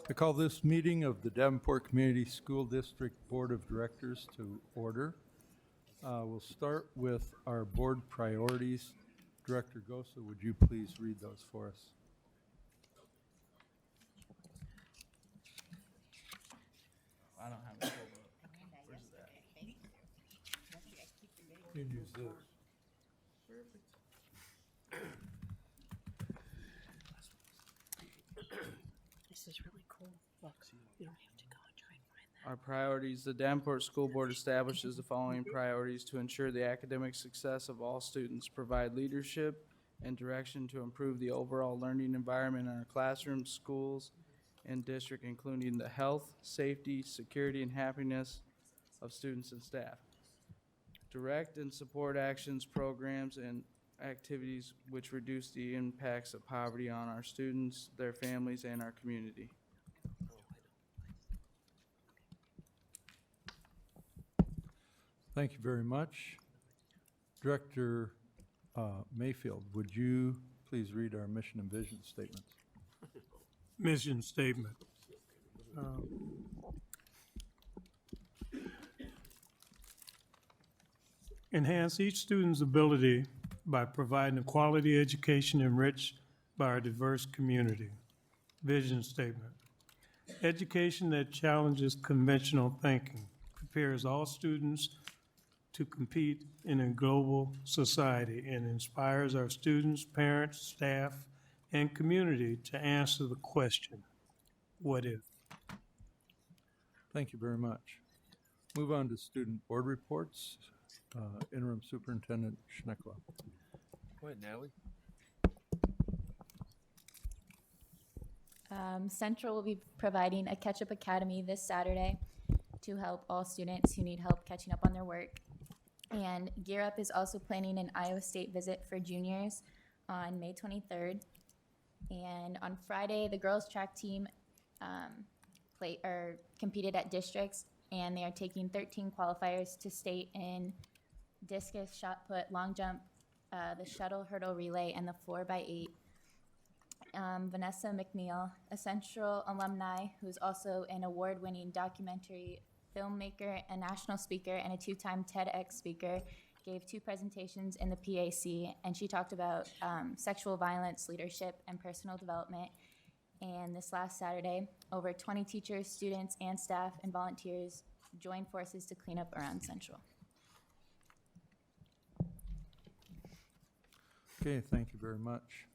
I call this meeting of the Davenport Community School District Board of Directors to order. We'll start with our board priorities. Director Gosa, would you please read those for us? I don't have it pulled up. Where's it at? You can use this. This is really cool. Look, you don't have to go and try and find that. Our priorities, the Davenport School Board establishes the following priorities to ensure the academic success of all students, provide leadership and direction to improve the overall learning environment in our classrooms, schools, and district, including the health, safety, security, and happiness of students and staff. Direct and support actions, programs, and activities which reduce the impacts of poverty on our students, their families, and our community. Thank you very much. Director Mayfield, would you please read our mission and vision statements? Mission statement. Enhance each student's ability by providing a quality education enriched by our diverse community. Vision statement. Education that challenges conventional thinking, prepares all students to compete in a global society, and inspires our students, parents, staff, and community to answer the question, what if? Thank you very much. Move on to student board reports. Interim Superintendent Schneckla. Go ahead, Natalie. Central will be providing a Catch-Up Academy this Saturday to help all students who need help catching up on their work. And Gear Up is also planning an Iowa State visit for juniors on May 23rd. And on Friday, the girls track team competed at districts, and they are taking 13 qualifiers to state in discus, shot put, long jump, the shuttle hurdle relay, and the 4x8. Vanessa McNeil, a Central alumni who's also an award-winning documentary filmmaker, a national speaker, and a two-time TEDx speaker, gave 2 presentations in the PAC, and she talked about sexual violence, leadership, and personal development. And this last Saturday, over 20 teachers, students, and staff and volunteers joined forces to clean up around Central. Okay, thank you very much.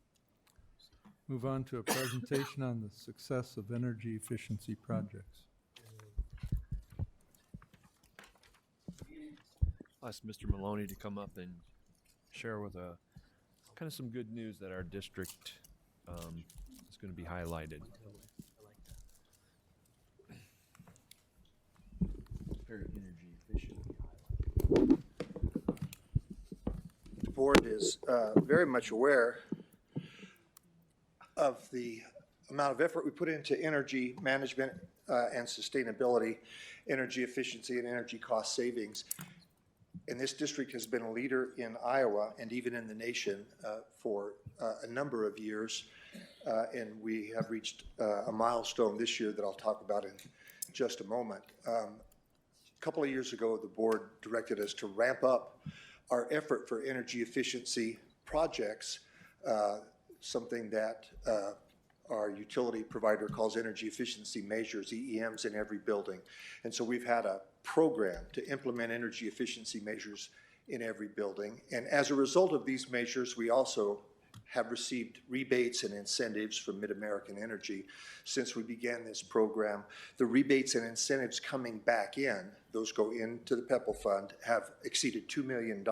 Move on to a presentation on the success of energy efficiency projects. I'll ask Mr. Maloney to come up and share with kind of some good news that our district is going to be highlighted. Very energy efficient. The board is very much aware of the amount of effort we put into energy management and sustainability, energy efficiency, and energy cost savings. And this district has been a leader in Iowa and even in the nation for a number of years. And we have reached a milestone this year that I'll talk about in just a moment. A couple of years ago, the board directed us to ramp up our effort for energy efficiency projects, something that our utility provider calls energy efficiency measures, EEMs, in every building. And so we've had a program to implement energy efficiency measures in every building. And as a result of these measures, we also have received rebates and incentives from Mid-American Energy since we began this program. The rebates and incentives coming back in, those go into the PEPL fund, have exceeded $2 million.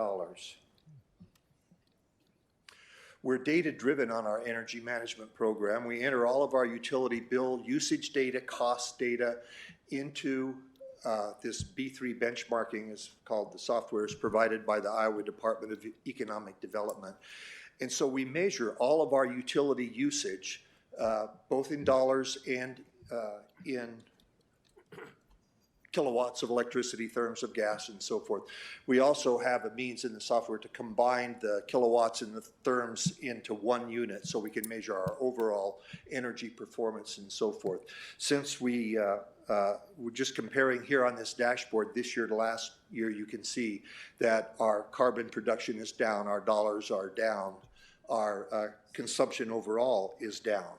We're data-driven on our energy management program. We enter all of our utility bill usage data, cost data into this B3 benchmarking, is called. The software is provided by the Iowa Department of Economic Development. And so we measure all of our utility usage, both in dollars and in kilowatts of electricity, therms of gas, and so forth. We also have a means in the software to combine the kilowatts and the therms into one unit so we can measure our overall energy performance and so forth. Since we're just comparing here on this dashboard this year to last year, you can see that our carbon production is down, our dollars are down, our consumption overall is down.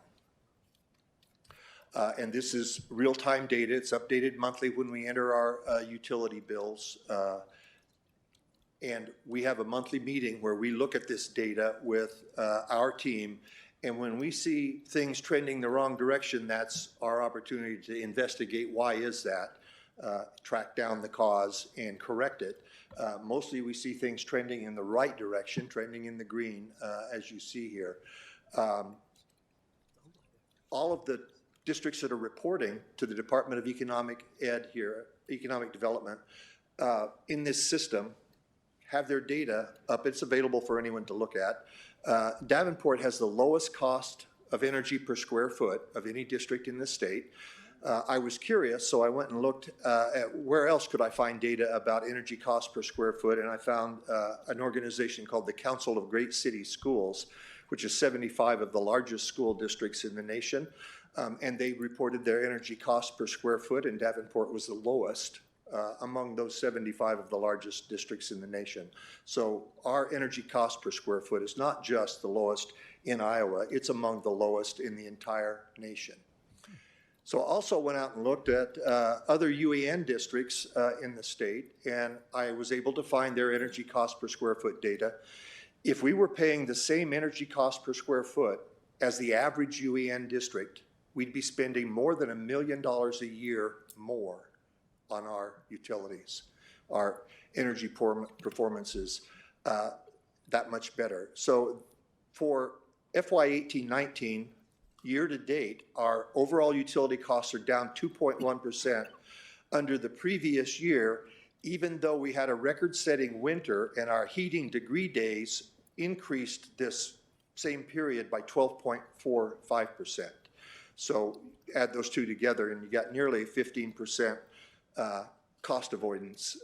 And this is real-time data. It's updated monthly when we enter our utility bills. And we have a monthly meeting where we look at this data with our team. And when we see things trending the wrong direction, that's our opportunity to investigate why is that, track down the cause and correct it. Mostly we see things trending in the right direction, trending in the green, as you see here. All of the districts that are reporting to the Department of Economic Development, in this system have their data up. It's available for anyone to look at. Davenport has the lowest cost of energy per square foot of any district in the state. I was curious, so I went and looked at where else could I find data about energy cost per square foot, and I found an organization called the Council of Great City Schools, which is 75 of the largest school districts in the nation. And they reported their energy cost per square foot, and Davenport was the lowest among those 75 of the largest districts in the nation. So our energy cost per square foot is not just the lowest in Iowa, it's among the lowest in the entire nation. So I also went out and looked at other UEN districts in the state, and I was able to find their energy cost per square foot data. If we were paying the same energy cost per square foot as the average UEN district, we'd be spending more than $1 million a year more on our utilities. Our energy performances that much better. So for FY 18-19, year to date, our overall utility costs are down 2.1% under the previous year, even though we had a record-setting winter and our heating degree days increased this same period by 12.45%. So add those two together and you got nearly 15% cost avoidance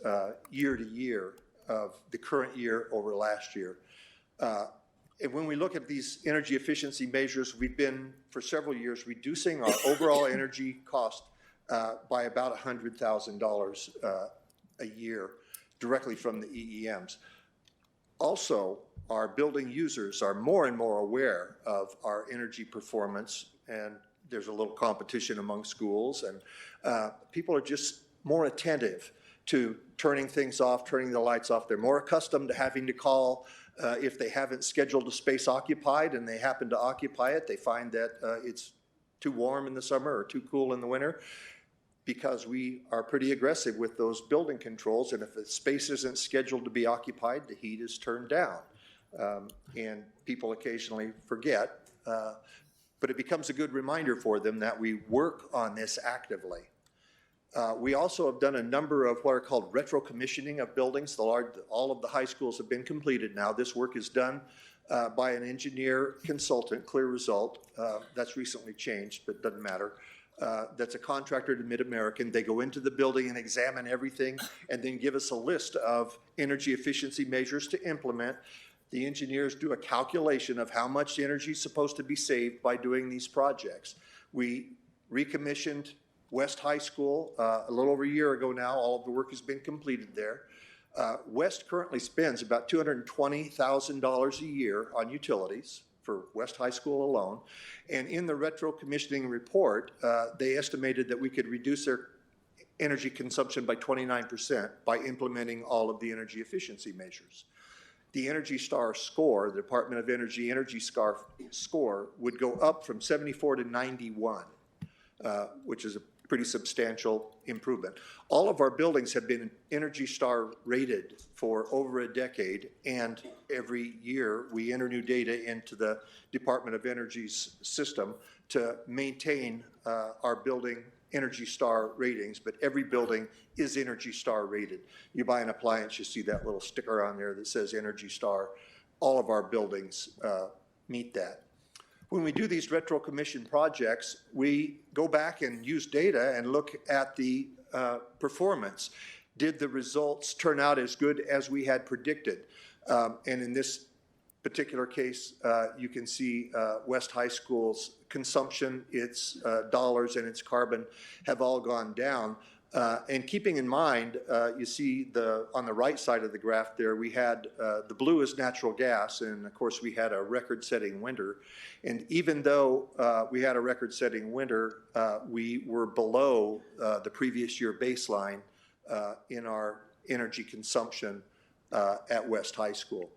year to year of the current year over last year. And when we look at these energy efficiency measures, we've been for several years reducing our overall energy cost by about $100,000 a year directly from the EEMs. Also, our building users are more and more aware of our energy performance, and there's a little competition among schools, and people are just more attentive to turning things off, turning the lights off. They're more accustomed to having to call if they haven't scheduled a space occupied and they happen to occupy it. They find that it's too warm in the summer or too cool in the winter, because we are pretty aggressive with those building controls, and if the space isn't scheduled to be occupied, the heat is turned down. And people occasionally forget, but it becomes a good reminder for them that we work on this actively. We also have done a number of what are called retro-commissioning of buildings. All of the high schools have been completed now. This work is done by an engineer consultant, Clear Result. That's recently changed, but doesn't matter. That's a contractor to Mid-American. They go into the building and examine everything and then give us a list of energy efficiency measures to implement. The engineers do a calculation of how much energy is supposed to be saved by doing these projects. We recommissioned West High School a little over a year ago now. All of the work has been completed there. West currently spends about $220,000 a year on utilities for West High School alone. And in the retro commissioning report, they estimated that we could reduce their energy consumption by 29% by implementing all of the energy efficiency measures. The Energy Star score, the Department of Energy Energy Star score, would go up from 74 to 91, which is a pretty substantial improvement. All of our buildings have been Energy Star rated for over a decade, and every year we enter new data into the Department of Energy's system to maintain our building Energy Star ratings, but every building is Energy Star rated. You buy an appliance, you see that little sticker on there that says Energy Star. All of our buildings meet that. When we do these retro commission projects, we go back and use data and look at the performance. Did the results turn out as good as we had predicted? And in this particular case, you can see West High School's consumption, its dollars and its carbon have all gone down. And keeping in mind, you see on the right side of the graph there, we had the blue is natural gas, and of course we had a record-setting winter. And even though we had a record-setting winter, we were below the previous year baseline in our energy consumption at West High School.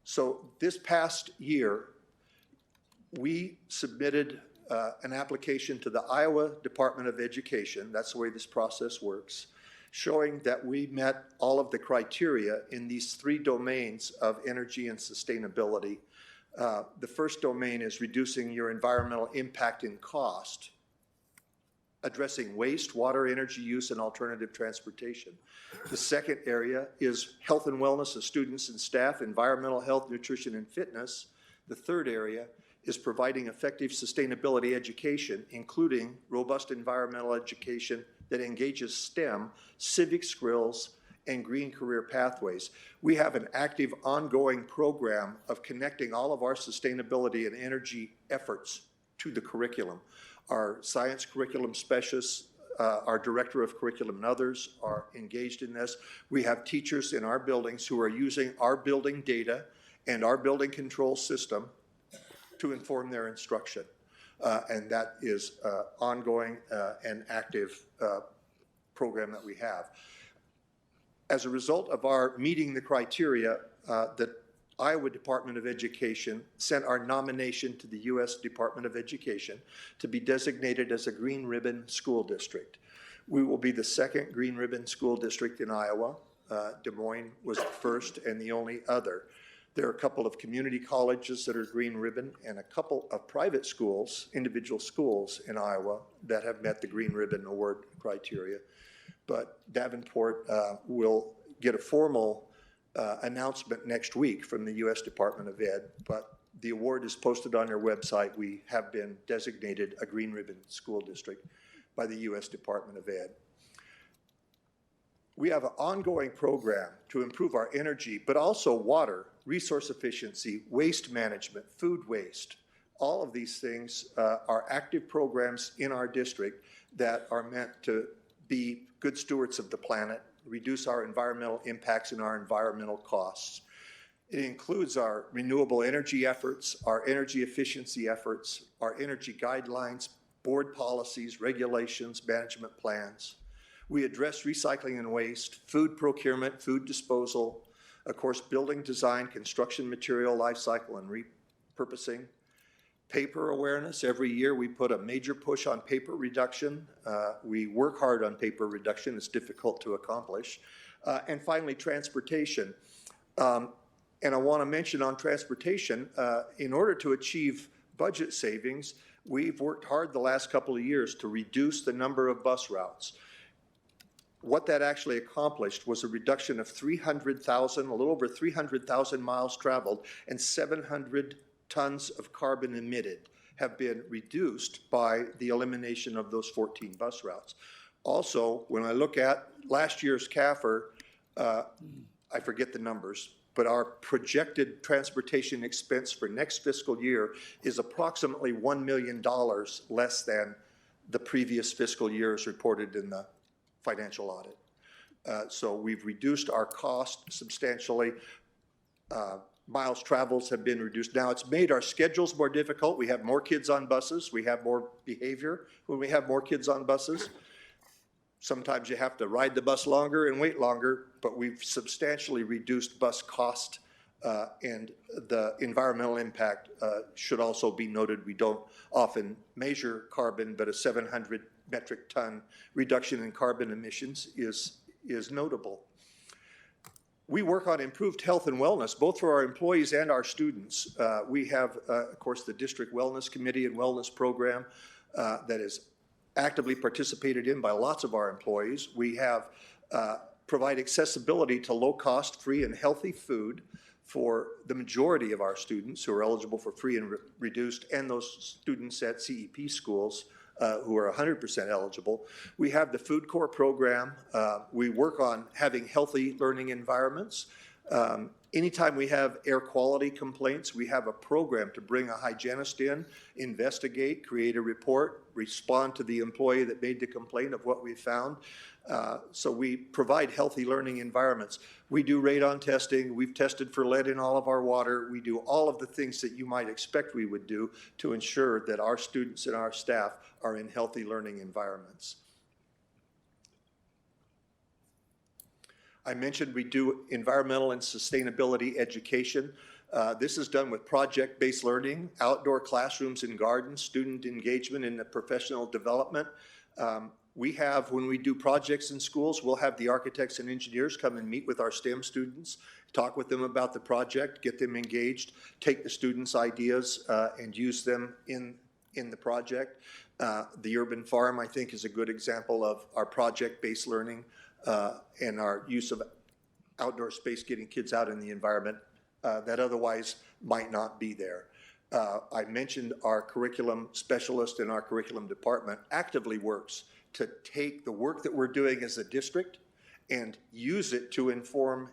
So this past year, we submitted an application to the Iowa Department of Education, that's the way this process works, showing that we met all of the criteria in these three domains of energy and sustainability. The first domain is reducing your environmental impact and cost, addressing waste, water, energy use, and alternative transportation. The second area is health and wellness of students and staff, environmental health, nutrition, and fitness. The third area is providing effective sustainability education, including robust environmental education that engages STEM, civic skills, and green career pathways. We have an active ongoing program of connecting all of our sustainability and energy efforts to the curriculum. Our science curriculum specialists, our director of curriculum and others are engaged in this. We have teachers in our buildings who are using our building data and our building control system to inform their instruction. And that is ongoing and active program that we have. As a result of our meeting the criteria, the Iowa Department of Education sent our nomination to the U.S. Department of Education to be designated as a Green Ribbon School District. We will be the second Green Ribbon School District in Iowa. Des Moines was the first and the only other. There are a couple of community colleges that are Green Ribbon and a couple of private schools, individual schools in Iowa that have met the Green Ribbon Award criteria. But Davenport will get a formal announcement next week from the U.S. Department of Ed, but the award is posted on their website. We have been designated a Green Ribbon School District by the U.S. Department of Ed. We have an ongoing program to improve our energy, but also water, resource efficiency, waste management, food waste. All of these things are active programs in our district that are meant to be good stewards of the planet, reduce our environmental impacts and our environmental costs. It includes our renewable energy efforts, our energy efficiency efforts, our energy guidelines, board policies, regulations, management plans. We address recycling and waste, food procurement, food disposal, of course, building design, construction material, life cycle, and repurposing. Paper awareness. Every year we put a major push on paper reduction. We work hard on paper reduction. It's difficult to accomplish. And finally, transportation. And I want to mention on transportation, in order to achieve budget savings, we've worked hard the last couple of years to reduce the number of bus routes. What that actually accomplished was a reduction of 300,000, a little over 300,000 miles traveled, and 700 tons of carbon emitted have been reduced by the elimination of those 14 bus routes. Also, when I look at last year's CAFR, I forget the numbers, but our projected transportation expense for next fiscal year is approximately $1 million less than the previous fiscal year as reported in the financial audit. So we've reduced our cost substantially. Miles travels have been reduced. Now it's made our schedules more difficult. We have more kids on buses. We have more behavior when we have more kids on buses. Sometimes you have to ride the bus longer and wait longer, but we've substantially reduced bus cost and the environmental impact should also be noted. We don't often measure carbon, but a 700 metric ton reduction in carbon emissions is notable. We work on improved health and wellness, both for our employees and our students. We have, of course, the District Wellness Committee and Wellness Program that is actively participated in by lots of our employees. We have provide accessibility to low-cost, free, and healthy food for the majority of our students who are eligible for free and reduced, and those students at CEP schools who are 100% eligible. We have the Food Corps program. We work on having healthy learning environments. Anytime we have air quality complaints, we have a program to bring a hygienist in, investigate, create a report, respond to the employee that made the complaint of what we found. So we provide healthy learning environments. We do radon testing. We've tested for lead in all of our water. We do all of the things that you might expect we would do to ensure that our students and our staff are in healthy learning environments. I mentioned we do environmental and sustainability education. This is done with project-based learning, outdoor classrooms and gardens, student engagement in the professional development. We have, when we do projects in schools, we'll have the architects and engineers come and meet with our STEM students, talk with them about the project, get them engaged, take the students' ideas and use them in the project. The urban farm, I think, is a good example of our project-based learning and our use of outdoor space, getting kids out in the environment that otherwise might not be there. I mentioned our curriculum specialist in our curriculum department actively works to take the work that we're doing as a district and use it to inform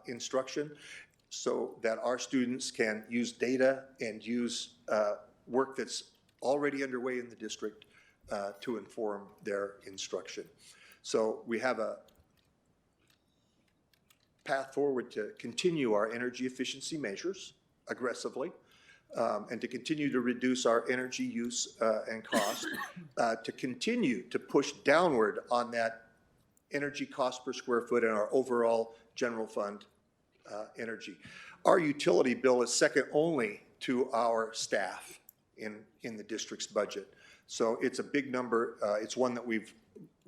instruction so that our students can use data and use work that's already underway in the district to inform their instruction. So we have a path forward to continue our energy efficiency measures aggressively and to continue to reduce our energy use and cost, to continue to push downward on that energy cost per square foot and our overall general fund energy. Our utility bill is second only to our staff in the district's budget. So it's a big number. It's one that we've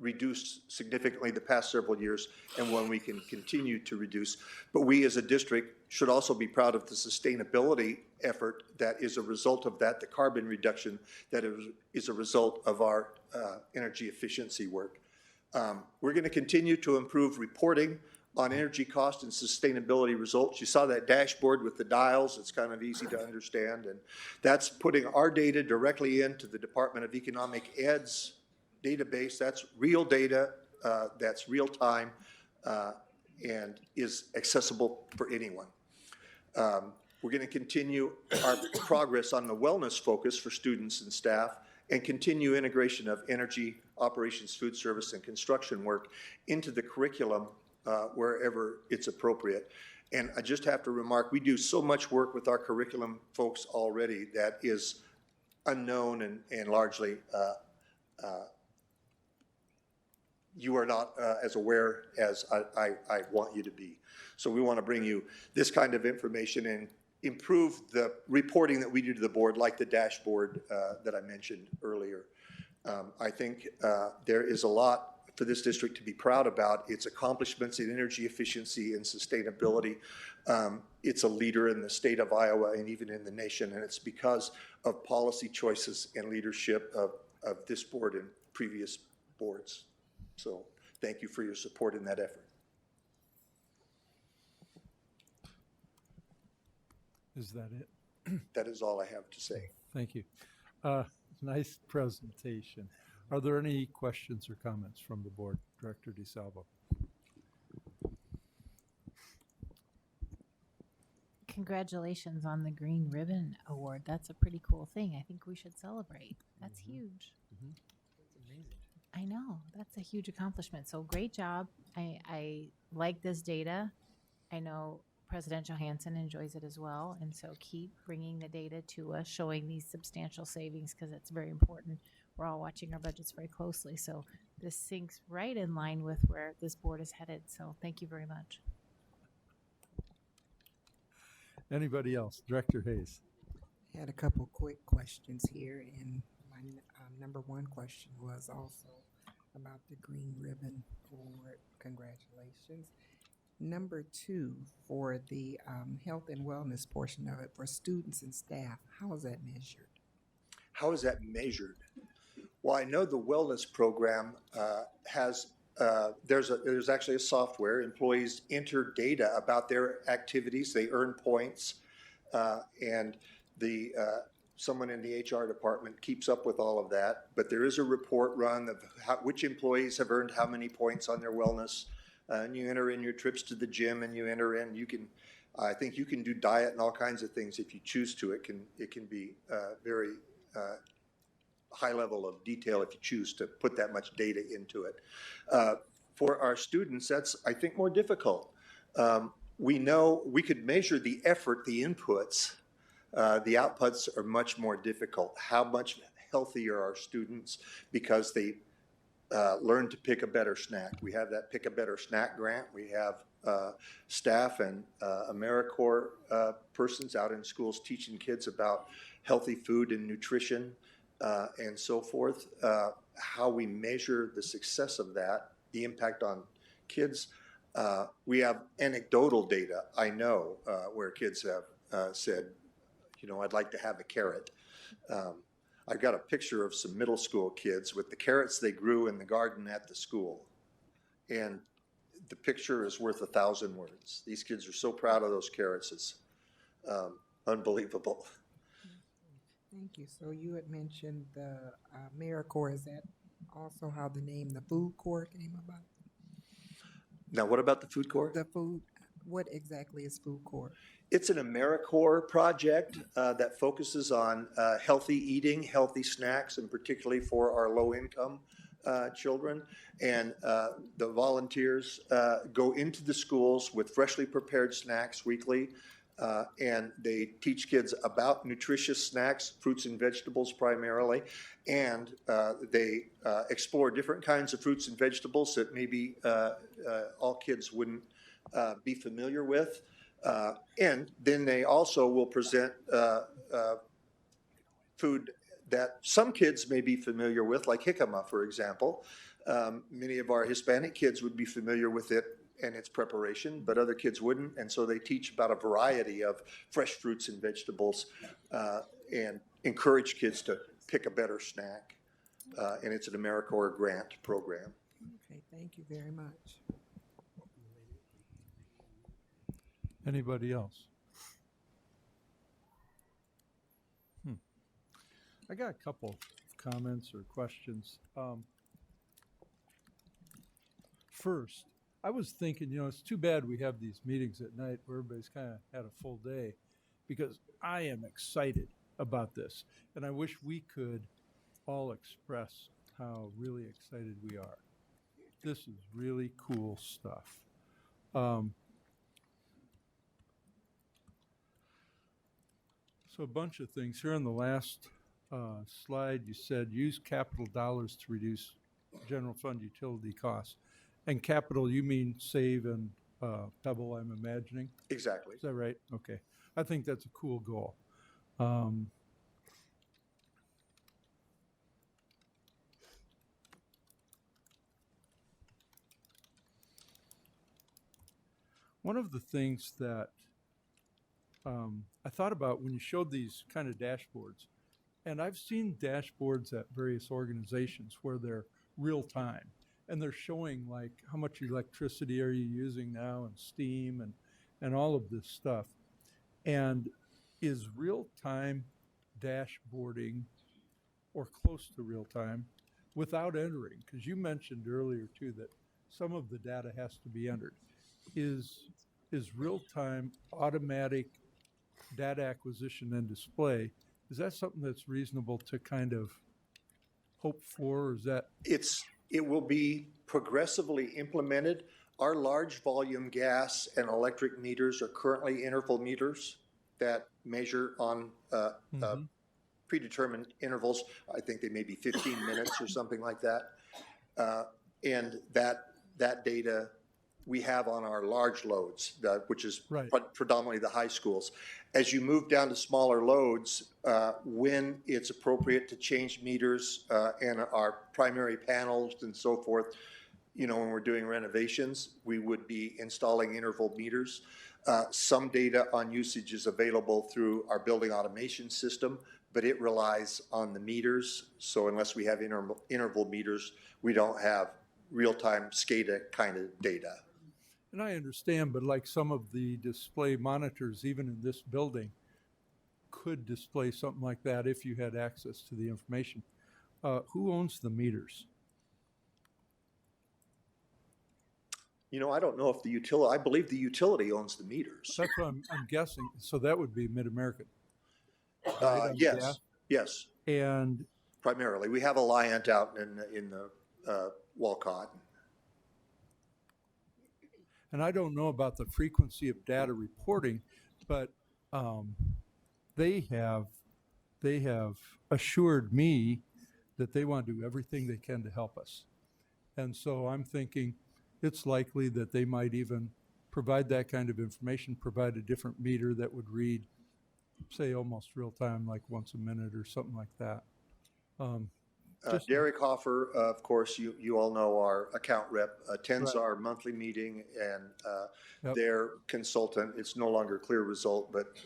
reduced significantly the past several years and one we can continue to reduce. But we as a district should also be proud of the sustainability effort that is a result of that, the carbon reduction that is a result of our energy efficiency work. We're going to continue to improve reporting on energy cost and sustainability results. You saw that dashboard with the dials. It's kind of easy to understand. And that's putting our data directly into the Department of Economic Ed's database. That's real data, that's real time, and is accessible for anyone. We're going to continue our progress on the wellness focus for students and staff and continue integration of energy, operations, food service, and construction work into the curriculum wherever it's appropriate. And I just have to remark, we do so much work with our curriculum folks already that is unknown and largely you are not as aware as I want you to be. So we want to bring you this kind of information and improve the reporting that we do to the board, like the dashboard that I mentioned earlier. I think there is a lot for this district to be proud about. Its accomplishments in energy efficiency and sustainability. It's a leader in the state of Iowa and even in the nation, and it's because of policy choices and leadership of this board and previous boards. So thank you for your support in that effort. Is that it? That is all I have to say. Thank you. Nice presentation. Are there any questions or comments from the board? Director DeSalvo. Congratulations on the Green Ribbon Award. That's a pretty cool thing. I think we should celebrate. That's huge. I know. That's a huge accomplishment. So great job. I like this data. I know President Johansson enjoys it as well. And so keep bringing the data to us, showing these substantial savings because it's very important. We're all watching our budgets very closely. So this syncs right in line with where this board is headed. So thank you very much. Anybody else? Director Hayes. I had a couple quick questions here, and my number one question was also about the Green Ribbon Award. Congratulations. Number two, for the health and wellness portion of it, for students and staff, how is that measured? How is that measured? Well, I know the wellness program has, there's actually a software. Employees enter data about their activities. They earn points, and the someone in the HR department keeps up with all of that, but there is a report run of which employees have earned how many points on their wellness. And you enter in your trips to the gym, and you enter in, I think you can do diet and all kinds of things if you choose to. It can be very high level of detail if you choose to put that much data into it. For our students, that's, I think, more difficult. We know we could measure the effort, the inputs. The outputs are much more difficult. How much healthier are students because they learn to pick a better snack? We have that Pick a Better Snack grant. We have staff and AmeriCorps persons out in schools teaching kids about healthy food and nutrition and so forth. How we measure the success of that, the impact on kids. We have anecdotal data, I know, where kids have said, I'd like to have a carrot. I've got a picture of some middle school kids with the carrots they grew in the garden at the school. And the picture is worth 1,000 words. These kids are so proud of those carrots, it's unbelievable. Thank you. So you had mentioned the AmeriCorps. Is that also how the name, the food corps, came about? Now, what about the food corps? The food, what exactly is food corps? It's an AmeriCorps project that focuses on healthy eating, healthy snacks, and particularly for our low-income children. And the volunteers go into the schools with freshly prepared snacks weekly, and they teach kids about nutritious snacks, fruits and vegetables primarily, and they explore different kinds of fruits and vegetables that maybe all kids wouldn't be familiar with. And then they also will present food that some kids may be familiar with, like jicama, for example. Many of our Hispanic kids would be familiar with it and its preparation, but other kids wouldn't. And so they teach about a variety of fresh fruits and vegetables and encourage kids to pick a better snack. And it's an AmeriCorps grant program. Okay, thank you very much. Anybody else? I got a couple comments or questions. First, I was thinking, it's too bad we have these meetings at night where everybody's kind of had a full day, because I am excited about this. And I wish we could all express how really excited we are. This is really cool stuff. So a bunch of things. Here on the last slide, you said use capital dollars to reduce general fund utility costs. And capital, you mean save and Pebble, I'm imagining? Exactly. Is that right? Okay. I think that's a cool goal. One of the things that I thought about when you showed these kind of dashboards, and I've seen dashboards at various organizations where they're real time, and they're showing like how much electricity are you using now, and steam, and all of this stuff. And is real-time dashboarding, or close to real-time, without entering? Because you mentioned earlier too that some of the data has to be entered. Is real-time automatic data acquisition and display, is that something that's reasonable to kind of hope for, or is that? It will be progressively implemented. Our large volume gas and electric meters are currently interval meters that measure on predetermined intervals. I think they may be 15 minutes or something like that. And that data we have on our large loads, which is Right. Predominantly the high schools. As you move down to smaller loads, when it's appropriate to change meters and our primary panels and so forth, when we're doing renovations, we would be installing interval meters. Some data on usage is available through our building automation system, but it relies on the meters. So unless we have interval meters, we don't have real-time SCADA kind of data. And I understand, but like some of the display monitors, even in this building, could display something like that if you had access to the information. Who owns the meters? You know, I don't know if the utility, I believe the utility owns the meters. That's what I'm guessing. So that would be Mid-American. on Yes, gas. yes, And primarily. We have Alliant out in the Walcott. And I don't know about the frequency of data reporting, but they have assured me that they want to do everything they can to help us. And so I'm thinking it's likely that they might even provide that kind of information, provide a different meter that would read, say, almost real time, like once a minute or something like that. Derek Hoffer, of course, you all know our account rep, attends Right. our monthly meeting, and Yep. their consultant, it's no longer Clear Result, but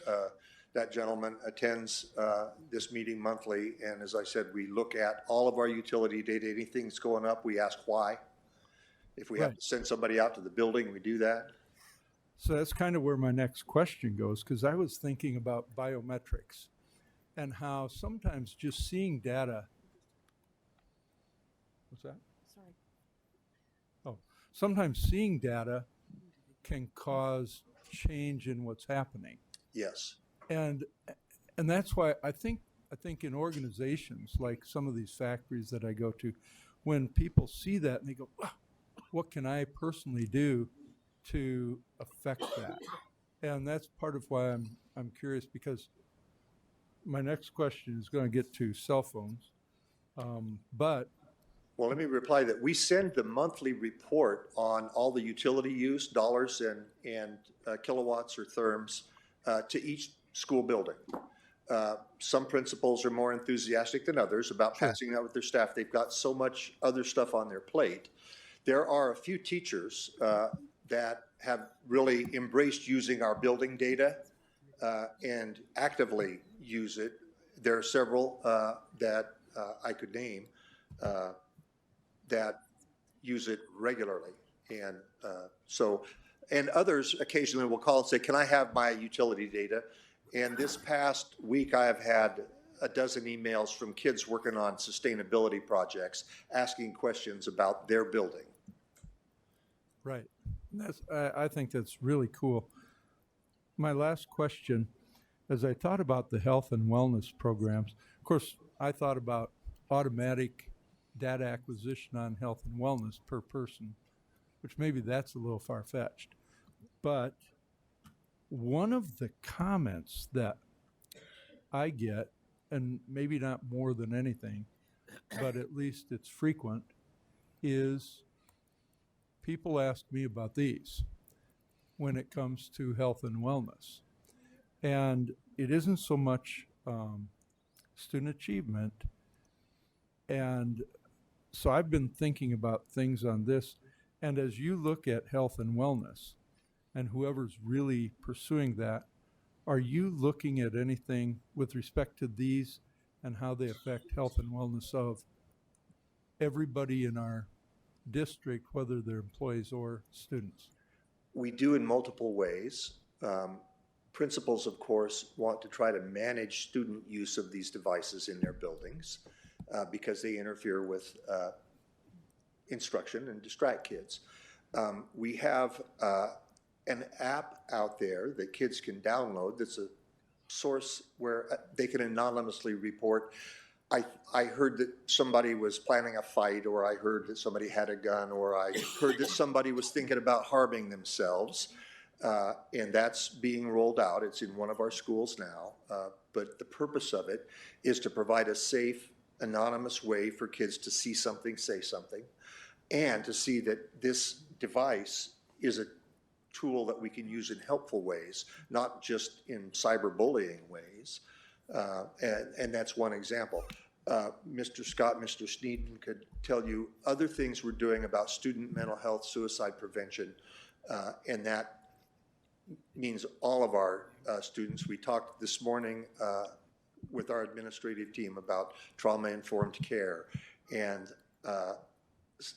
that gentleman attends this meeting monthly, and as I said, we look at all of our utility data. Anything that's going up, we ask why. If we have Right. to send somebody out to the building, we do that. So that's kind of where my next question goes, because I was thinking about biometrics and how sometimes just seeing data. What's that? Sorry. Oh, sometimes seeing data can cause change in what's happening. Yes. And that's why I think in organizations like some of these factories that I go to, when people see that and they go, "Ah, what can I personally do to affect that?" And that's part of why I'm curious, because my next question is going to get to cell phones, but Well, let me reply that we send the monthly report on all the utility use, dollars and kilowatts or therms, to each school building. Some principals are more enthusiastic than others about passing that with their staff. They've got so much other stuff on their plate. There are a few teachers that have really embraced using our building data and actively use it. There are several that I could name that use it regularly. And and others occasionally will call and say, "Can I have my utility data?" And this past week, I have had a dozen emails from kids working on sustainability projects, asking questions about their building. right. I think that's really cool. My last question, as I thought about the health and wellness programs, of course, I thought about automatic data acquisition on health and wellness per person, which maybe that's a little far-fetched. But one of the comments that I get, and maybe not more than anything, but at least it's frequent, is people ask me about these when it comes to health and wellness. And it isn't so much student achievement. And so I've been thinking about things on this. And as you look at health and wellness, and whoever's really pursuing that, are you looking at anything with respect to these and how they affect health and wellness of everybody in our district, whether they're employees or students? We do in multiple ways. Principals, of course, want to try to manage student use of these devices in their buildings because they interfere with instruction and distract kids. We have an app out there that kids can download that's a source where they can anonymously report, I heard that somebody was planning a fight, or I heard that somebody had a gun, or I heard that somebody was thinking about harming themselves. And that's being rolled out. It's in one of our schools now. But the purpose of it is to provide a safe, anonymous way for kids to see something, say something, and to see that this device is a tool that we can use in helpful ways, not just in cyberbullying ways. And that's one example. Mr. Scott, Mr. Sneeden could tell you other things we're doing about student mental health, suicide prevention, and that means all of our students. We talked this morning with our administrative team about trauma-informed care and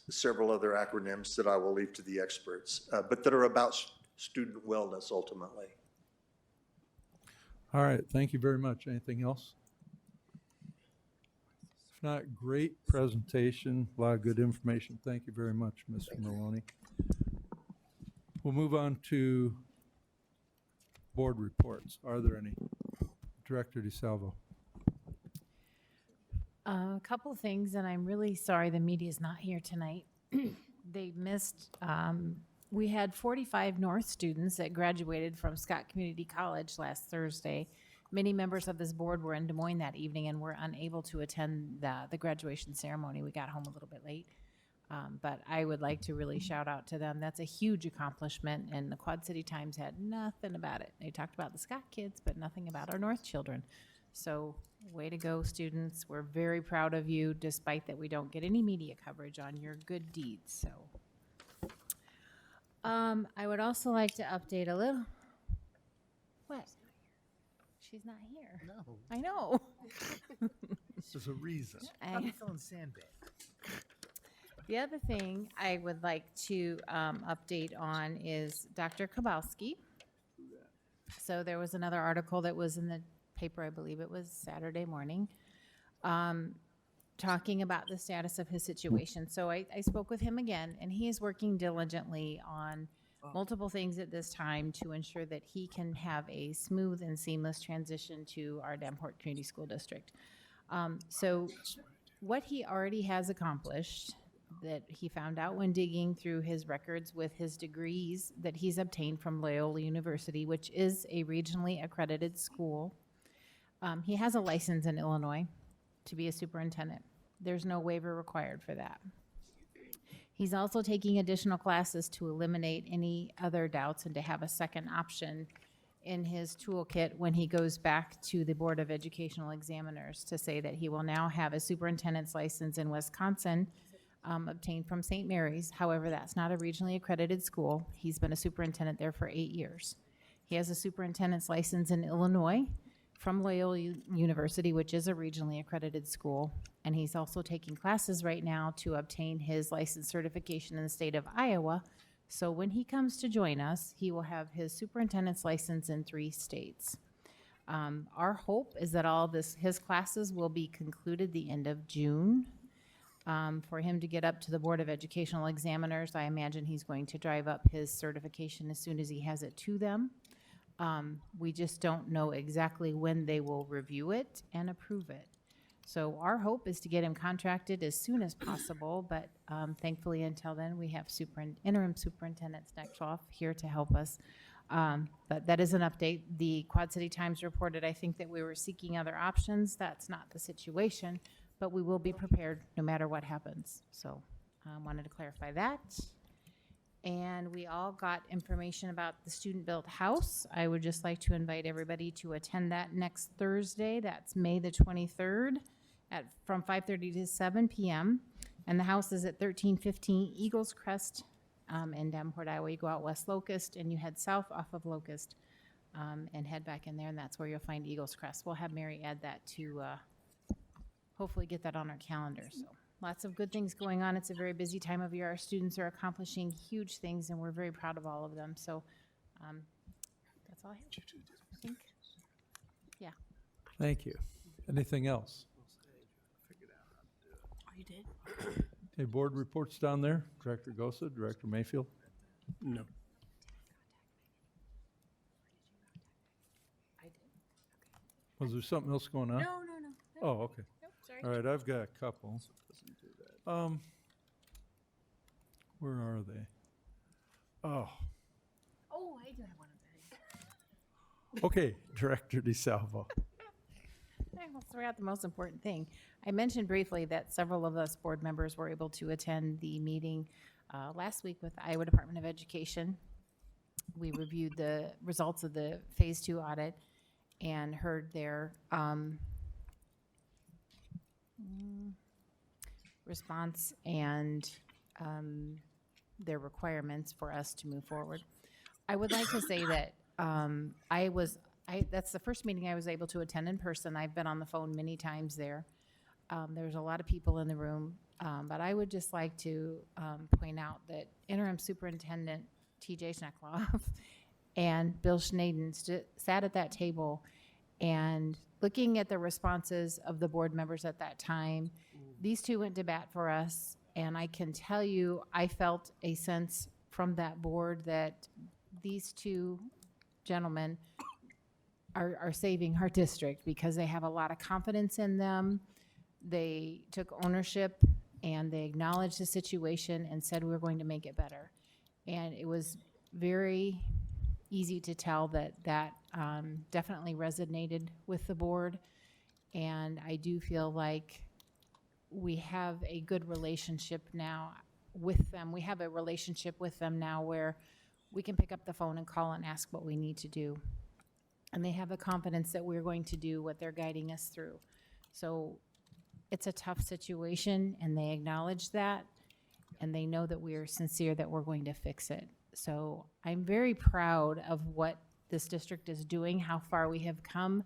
several other acronyms that I will leave to the experts, but that are about student wellness ultimately. All right, thank you very much. Anything else? If not, great presentation, a lot of good information. Thank you very much, Mr. Maloney. We'll move on to board reports. Are there any? Director DeSalvo. A couple of things, and I'm really sorry the media is not here tonight. They missed, we had 45 North students that graduated from Scott Community College last Thursday. Many members of this board were in Des Moines that evening and were unable to attend the graduation ceremony. We got home a little bit late. But I would like to really shout out to them. That's a huge accomplishment, and the Quad City Times had nothing about it. They talked about the Scott kids, but nothing about our North children. So way to go, students. We're very proud of you, despite that we don't get any media coverage on your good deeds. So I would also like to update a little. What? She's not here. No, I know. there's a reason. I- feeling sandbag. The other thing I would like to update on is Dr. Kabowski. So there was another article that was in the paper, I believe it was Saturday morning, talking about the status of his situation. So I spoke with him again, and he is working diligently on multiple things at this time to ensure that he can have a smooth and seamless transition to our Davenport Community School District. So what he already has accomplished, that he found out when digging through his records with his degrees that he's obtained from Loyola University, which is a regionally accredited school. He has a license in Illinois to be a superintendent. There's no waiver required for that. He's also taking additional classes to eliminate any other doubts and to have a second option in his toolkit when he goes back to the Board of Educational Examiners to say that he will now have a superintendent's license in Wisconsin, obtained from St. Mary's. However, that's not a regionally accredited school. He's been a superintendent there for 8 years. He has a superintendent's license in Illinois from Loyola University, which is a regionally accredited school. And he's also taking classes right now to obtain his license certification in the state of Iowa. So when he comes to join us, he will have his superintendent's license in 3 states. Our hope is that all his classes will be concluded the end of June. For him to get up to the Board of Educational Examiners, I imagine he's going to drive up his certification as soon as he has it to them. We just don't know exactly when they will review it and approve it. So our hope is to get him contracted as soon as possible, but thankfully until then, we have interim superintendents next off here to help us. But that is an update. The Quad City Times reported, I think, that we were seeking other options. That's not the situation, but we will be prepared no matter what happens. So I wanted to clarify that. And we all got information about the student-built house. I would just like to invite everybody to attend that next Thursday. That's May the 23rd from 5:30 to 7 p.m. And the house is at 1315 Eagles Crest in Davenport, Iowa. You go out West Locust and you head south off of Locust and head back in there, and that's where you'll find Eagles Crest. We'll have Mary add that to hopefully get that on our calendar. So lots of good things going on. It's a very busy time of year. Our students are accomplishing huge things, and we're very proud of all of them. So that's all I have, I think. Yeah. Thank you. Anything else? Oh, you did? Okay, board reports down there. Director Gosa, Director Mayfield. No. I did. Was there something else going on? No. Oh, okay. Nope, sorry. All right, I've got a couple. Where are they? Oh, Oh, I do have one of those. okay, Director DeSalvo. I almost forgot the most important thing. I mentioned briefly that several of us board members were able to attend the meeting last week with the Iowa Department of Education. We reviewed the results of the Phase 2 audit and heard their response and their requirements for us to move forward. I would like to say that that's the first meeting I was able to attend in person. I've been on the phone many times there. There's a lot of people in the room, but I would just like to point out that Interim Superintendent T.J. Schneckloff and Bill Schnaden sat at that table And looking at the responses of the board members at that time, these two went to bat for us. And I can tell you, I felt a sense from that board that these two gentlemen are saving our district because they have a lot of confidence in them. They took ownership and they acknowledged the situation and said we're going to make it better. And it was very easy to tell that definitely resonated with the board. And I do feel like we have a good relationship now with them. We have a relationship with them now where we can pick up the phone and call and ask what we need to do. And they have the confidence that we're going to do what they're guiding us through. So it's a tough situation, and they acknowledge that, and they know that we are sincere that we're going to fix it. So I'm very proud of what this district is doing, how far we have come.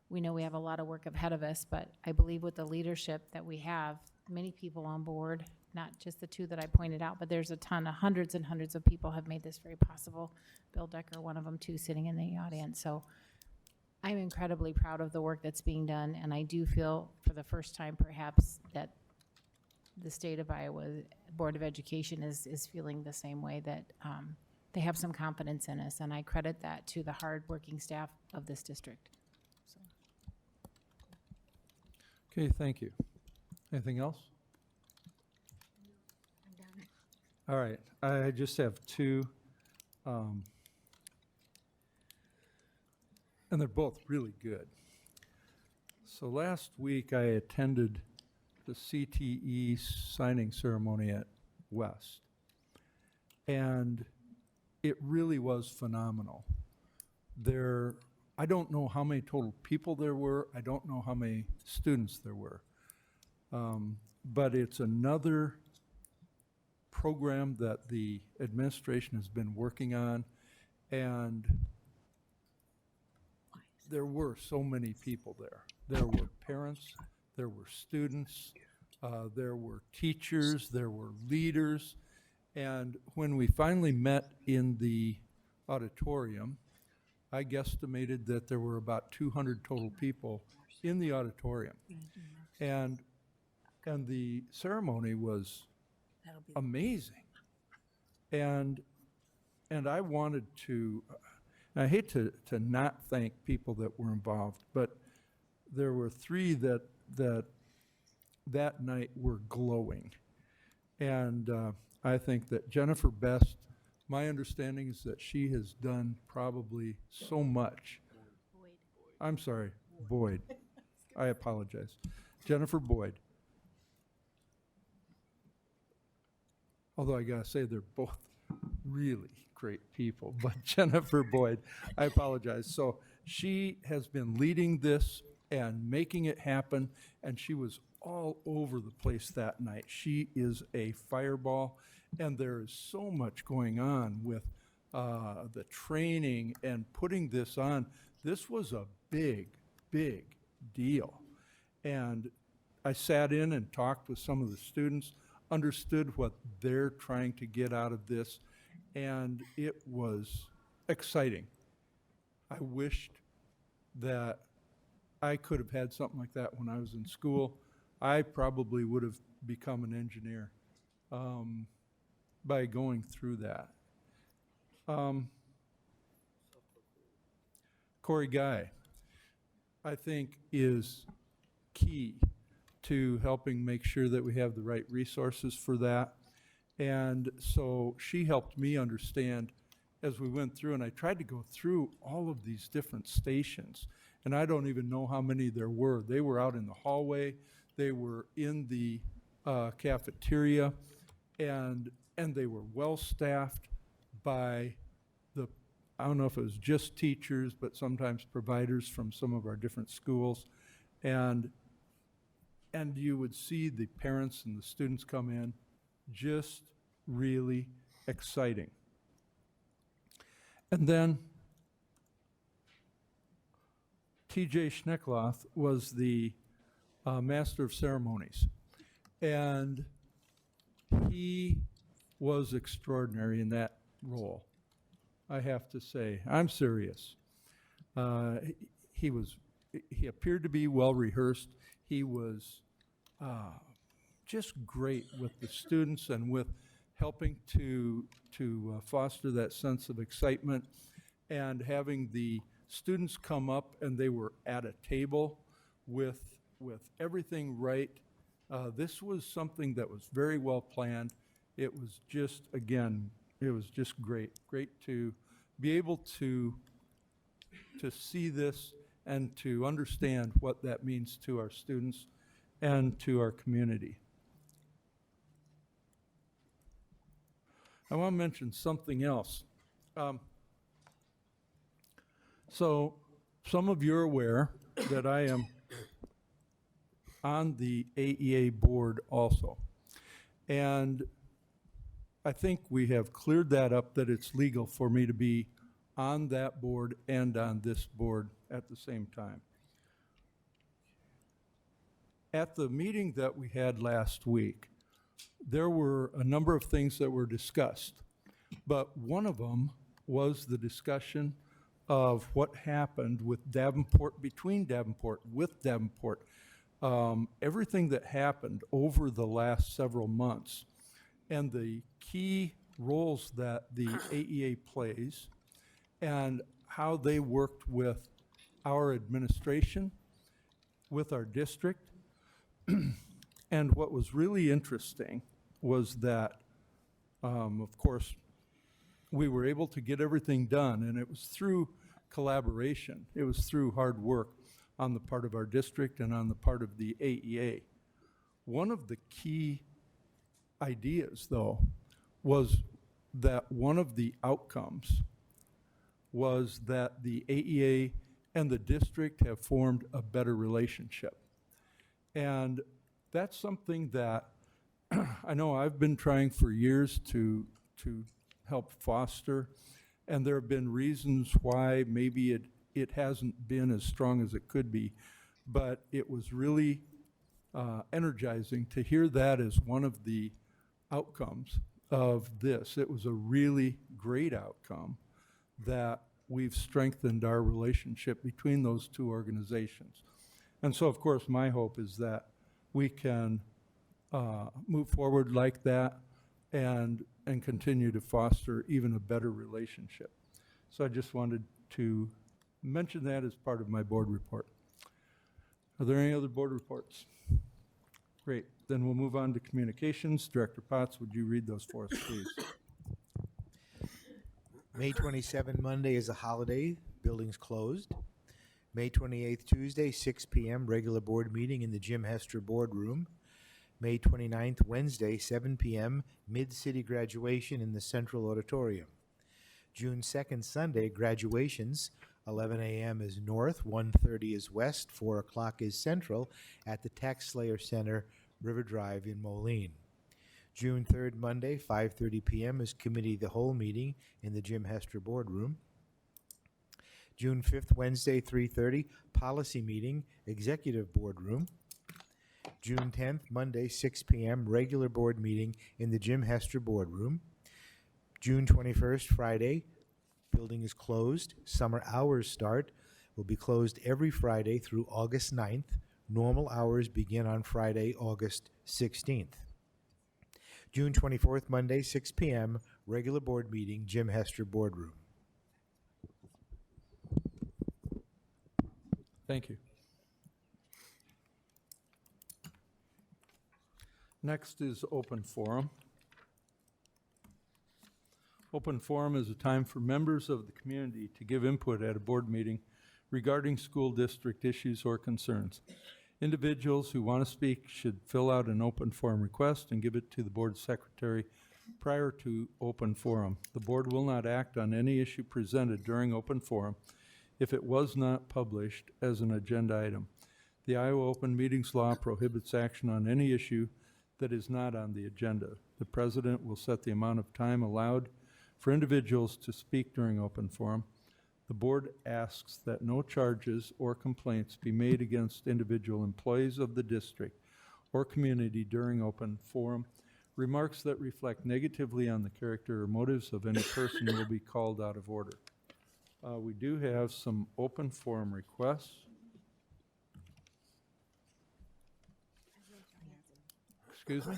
We know we have a lot of work ahead of us, but I believe with the leadership that we have, many people on board, not just the two that I pointed out, but there's a ton of hundreds and hundreds of people have made this very possible. Bill Decker, one of them too, sitting in the audience. So I'm incredibly proud of the work that's being done, and I do feel for the first time perhaps that the state of Iowa Board of Education is feeling the same way, that they have some confidence in us, and I credit that to the hard-working staff of this district. So. Okay, thank you. Anything else? All right, I just have two, and they're both really good. So last week I attended the CTE signing ceremony at West, and it really was phenomenal. I don't know how many total people there were. I don't know how many students there were. But it's another program that the administration has been working on, and there were so many people there. There were parents, there were students, there were teachers, there were leaders, and when we finally met in the auditorium, I guesstimated that there were about 200 total people in the auditorium. And the ceremony was amazing. And I wanted to, and I hate to not thank people that were involved, but there were three that night were glowing. And I think that Jennifer Best, my understanding is that she has done probably so much. I'm sorry, Boyd. I apologize. Jennifer Boyd. Although I gotta say they're both really great people, but Jennifer Boyd, I apologize. So she has been leading this and making it happen, and she was all over the place that night. She is a fireball, and there is so much going on with the training and putting this on. This was a big, big deal. And I sat in and talked with some of the students, understood what they're trying to get out of this, and it was exciting. I wished that I could have had something like that when I was in school. I probably would have become an engineer by going through that. Corey Guy, I think, is key to helping make sure that we have the right resources for that. And so she helped me understand as we went through, and I tried to go through all of these different stations, and I don't even know how many there were. They were out in the hallway, they were in the cafeteria, and they were well-staffed by the, I don't know if it was just teachers, but sometimes providers from some of our different schools. And you would see the parents and the students come in, just really exciting. And then T.J. Schneckloth was the Master of Ceremonies, and he was extraordinary in that role, I have to say. I'm serious. He was he appeared to be well rehearsed. He was just great with the students and with helping to foster that sense of excitement and having the students come up and they were at a table with everything right. This was something that was very well planned. It was just, again, it was just great. Great to be able to see this and to understand what that means to our students and to our community. I want to mention something else. So some of you are aware that I am on the AEA board also. And I think we have cleared that up, that it's legal for me to be on that board and on this board at the same time. At the meeting that we had last week, there were a number of things that were discussed, but one of them was the discussion of what happened with Davenport, between Davenport, with Davenport, everything that happened over the last several months, and the key roles that the AEA plays, and how they worked with our administration, with our district. And what was really interesting was that, of course, we were able to get everything done, and it was through collaboration. It was through hard work on the part of our district and on the part of the AEA. One of the key ideas, though, was that one of the outcomes was that the AEA and the district have formed a better relationship. And that's something that I know I've been trying for years to help foster, and there have been reasons why maybe it hasn't been as strong as it could be, but it was really energizing to hear that as one of the outcomes of this. It was a really great outcome that we've strengthened our relationship between those two organizations. And so, of course, my hope is that we can move forward like that and continue to foster even a better relationship. So I just wanted to mention that as part of my board report. Are there any other board reports? Great. Then we'll move on to communications. Director Potts, would you read those for us, please? May 27, Monday is a holiday. Buildings closed. May 28th, Tuesday, 6 p.m., regular board meeting in the Jim Hester Boardroom. May 29th, Wednesday, 7 p.m., Mid-City graduation in the Central Auditorium. June 2nd, Sunday, graduations. 11 a.m. is North, 1:30 is West, 4 o'clock is Central at the Tax Slayer Center, River Drive in Moline. June 3rd, Monday, 5:30 p.m. is Committee of the Whole meeting in the Jim Hester Boardroom. June 5th, Wednesday, 3:30, Policy meeting, Executive Boardroom. June 10th, Monday, 6 p.m., regular board meeting in the Jim Hester Boardroom. June 21st, Friday, building is closed. Summer hours start. Will be closed every Friday through August 9th. Normal hours begin on Friday, August 16th. June 24th, Monday, 6 p.m., regular board meeting, Jim Hester Boardroom. Thank you. Next is open forum. Open forum is a time for members of the community to give input at a board meeting regarding school district issues or concerns. Individuals who want to speak should fill out an open forum request and give it to the board secretary prior to open forum. The board will not act on any issue presented during open forum if it was not published as an agenda item. The Iowa Open Meetings Law prohibits action on any issue that is not on the agenda. The president will set the amount of time allowed for individuals to speak during open forum. The board asks that no charges or complaints be made against individual employees of the district or community during open forum. Remarks that reflect negatively on the character or motives of any person will be called out of order. We do have some open forum requests. Excuse me?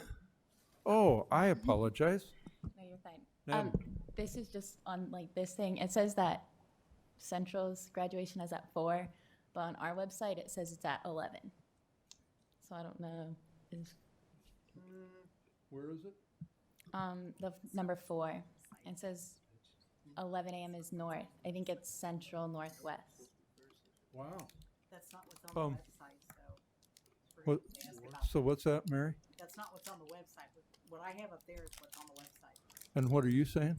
Oh, I apologize. No, you're fine. Ma'am. This is just on like this thing. It says that Central's graduation is at 4, but on our website it says it's at 11. So I don't know. Is Where is it? the number 4? It says 11 a.m. is north. I think it's Central Northwest. Wow. That's not what's on Um, the website, so. What, forget to ask about so what's that, Mary? That's not what's on the website. What I have up there is what's on the website. And what are you saying?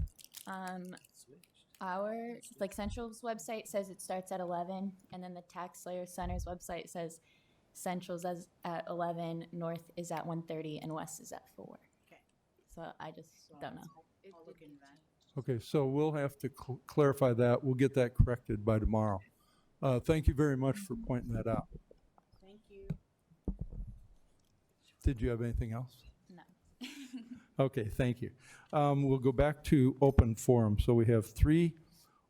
Our like Central's website says it starts at 11, and then the Tax Slayer Center's website says Central's at 11, North is at 1:30, and West is at 4. Okay. So I just don't know. I'll look into that. Okay, so we'll have to clarify that. We'll get that corrected by tomorrow. Thank you very much for pointing that out. Thank you. Did you have anything else? No. Okay, thank you. We'll go back to open forum. So we have 3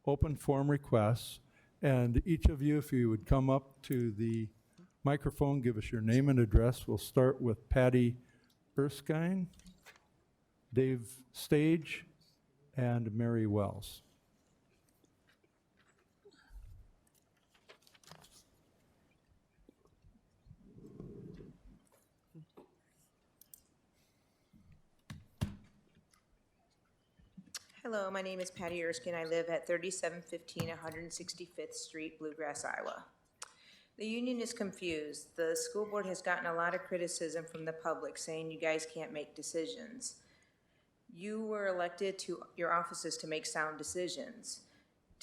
open forum requests, and each of you, if you would come up to the microphone, give us your name and address. We'll start with Patty Erskine, Dave Stage, and Mary Wells. Hello, my name is Patty Erskine. I live at 3715 165th Street, Bluegrass, Iowa. The union is confused. The school board has gotten a lot of criticism from the public saying you guys can't make decisions. You were elected to your offices to make sound decisions.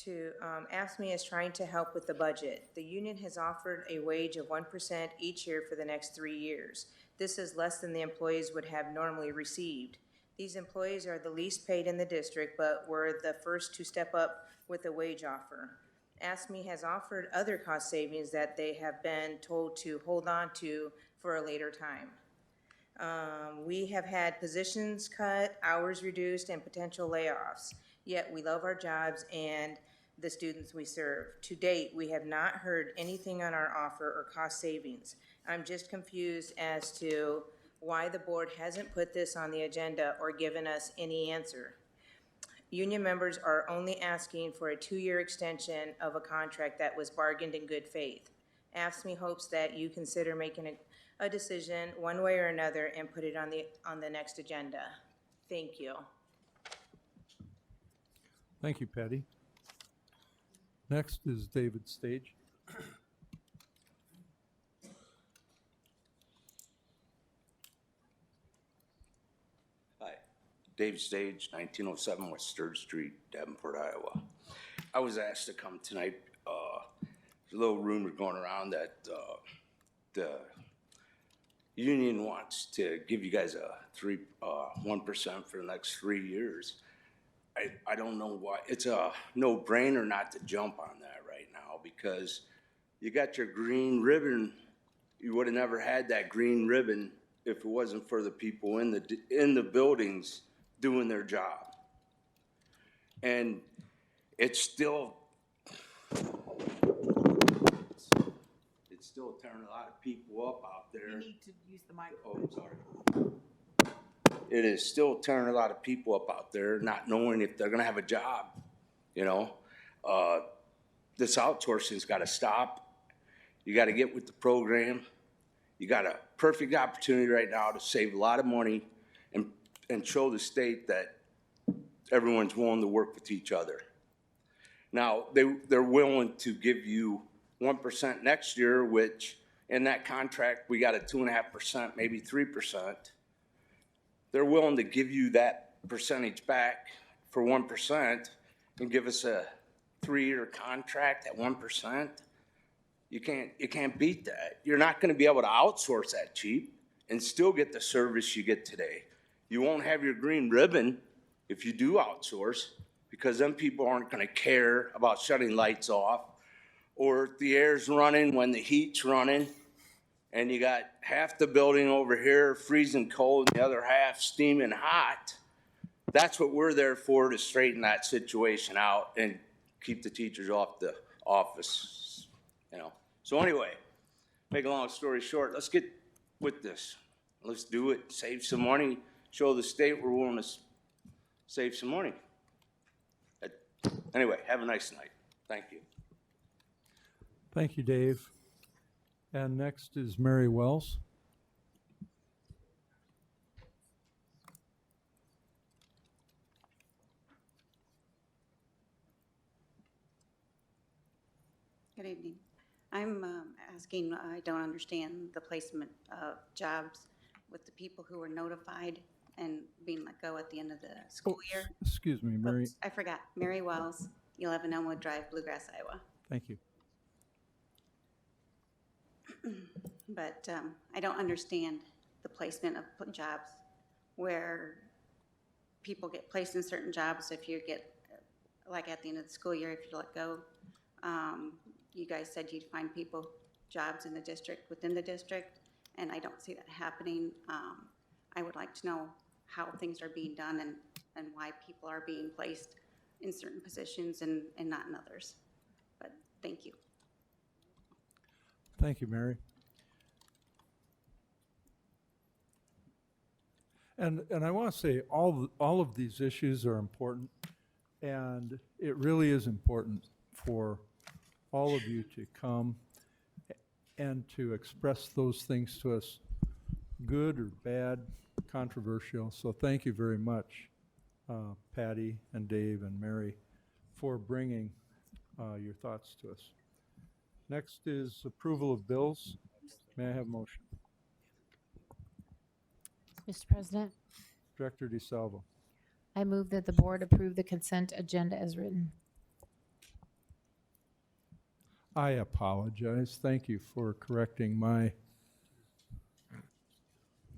AFSCME is trying to help with the budget. The union has offered a wage of 1% each year for the next 3 years. This is less than the employees would have normally received. These employees are the least paid in the district, but were the first to step up with a wage offer. AFSCME has offered other cost savings that they have been told to hold on to for a later time. We have had positions cut, hours reduced, and potential layoffs, yet we love our jobs and the students we serve. To date, we have not heard anything on our offer or cost savings. I'm just confused as to why the board hasn't put this on the agenda or given us any answer. Union members are only asking for a 2-year extension of a contract that was bargained in good faith. AFSCME hopes that you consider making a decision one way or another and put it on the next agenda. Thank you. Thank you, Patty. Next is David Stage. Hi, Dave Stage, 1907 West 3rd Street, Davenport, Iowa. I was asked to come tonight. There's a little rumor going around that the union wants to give you guys a 1% for the next 3 years. I don't know why. It's a no-brainer not to jump on that right now because you got your green ribbon. You would have never had that green ribbon if it wasn't for the people in the buildings doing their job. And it's still tearing a lot of people up out there. You need to use the microphone. Oh, sorry. It is still tearing a lot of people up out there, not knowing if they're gonna have a job, you know? This outsourcing's gotta stop. You gotta get with the program. You got a perfect opportunity right now to save a lot of money and show the state that everyone's willing to work with each other. Now, they're willing to give you 1% next year, which in that contract, we got a 2.5%, maybe 3%. They're willing to give you that percentage back for 1% and give us a 3-year contract at 1%. You can't beat that. You're not gonna be able to outsource that cheap and still get the service you get today. You won't have your green ribbon if you do outsource because then people aren't gonna care about shutting lights off or if the air's running when the heat's running and you got half the building over here freezing cold and the other half steaming hot. That's what we're there for, to straighten that situation out and keep the teachers off the office, you know. So anyway, make a long story short, let's get with this. Let's do it, save some money, show the state we're willing to save some money. Anyway, have a nice night. Thank you. Thank you, Dave. And next is Mary Wells. Good evening. I'm asking, I don't understand the placement of jobs with the people who were notified and being let go at the end of the school year. Excuse me, Mary. Oops, I forgot. Mary Wells, 11 Elmwood Drive, Bluegrass, Iowa. Thank you. But I don't understand the placement of jobs where people get placed in certain jobs if you get, like at the end of the school year, if you let go. You guys said you'd find people jobs in the district, within the district, and I don't see that happening. I would like to know how things are being done and why people are being placed in certain positions and not in others. But thank you. Thank you, Mary. And I want to say all of these issues are important, and it really is important for all of you to come and to express those things to us, good or bad, controversial. So thank you very much, Patty and Dave and Mary, for bringing your thoughts to us. Next is approval of bills. May I have a motion? Mr. President, Director DeSalvo. I move that the board approve the consent agenda as written. I apologize. Thank you for correcting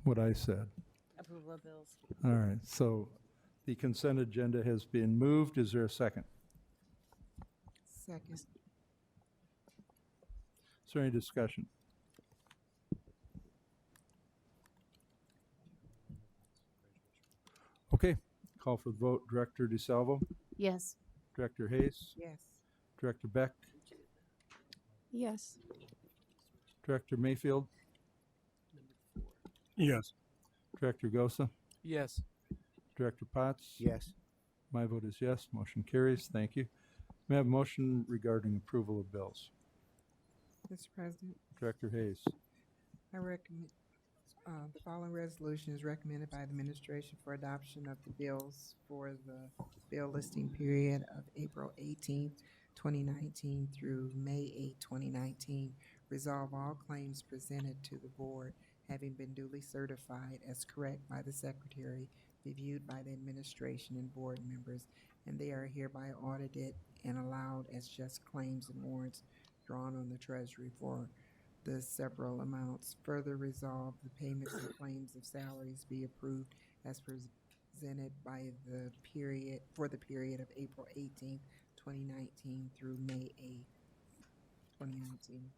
what I said. Approval of bills. All right, so the consent agenda has been moved. Is there a second? Second. Is there any discussion? Okay, call for the vote. Director DeSalvo, Yes. Director Hayes, Yes. Director Beck, Yes. Director Mayfield, Yes. Director Gosa, Yes. Director Potts. Yes. My vote is yes. Motion carries. Thank you. May I have a motion regarding approval of bills? Mr. President, Director Hayes. I recommend, the following resolution is recommended by the administration for adoption of the bills for the bill listing period of April 18th, 2019 through May 8, 2019. Resolve all claims presented to the board having been duly certified as correct by the secretary, reviewed by the administration and board members, and they are hereby audited and allowed as just claims and warrants drawn on the treasury for the several amounts. Further resolve, the payments and claims of salaries be approved as presented by the period, for the period of April 18th, 2019 through May 8th, 2019.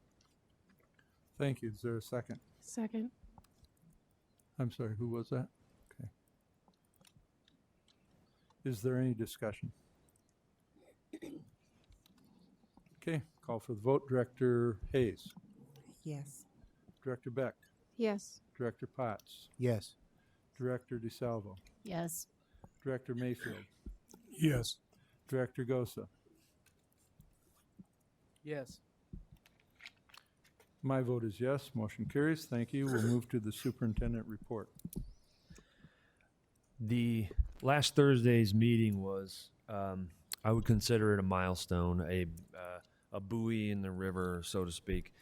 Thank you. Is there a second? Second. I'm sorry, who was that? Okay. Is there any discussion? Okay, call for the vote. Director Hayes, Yes. Director Beck, Yes. Director Potts, Yes. Director DeSalvo, Yes. Director Mayfield, Yes. Director Gosa. Yes. My vote is yes. Motion carries. Thank you. We'll move to the superintendent report. The last Thursday's meeting was, I would consider it a milestone, a buoy in the river, so to speak.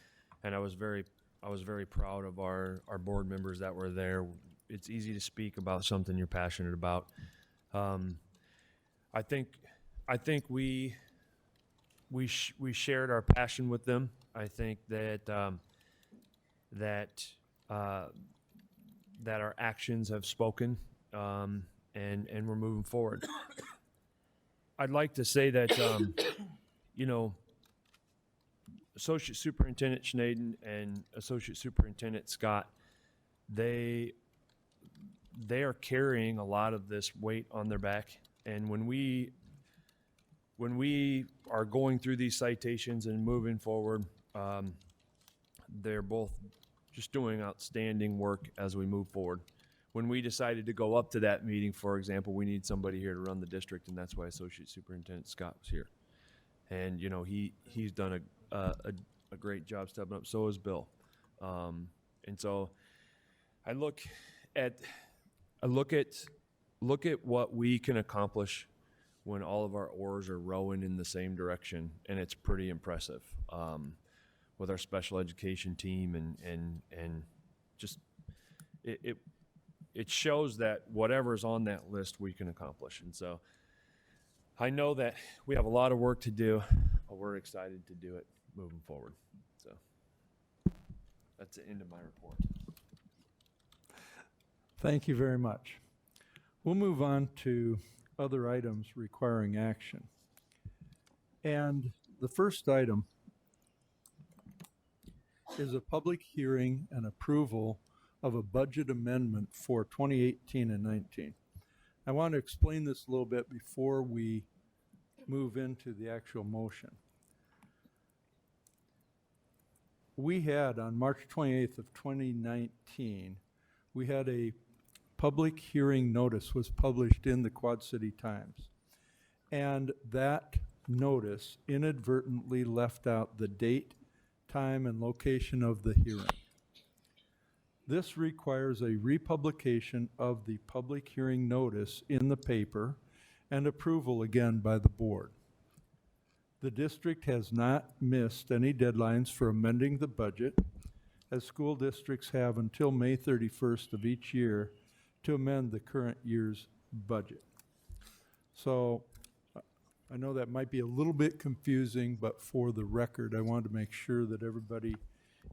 And I was very proud of our board members that were there. It's easy to speak about something you're passionate about. I think we shared our passion with them. I think that our actions have spoken, and we're moving forward. I'd like to say that Associate Superintendent Schnaden and Associate Superintendent Scott, they are carrying a lot of this weight on their back, and when we are going through these citations and moving forward, they're both just doing outstanding work as we move forward. When we decided to go up to that meeting, for example, we need somebody here to run the district, and that's why Associate Superintendent Scott was here. And, you know, he's done a great job stepping up. So has Bill. And so I look at what we can accomplish when all of our oars are rowing in the same direction, and it's pretty impressive. With our special education team and just it shows that whatever's on that list we can accomplish. And so I know that we have a lot of work to do, but we're excited to do it moving forward. So that's the end of my report. Thank you very much. We'll move on to other items requiring action. And the first item is a public hearing and approval of a budget amendment for 2018 and 19. I want to explain this a little bit before we move into the actual motion. We had on March 28th of 2019, we had a public hearing notice was published in the Quad City Times. And that notice inadvertently left out the date, time, and location of the hearing. This requires a republication of the public hearing notice in the paper and approval again by the board. The district has not missed any deadlines for amending the budget, as school districts have until May 31st of each year to amend the current year's budget. So I know that might be a little bit confusing, but for the record, I wanted to make sure that everybody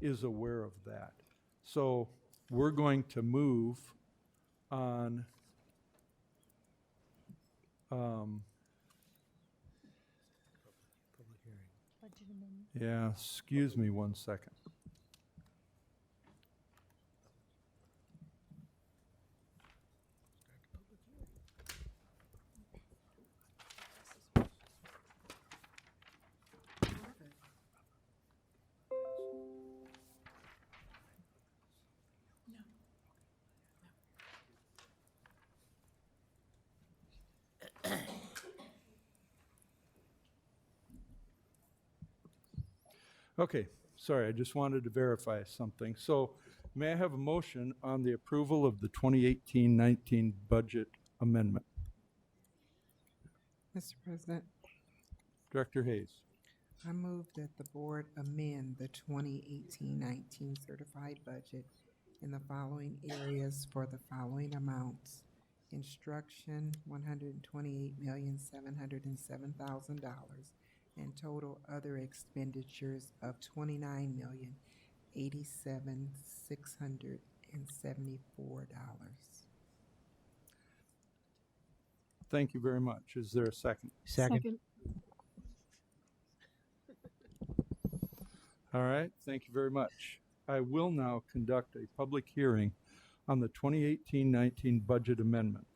is aware of that. So we're going to move on yeah, excuse me 1 second. Okay, sorry, I just wanted to verify something. So may I have a motion on the approval of the 2018-19 budget amendment? Mr. President, Director Hayes. I move that the board amend the 2018-19 certified budget in the following areas for the following amounts. Instruction, $128,707,000, and total other expenditures of $29,087,674. Thank you very much. Is there a second? Second. All right, thank you very much. I will now conduct a public hearing on the 2018-19 budget amendment.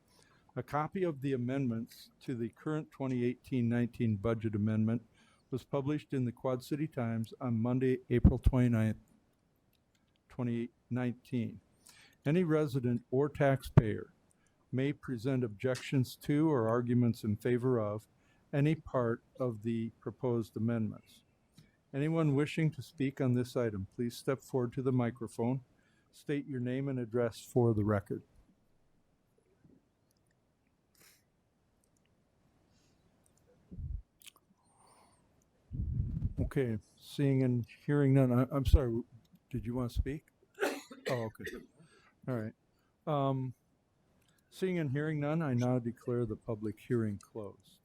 A copy of the amendments to the current 2018-19 budget amendment was published in the Quad City Times on Monday, April 29th, 2019. Any resident or taxpayer may present objections to or arguments in favor of any part of the proposed amendments. Anyone wishing to speak on this item, please step forward to the microphone. State your name and address for the record. Okay, seeing and hearing none. I'm sorry, did you want to speak? Oh, okay. All right. Seeing and hearing none, I now declare the public hearing closed.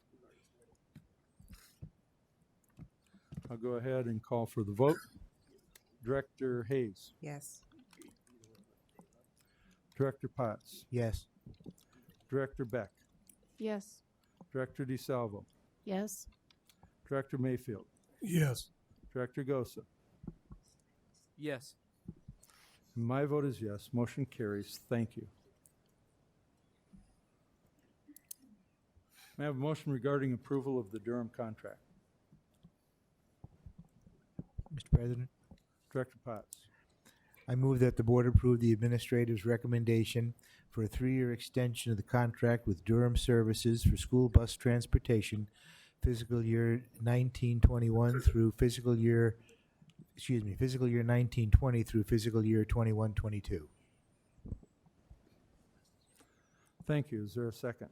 I'll go ahead and call for the vote. Director Hayes. Yes. Director Potts. Yes. Director Beck. Yes. Director DeSalvo. Yes. Director Mayfield. Yes. Director Gosa. Yes. My vote is yes. Motion carries. Thank you. May I have a motion regarding approval of the Durham contract? Mr. President, Director Potts. I move that the board approve the administrator's recommendation for a 3-year extension of the contract with Durham Services for school bus transportation, fiscal year 1921 through fiscal year 1920 through fiscal year 21-22. Thank you. Is there a second?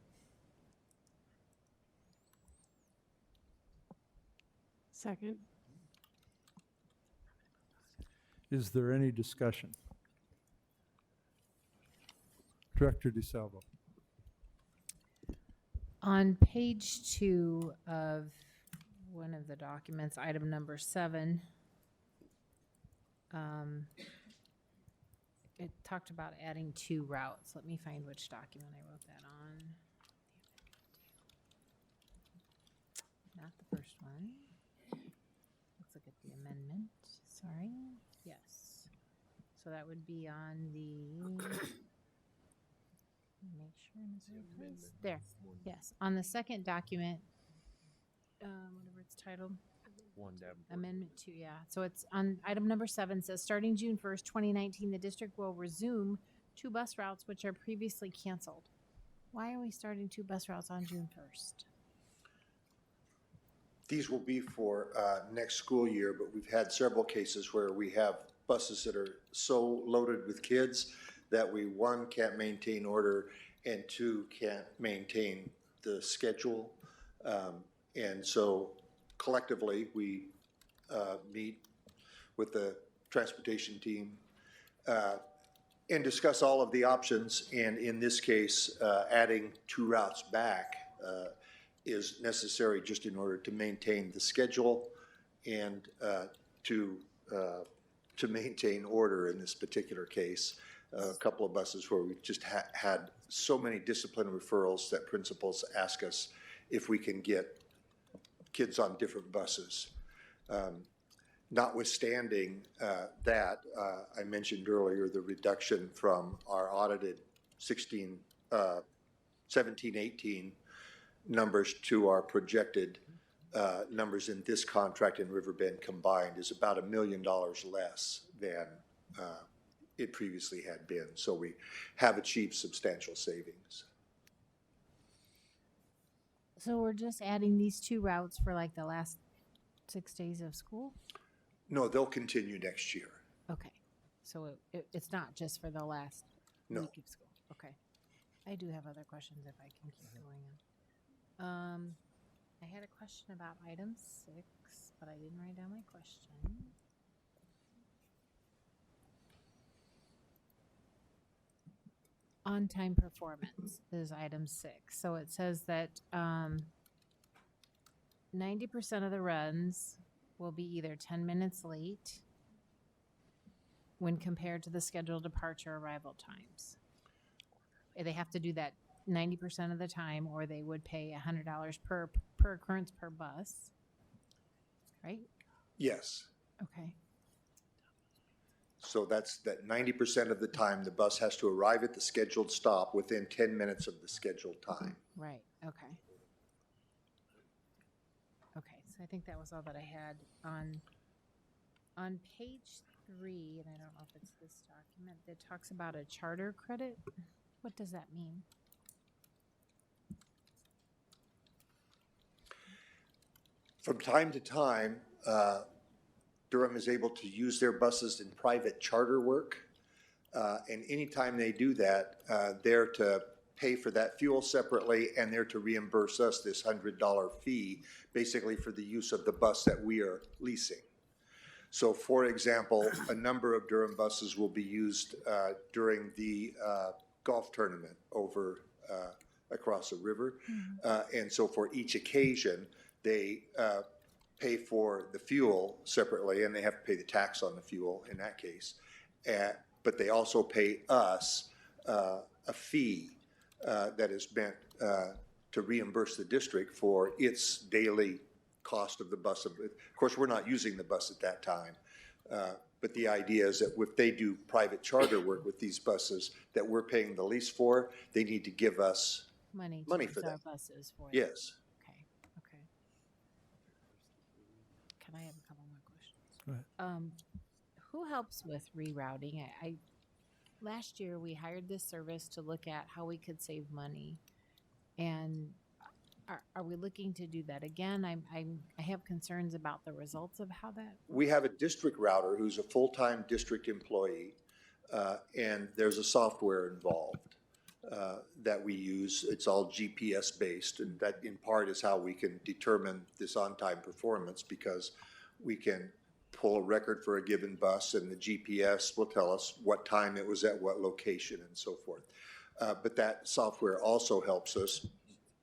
Second. Is there any discussion? Director DeSalvo. On page 2 of one of the documents, item number 7, it talked about adding 2 routes. Let me find which document I wrote that on. Not the first one. Let's look at the amendment. Sorry. Yes. So that would be on the, make sure I'm in the right place. There. Yes. On the second document, whatever it's titled. Amendment 2, yeah. So it's on item number 7, says starting June 1st, 2019, the district will resume 2 bus routes which are previously canceled. Why are we starting 2 bus routes on June 1st? These will be for next school year, but we've had several cases where we have buses that are so loaded with kids that we, 1, can't maintain order, and 2, can't maintain the schedule. And so collectively, we meet with the transportation team and discuss all of the options. And in this case, adding 2 routes back is necessary just in order to maintain the schedule and to maintain order in this particular case. A couple of buses where we just had so many discipline referrals that principals ask us if we can get kids on different buses. Notwithstanding that, I mentioned earlier the reduction from our audited 17, 18 numbers to our projected numbers in this contract in Riverbend combined is about $1 million less than it previously had been. So we have achieved substantial savings. So we're just adding these 2 routes for like the last 6 days of school? No, they'll continue next year. Okay. So it's not just for the last No. week of school. Okay. I do have other questions if I can keep going on. I had a question about item 6, but I didn't write down my question. On-time performance is item 6. So it says that 90% of the runs will be either 10 minutes late when compared to the scheduled departure arrival times. They have to do that 90% of the time, or they would pay $100 per occurrence per bus, right? Yes. Okay. So that's that 90% of the time the bus has to arrive at the scheduled stop within 10 minutes of the scheduled time. Right. Okay. Okay. So I think that was all that I had on page 3, and I don't know if it's this document that talks about a charter credit. What does that mean? From time to time, Durham is able to use their buses in private charter work. And anytime they do that, they're to pay for that fuel separately, and they're to reimburse us this $100 fee, basically for the use of the bus that we are leasing. So for example, a number of Durham buses will be used during the golf tournament over across the river. And so for each occasion, they pay for the fuel separately, and they have to pay the tax on the fuel in that case. But they also pay us a fee that is meant to reimburse the district for its daily cost of the bus. Of course, we're not using the bus at that time. But the idea is that if they do private charter work with these buses that we're paying the lease for, they need to give us money for our that. buses for them. Yes. Okay. Okay. Can I have a couple more questions? Go ahead. who helps with rerouting? Last year we hired this service to look at how we could save money, and are we looking to do that again? I have concerns about the results of how that. We have a district router who's a full-time district employee, and there's a software involved that we use. It's all GPS-based, and that in part is how we can determine this on-time performance, because we can pull a record for a given bus, and the GPS will tell us what time it was at what location and so forth. But that software also helps us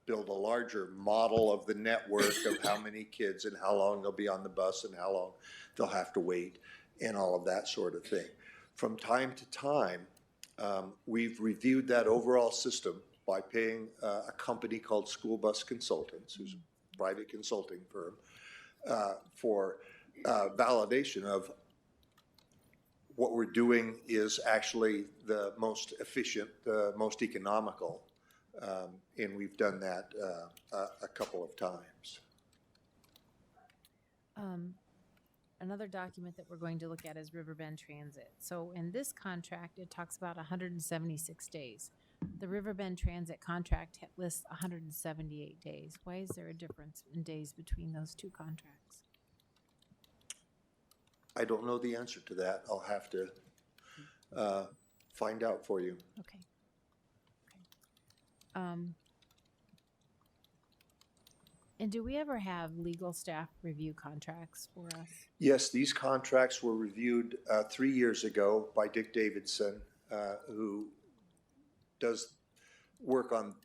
build a larger model of the network of how many kids and how long they'll be on the bus and how long they'll have to wait and all of that sort of thing. From time to time, we've reviewed that overall system by paying a company called School Bus Consultants, who's a private consulting firm, for validation of what we're doing is actually the most efficient, the most economical. And we've done that a couple of times. Another document that we're going to look at is Riverbend Transit. So in this contract, it talks about 176 days. The Riverbend Transit contract lists 178 days. Why is there a difference in days between those two contracts? I don't know the answer to that. I'll have to find out for you. Okay. And do we ever have legal staff review contracts for us? Yes, these contracts were reviewed 3 years ago by Dick Davidson, who does work on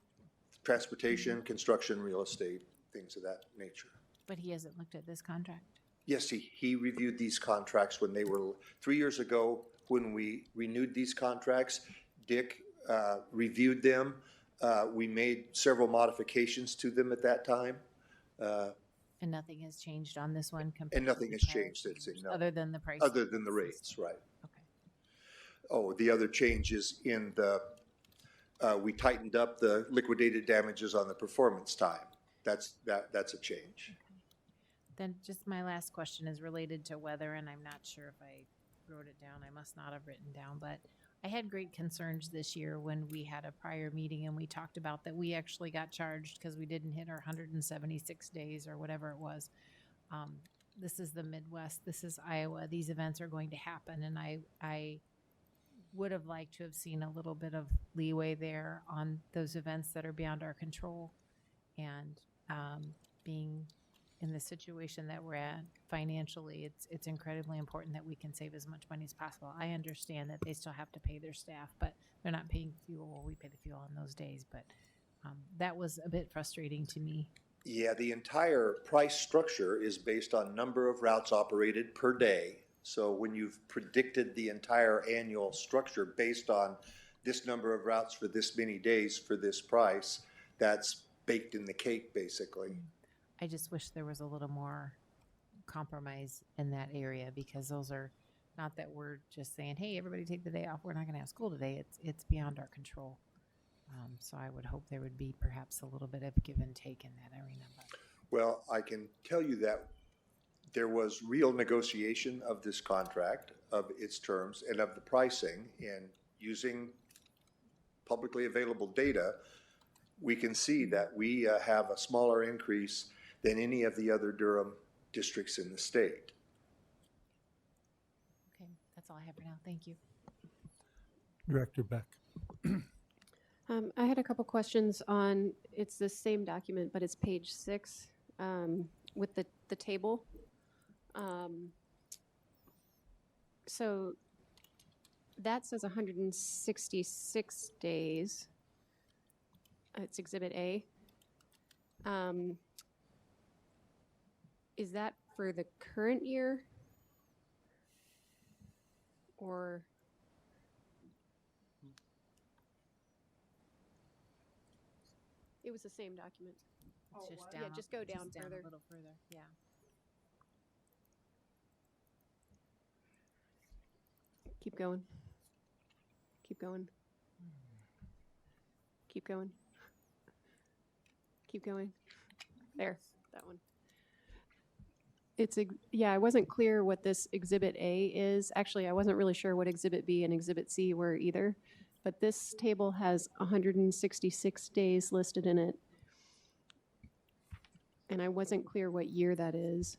transportation, construction, real estate, things of that nature. But he hasn't looked at this contract? Yes, he reviewed these contracts when they were, 3 years ago, when we renewed these contracts. Dick reviewed them. We made several modifications to them at that time. And nothing has changed on this one compared And nothing to has the prior changed since, years, no. other than the price? Other than the rates, right. Okay. Oh, the other change is in the, we tightened up the liquidated damages on the performance time. That's a change. Then just my last question is related to weather, and I'm not sure if I wrote it down. I must not have written down, but I had great concerns this year when we had a prior meeting and we talked about that we actually got charged because we didn't hit our 176 days or whatever it was. This is the Midwest. This is Iowa. These events are going to happen, and I would have liked to have seen a little bit of leeway there on those events that are beyond our control, and being in the situation that we're at financially, it's incredibly important that we can save as much money as possible. I understand that they still have to pay their staff, but they're not paying fuel. We pay the fuel on those days, but that was a bit frustrating to me. Yeah, the entire price structure is based on number of routes operated per day. So when you've predicted the entire annual structure based on this number of routes for this many days for this price, that's baked in the cake, basically. I just wish there was a little more compromise in that area, because those are not that we're just saying, hey, everybody take the day off, we're not going to have school today. It's beyond our control. So I would hope there would be perhaps a little bit of give and take in that arena. Well, I can tell you that there was real negotiation of this contract, of its terms, and of the pricing, and using publicly available data, we can see that we have a smaller increase than any of the other Durham districts in the state. Okay, that's all I have for now. Thank you. Director Beck. I had a couple questions on, it's the same document, but it's page 6 with the table. So that says 166 days. It's Exhibit A. Is that for the current year? Or? It was the same document. It's just Yeah, down, just go down just further. a little further. Yeah. Keep going. Keep going. Keep going. Keep going. There, that one. Yeah, I wasn't clear what this Exhibit A is. Actually, I wasn't really sure what Exhibit B and Exhibit C were either. But this table has 166 days listed in it. And I wasn't clear what year that is.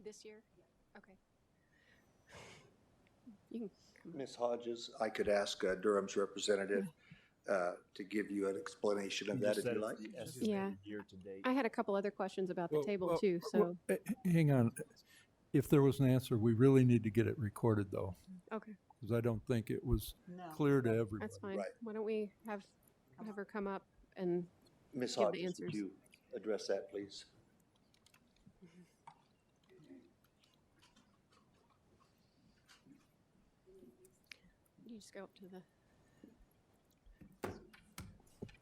This year? Okay. You can come. Ms. Hodges, I could ask Durham's representative to give you an explanation of that if you like. Yeah. Year-to-date. I had a couple other questions about the Well, table well, too, so, Hang on. If there was an answer, we really need to get it recorded, though, okay, because I don't think it was clear to everybody. that's fine. Right. Why don't we have her come up and Ms. give the Hodges, answers. would you address that, please? you just go up to the,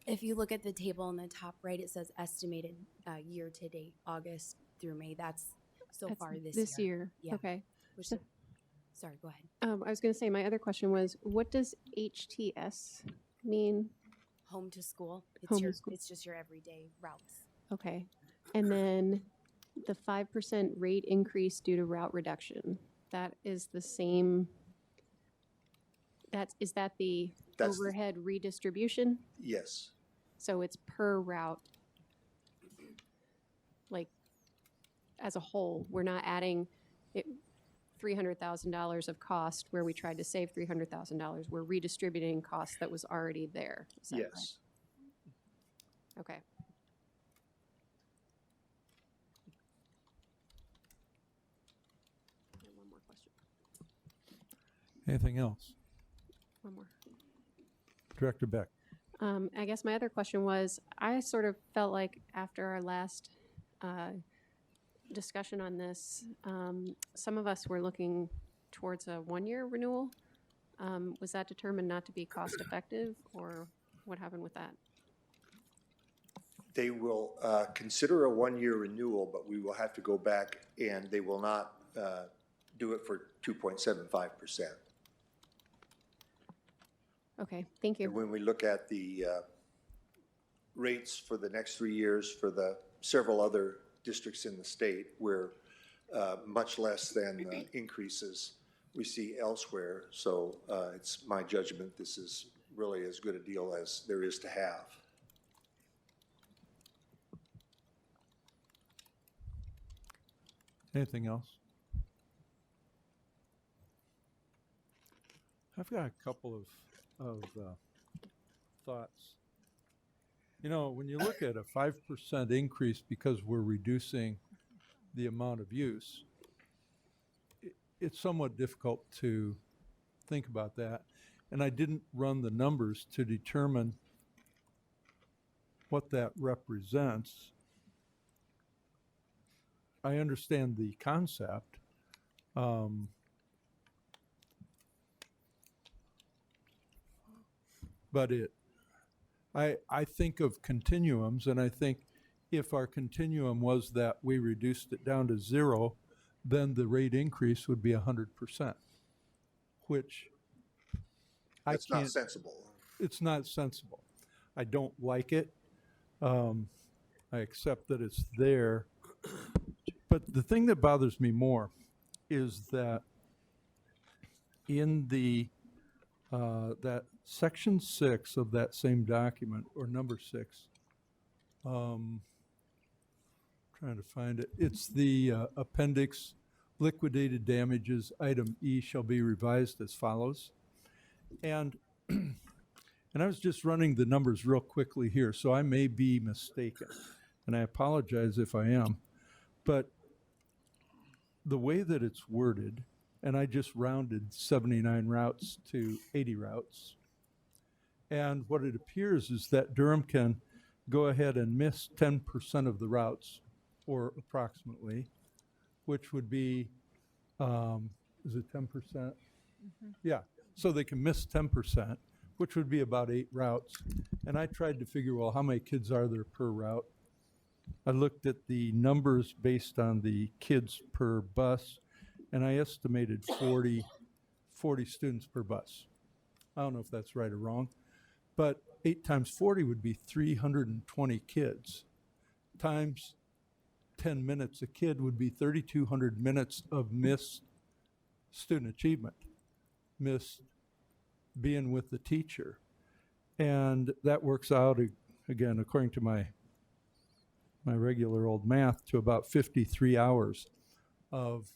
If you look at the table on the top right, it says estimated year-to-date, August through May. That's so that's far this year? Yeah. Okay. Which, So- sorry, go ahead. I was gonna say, my other question was, what does HTS mean? Home to school. It's Home to your, school. it's just your everyday routes. Okay. And then the 5% rate increase due to route reduction, that is the same, is that the That's the- overhead redistribution? Yes. So it's per route, like, as a whole, we're not adding it, $300,000 of cost where we tried to save $300,000. We're redistributing cost that was already there. Is that correct? Yes. Okay. And one more question. Anything else? One more. Director Beck. I guess my other question was, I sort of felt like after our last discussion on this, some of us were looking towards a one-year renewal. Was that determined not to be cost-effective, or what happened with that? They will consider a one-year renewal, but we will have to go back and they will not do it for 2.75%. Okay, thank And you. when we look at the rates for the next 3 years for the several other districts in the state, we're much less than increases we see elsewhere. So it's my judgment this is really as good a deal as there is to have. Anything else? I've got a couple of thoughts. You know, when you look at a 5% increase because we're reducing the amount of use, it's somewhat difficult to think about that. And I didn't run the numbers to determine what that represents. I understand the concept. But I think of continuums, and I think if our continuum was that we reduced it down to 0, then the rate increase would be 100%, which I That's can't. not sensible. It's not sensible. I don't like it. I accept that it's there. But the thing that bothers me more is that in the that section 6 of that same document, or number 6, trying to find it. It's the appendix, liquidated damages, item E shall be revised as follows. And and I was just running the numbers real quickly here, so I may be mistaken, and I apologize if I am. But the way that it's worded, and I just rounded 79 routes to 80 routes, and what it appears is that Durham can go ahead and miss 10% of the routes, or approximately, which would be, is it 10%? Yeah, so they can miss 10%, which would be about 8 routes. And I tried to figure, well, how many kids are there per route? I looked at the numbers based on the kids per bus, and I estimated 40 students per bus. I don't know if that's right or wrong, but 8 times 40 would be 320 kids. Times 10 minutes a kid would be 3,200 minutes of missed student achievement, missed being with the teacher. And that works out, again, according to my regular old math, to about 53 hours of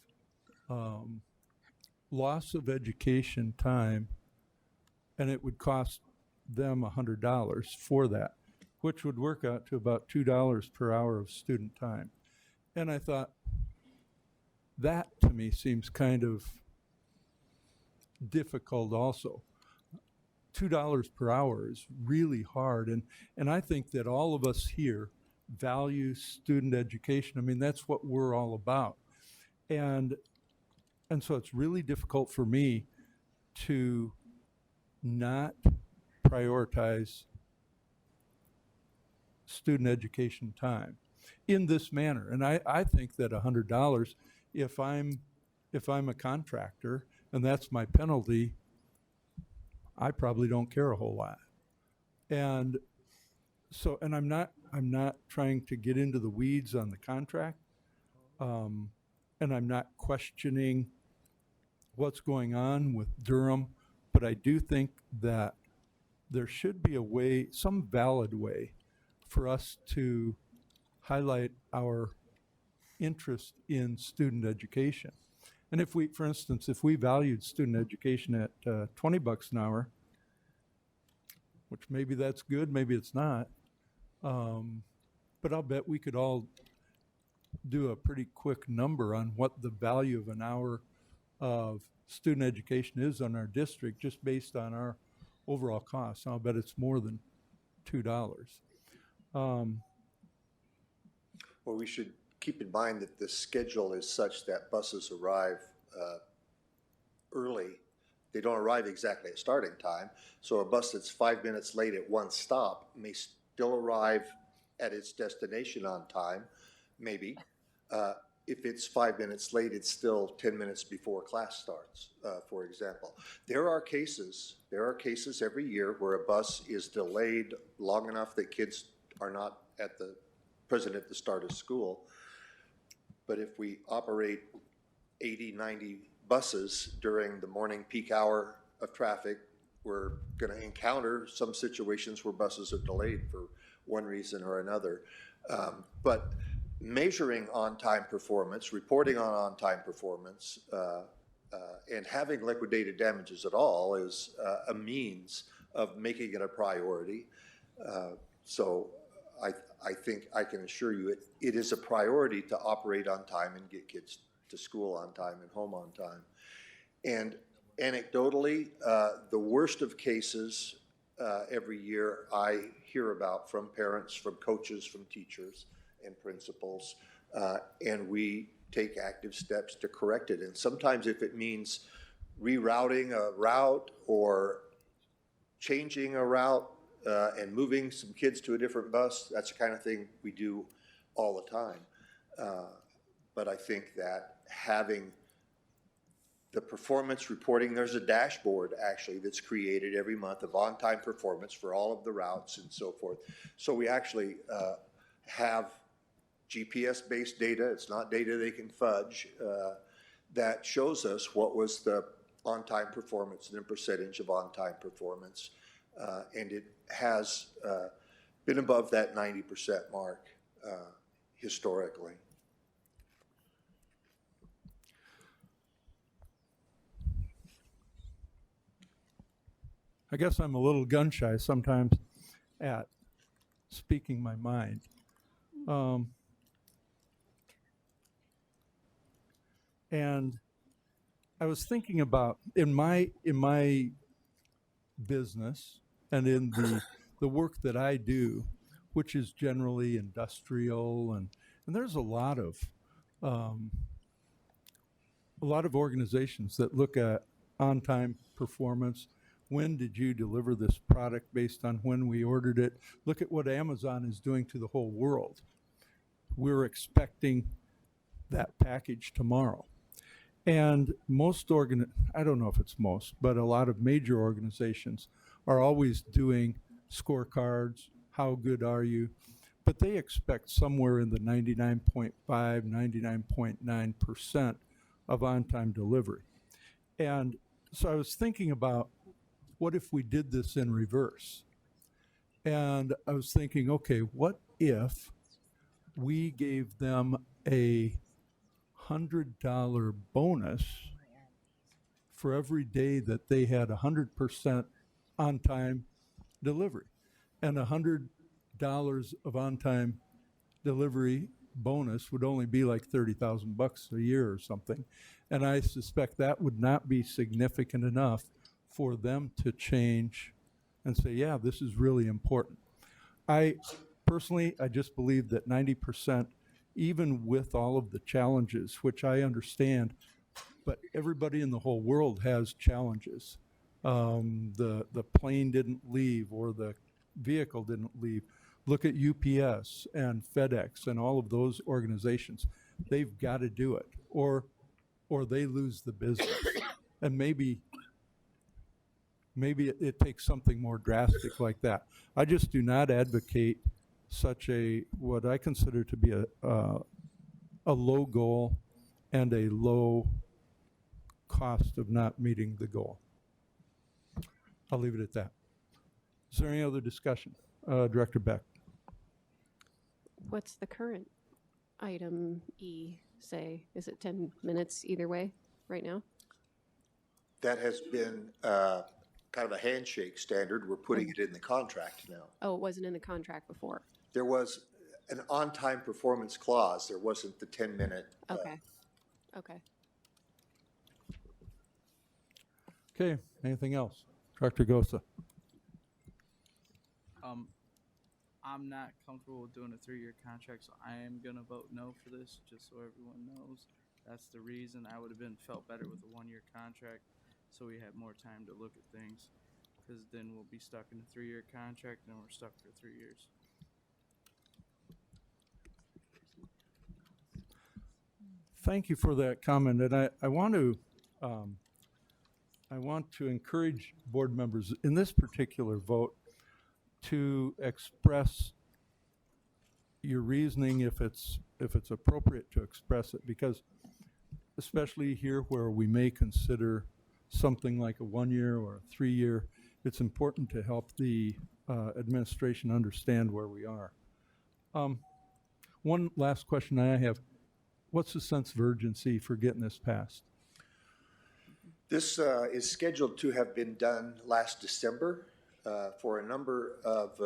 loss of education time, and it would cost them $100 for that, which would work out to about $2 per hour of student time. And I thought, that to me seems kind of difficult also. $2 per hour is really hard, and I think that all of us here value student education. I mean, that's what we're all about. And so it's really difficult for me to not prioritize student education time in this manner. And I think that $100, if I'm a contractor and that's my penalty, I probably don't care a whole lot. And so, and I'm not trying to get into the weeds on the contract, and I'm not questioning what's going on with Durham, but I do think that there should be a way, some valid way, for us to highlight our interest in student education. And if we, for instance, if we valued student education at $20 an hour, which maybe that's good, maybe it's not, but I'll bet we could all do a pretty quick number on what the value of an hour of student education is on our district just based on our overall costs. I'll bet it's more than $2. Well, we should keep in mind that the schedule is such that buses arrive early. They don't arrive exactly at starting time. So a bus that's 5 minutes late at one stop may still arrive at its destination on time, maybe. If it's 5 minutes late, it's still 10 minutes before class starts, for example. There are cases every year where a bus is delayed long enough that kids are not present at the start of school. But if we operate 80, 90 buses during the morning peak hour of traffic, we're going to encounter some situations where buses are delayed for one reason or another. But measuring on-time performance, reporting on on-time performance, and having liquidated damages at all is a means of making it a priority. So I think I can assure you it is a priority to operate on time and get kids to school on time and home on time. And anecdotally, the worst of cases every year I hear about from parents, from coaches, from teachers and principals, and we take active steps to correct it. And sometimes if it means rerouting a route or changing a route and moving some kids to a different bus, that's the kind of thing we do all the time. But I think that having the performance reporting, there's a dashboard actually that's created every month of on-time performance for all of the routes and so forth. So we actually have GPS-based data, it's not data they can fudge, that shows us what was the on-time performance and the percentage of on-time performance. And it has been above that 90% mark historically. I guess I'm a little gun shy sometimes at speaking my mind. And I was thinking about in my business and in the work that I do, which is generally industrial, and there's a lot of organizations that look at on-time performance, when did you deliver this product based on when we ordered it? Look at what Amazon is doing to the whole world. We're expecting that package tomorrow. And I don't know if it's most, but a lot of major organizations are always doing scorecards, how good are you? But they expect somewhere in the 99.5, 99.9% of on-time delivery. And so I was thinking about, what if we did this in reverse? And I was thinking, okay, what if we gave them a $100 bonus for every day that they had 100% on-time delivery, and $100 of on-time delivery bonus would only be like $30,000 a year or something. And I suspect that would not be significant enough for them to change and say, yeah, this is really important. I just believe that 90%, even with all of the challenges, which I understand, but everybody in the whole world has challenges. The plane didn't leave, or the vehicle didn't leave. Look at UPS and FedEx and all of those organizations. They've got to do it, or they lose the business. And maybe it takes something more drastic like that. I just do not advocate such what I consider to be a low goal and a low cost of not meeting the goal. I'll leave it at that. Is there any other discussion? Director Beck. What's the current item E say? Is it 10 minutes either way right now? That has been kind of a handshake standard. We're putting it in the contract now. Oh, it wasn't in the contract before. There was an on-time performance clause. There wasn't the 10-minute. Okay. Okay. Okay, anything else? Director Gosa. I'm not comfortable with doing a 3-year contract, so I am gonna vote no for this, just so everyone knows. That's the reason. I would have felt better with a 1-year contract, so we had more time to look at things, because then we'll be stuck in a 3-year contract, and we're stuck for 3 years. Thank you for that comment, and I want to encourage board members in this particular vote to express your reasoning if it's appropriate to express it, because especially here where we may consider something like a 1-year or a 3-year, it's important to help the administration understand where we are. One last question I have: what's the sense of urgency for getting this passed? This is scheduled to have been done last December for a number of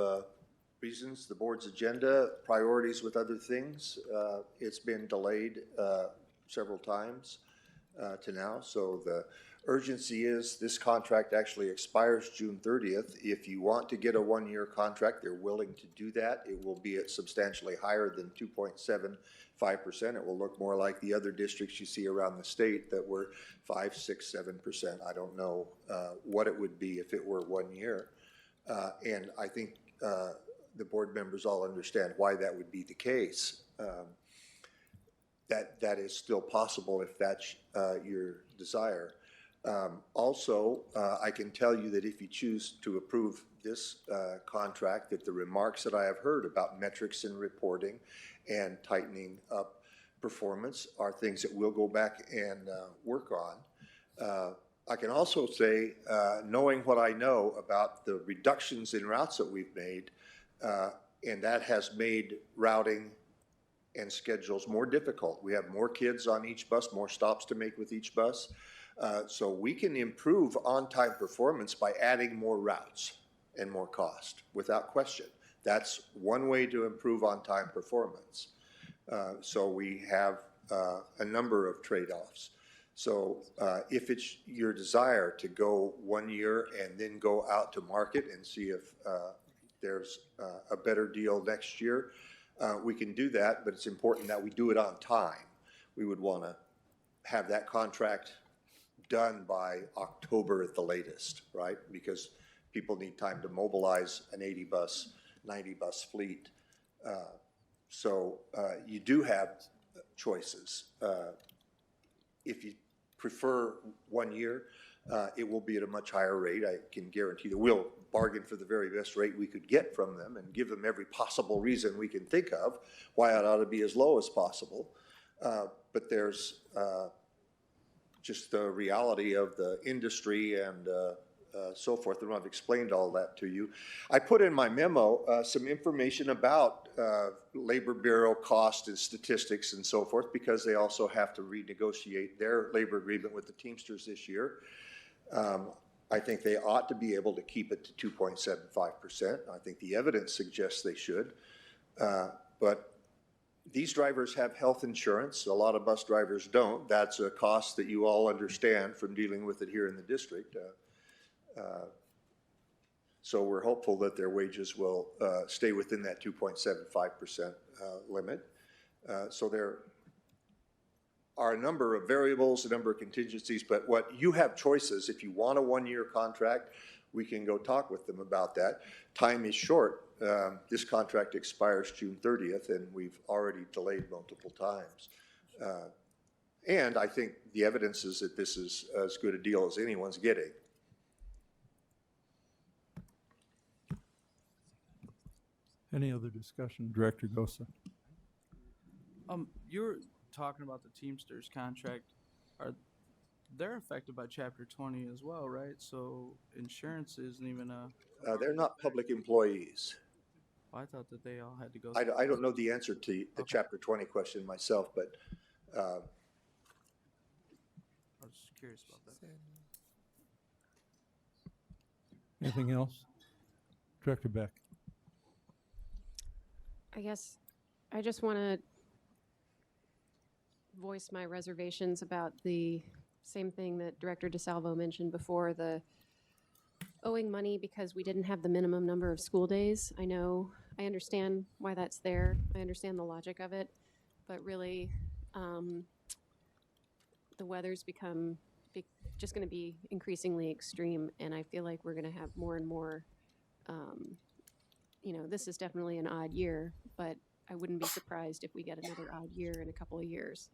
reasons. The board's agenda, priorities with other things. It's been delayed several times to now. So the urgency is this contract actually expires June 30th. If you want to get a 1-year contract, they're willing to do that. It will be at substantially higher than 2.75%. It will look more like the other districts you see around the state that were 5, 6, 7%. I don't know what it would be if it were 1 year. And I think the board members all understand why that would be the case. That is still possible if that's your desire. Also, I can tell you that if you choose to approve this contract, that the remarks that I have heard about metrics and reporting and tightening up performance are things that we'll go back and work on. I can also say, knowing what I know about the reductions in routes that we've made, and that has made routing and schedules more difficult. We have more kids on each bus, more stops to make with each bus. So we can improve on-time performance by adding more routes and more cost, without question. That's one way to improve on-time performance. So we have a number of trade-offs. So if it's your desire to go 1 year and then go out to market and see if there's a better deal next year, we can do that, but it's important that we do it on time. We would want to have that contract done by October at the latest, right? Because people need time to mobilize an 80-bus, 90-bus fleet. So you do have choices. If you prefer 1 year, it will be at a much higher rate. I can guarantee that we'll bargain for the very best rate we could get from them and give them every possible reason we can think of why it ought to be as low as possible. But there's just the reality of the industry and so forth. And I've explained all that to you. I put in my memo some information about Labor Bureau cost and statistics and so forth, because they also have to renegotiate their labor agreement with the Teamsters this year. I think they ought to be able to keep it to 2.75%. I think the evidence suggests they should. But these drivers have health insurance. A lot of bus drivers don't. That's a cost that you all understand from dealing with it here in the district. So we're hopeful that their wages will stay within that 2.75% limit. So there are a number of variables, a number of contingencies, but what you have choices. If you want a 1-year contract, we can go talk with them about that. Time is short. This contract expires June 30th, and we've already delayed multiple times. And I think the evidence is that this is as good a deal as anyone's getting. Any other discussion? Director Gosa. You're talking about the Teamsters contract. They're affected by Chapter 20 as well, right? So insurance isn't even a... They're not public employees. I thought that they all had to go... I don't know the answer to the Chapter 20 question myself, but I was just curious about that. Anything else? Director Beck. I guess I just want to voice my reservations about the same thing that Director DeSalvo mentioned before, the owing money because we didn't have the minimum number of school days. I understand why that's there. I understand the logic of it, but really the weather's just going to be increasingly extreme, and I feel like we're going to have more and more, this is definitely an odd year, but I wouldn't be surprised if we get another odd year in a couple of years.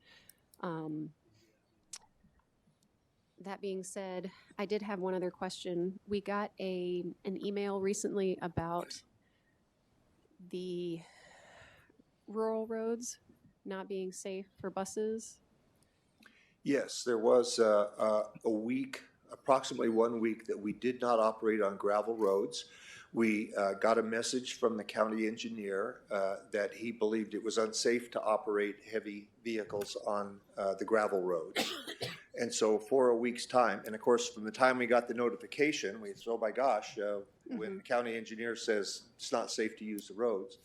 That being said, I did have one other question. We got an email recently about the rural roads not being safe for buses. yes, there was a week, approximately 1 week, that we did not operate on gravel roads. We got a message from the county engineer that he believed it was unsafe to operate heavy vehicles on the gravel roads. And so for a week's time, and of course, from the time we got the notification, we said, oh my gosh, when the county engineer says it's not safe to use the roads.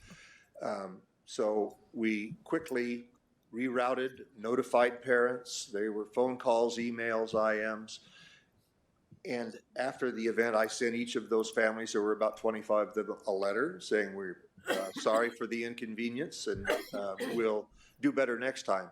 So we quickly rerouted, notified parents. They were phone calls, emails, IMs. And after the event, I sent each of those families, there were about 25 of them, a letter saying we're sorry for the inconvenience and we'll do better next time.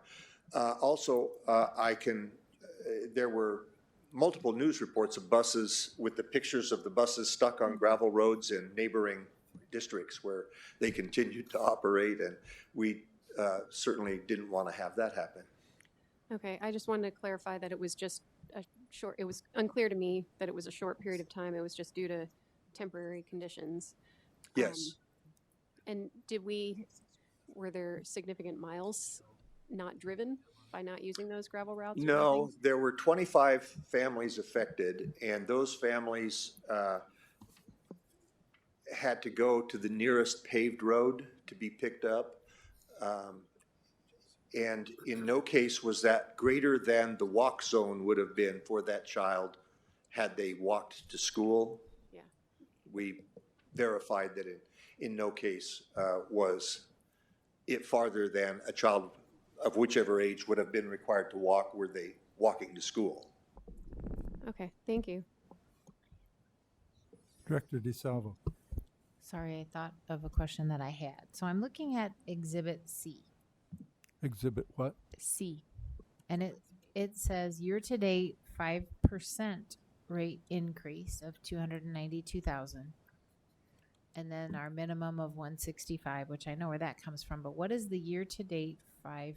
There were multiple news reports of buses with the pictures of the buses stuck on gravel roads in neighboring districts where they continued to operate, and we certainly didn't want to have that happen. Okay, I just wanted to clarify that it was just it was unclear to me that it was a short period of time. It was just due to temporary conditions. Yes. And were there significant miles not driven by not using those gravel routes? No, there were 25 families affected, and those families had to go to the nearest paved road to be picked up. And in no case was that greater than the walk zone would have been for that child had they walked to school. Yeah. We verified that in no case was it farther than a child of whichever age would have been required to walk were they walking to school. Okay, thank you. Director DeSalvo. Sorry, I thought of a question that I had. So I'm looking at Exhibit C. Exhibit what? C. And it says year-to-date 5% rate increase of 292,000. And then our minimum of 165, which I know where that comes from, but what is the year-to-date 5%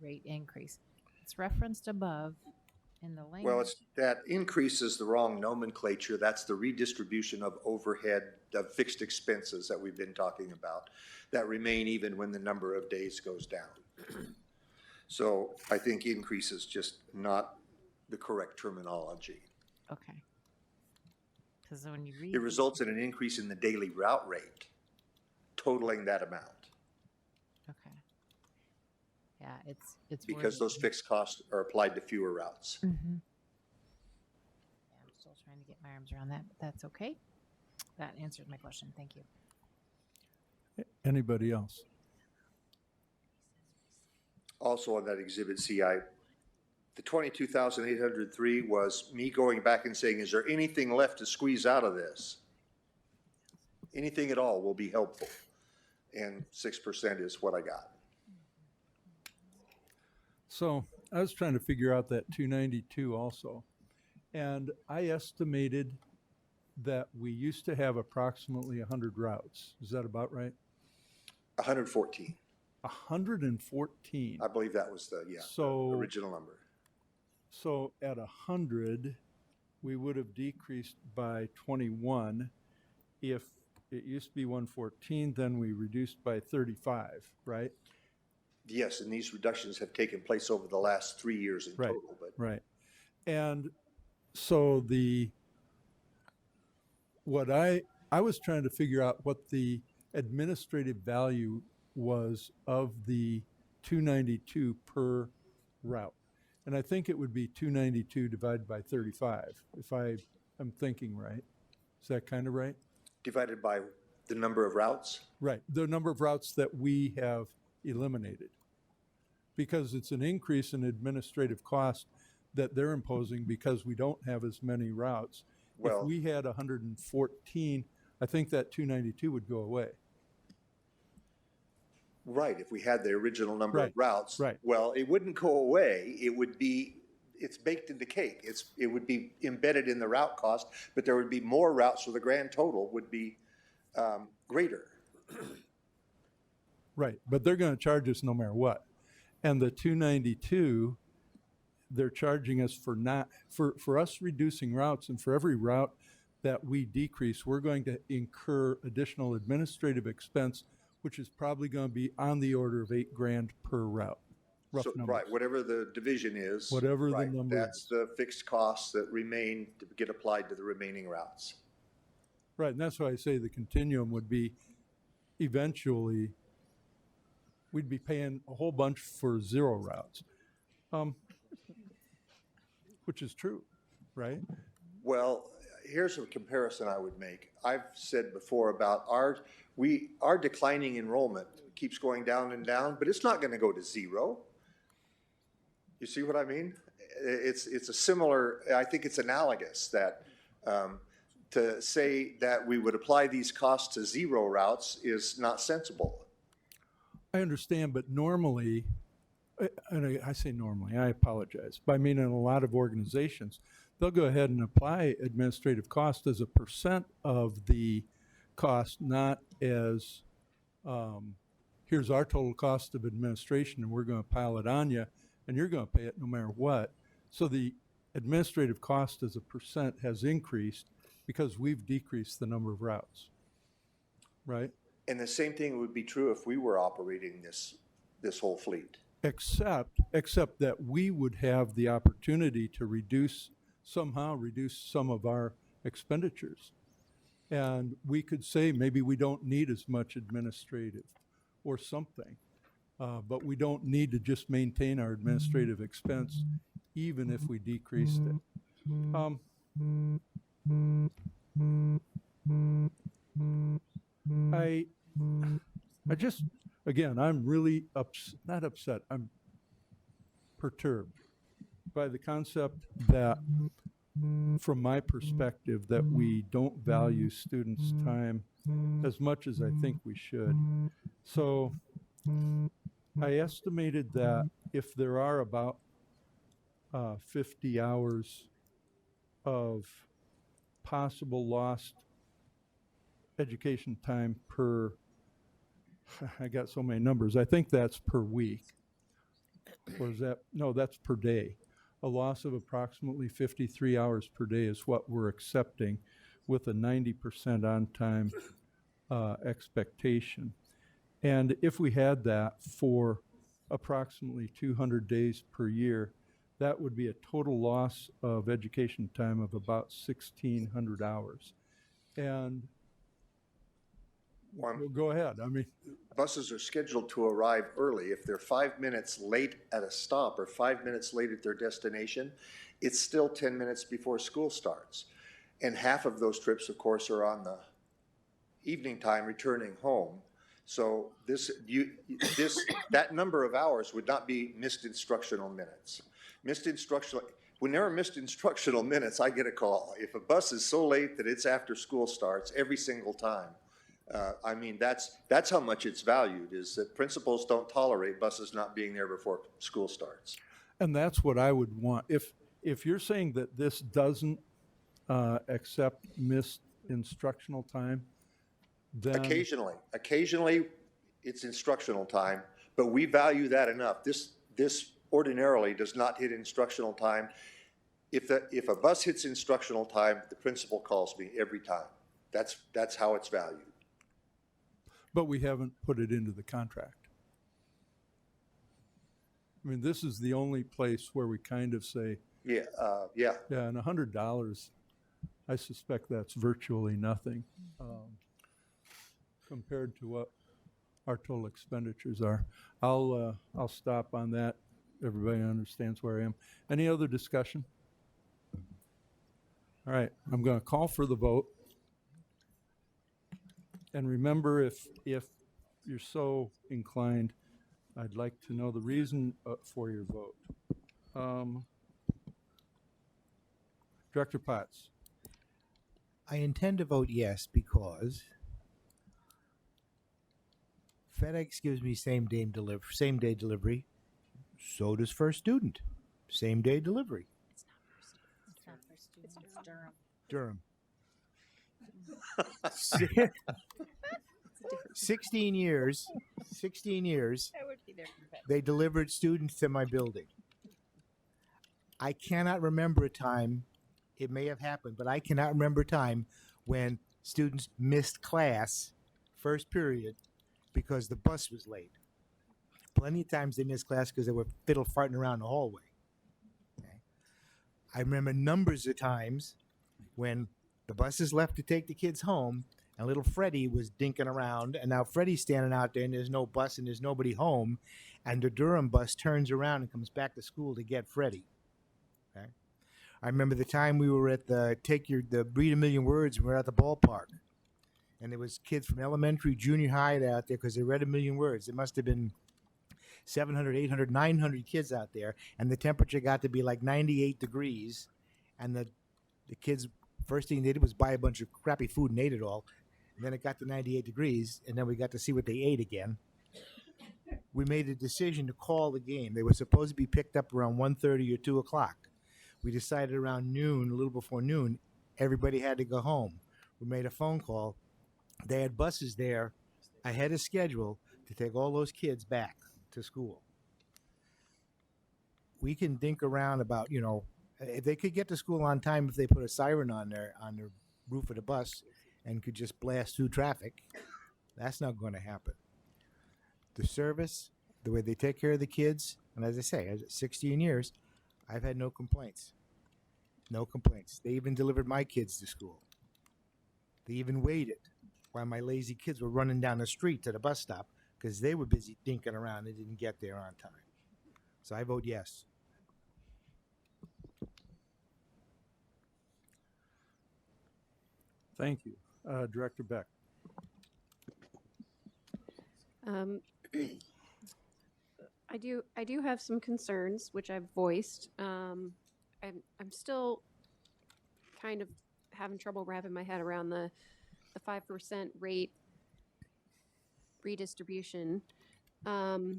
rate increase? It's referenced above in the language. Well, that increase is the wrong nomenclature. That's the redistribution of overhead, of fixed expenses that we've been talking about, that remain even when the number of days goes down. So I think increase is just not the correct terminology. Okay. Because when you read. It results in an increase in the daily route rate, totaling that amount. Okay. Yeah, it's. Because those fixed costs are applied to fewer routes. Mm-hmm. Yeah, I'm still trying to get my arms around that, but that's okay. That answers my question. Thank you. Anybody else? Also on that Exhibit C, the 22,803 was me going back and saying, is there anything left to squeeze out of this? Anything at all will be helpful. And 6% is what I got. So I was trying to figure out that 292 also. And I estimated that we used to have approximately 100 routes. Is that about right? 114. 114. I believe that was the original number. So at 100, we would have decreased by 21. If it used to be 114, then we reduced by 35, right? Yes, and these reductions have taken place over the last 3 years in total. But Right. And so what I was trying to figure out what the administrative value was of the 292 per route. And I think it would be 292 divided by 35, if I am thinking right. Is that kind of right? divided by the number of routes? Right, the number of routes that we have eliminated. Because it's an increase in administrative cost that they're imposing because we don't have as many routes. Well, if we had 114, I think that 292 would go away. Right, if we had the original number of routes. Right. Well, it wouldn't go away. It would be, it's baked in the cake. It would be embedded in the route cost, but there would be more routes, so the grand total would be greater. Right, but they're going to charge us no matter what. And the 292, they're charging us for us reducing routes, and for every route that we decrease, we're going to incur additional administrative expense, which is probably going to be on the order of $8,000 per route. Rough So, numbers. right, whatever the division is. Whatever the right, number that's the fixed costs that remain to get applied to the remaining routes. Right, and that's why I say the continuum would be eventually, we'd be paying a whole bunch for 0 routes, which is true, right? Well, here's a comparison I would make. I've said before about our declining enrollment keeps going down and down, but it's not going to go to 0. You see what I mean? It's a similar, I think it's analogous that to say that we would apply these costs to 0 routes is not sensible. I understand, but normally, and I say normally, I apologize, but I mean in a lot of organizations, they'll go ahead and apply administrative cost as a % of the cost, not as, here's our total cost of administration and we're going to pile it on you and you're going to pay it no matter what. So the administrative cost as a % has increased because we've decreased the number of routes, right? And the same thing would be true if we were operating this whole fleet. Except that we would have the opportunity to somehow reduce some of our expenditures. And we could say maybe we don't need as much administrative or something, but we don't need to just maintain our administrative expense even if we decreased it. I just, again, I'm really not upset, I'm perturbed by the concept that, from my perspective, that we don't value students' time as much as I think we should. So I estimated that if there are about 50 hours of possible lost education time per, I got so many numbers, I think that's per week. Or is that, no, that's per day. A loss of approximately 53 hours per day is what we're accepting with a 90% on-time expectation. And if we had that for approximately 200 days per year, that would be a total loss of education time of about 1,600 hours. And well, go ahead. I mean, buses are scheduled to arrive early. If they're 5 minutes late at a stop or 5 minutes late at their destination, it's still 10 minutes before school starts. And half of those trips, of course, are on the evening time returning home. So that number of hours would not be missed instructional minutes. When there are missed instructional minutes, I get a call. If a bus is so late that it's after school starts every single time, I mean, that's how much it's valued, is that principals don't tolerate buses not being there before school starts. and that's what I would want. If you're saying that this doesn't accept missed instructional time, then Occasionally it's instructional time, but we value that enough. This ordinarily does not hit instructional time. If a bus hits instructional time, the principal calls me every time. That's how it's valued. but we haven't put it into the contract. I mean, this is the only place where we kind of say, Yeah, and $100, I suspect that's virtually nothing compared to what our total expenditures are. I'll stop on that. Everybody understands where I am. Any other discussion? All right, I'm going to call for the vote. And remember, if you're so inclined, I'd like to know the reason for your vote. Director Potts. I intend to vote yes because FedEx gives me same day delivery. So does First Student, same day delivery. It's not for students, it's Durham. Durham. 16 years, I would be there for that. they delivered students to my building. I cannot remember a time, it may have happened, but I cannot remember a time when students missed class, first period, because the bus was late. Plenty of times they missed class because they were fiddle farting around the hallway. Okay. I remember numbers of times when the buses left to take the kids home and little Freddie was dinking around, and now Freddie's standing out there and there's no bus and there's nobody home, and the Durham bus turns around and comes back to school to get Freddie. Okay. I remember the time we were at the Read a Million Words, and we were at the ballpark. And there was kids from elementary, junior high out there because they read a million words. There must have been 700, 800, 900 kids out there, and the temperature got to be like 98 degrees. And the kids, first thing they did was buy a bunch of crappy food and ate it all. And then it got to 98 degrees, and then we got to see what they ate again. We made a decision to call the game. They were supposed to be picked up around 1:30 or 2 o'clock. We decided around noon, a little before noon, everybody had to go home. We made a phone call. They had buses there ahead of schedule to take all those kids back to school. We can think around about, if they could get to school on time if they put a siren on the roof of the bus and could just blast through traffic. That's not going to happen. The service, the way they take care of the kids, and as I say, 16 years, I've had no complaints. No complaints. They even delivered my kids to school. They even waited while my lazy kids were running down the street to the bus stop because they were busy dinking around and didn't get there on time. So I vote yes. Thank you. Director Beck. I do have some concerns, which I've voiced. I'm still kind of having trouble wrapping my head around the 5% rate redistribution. But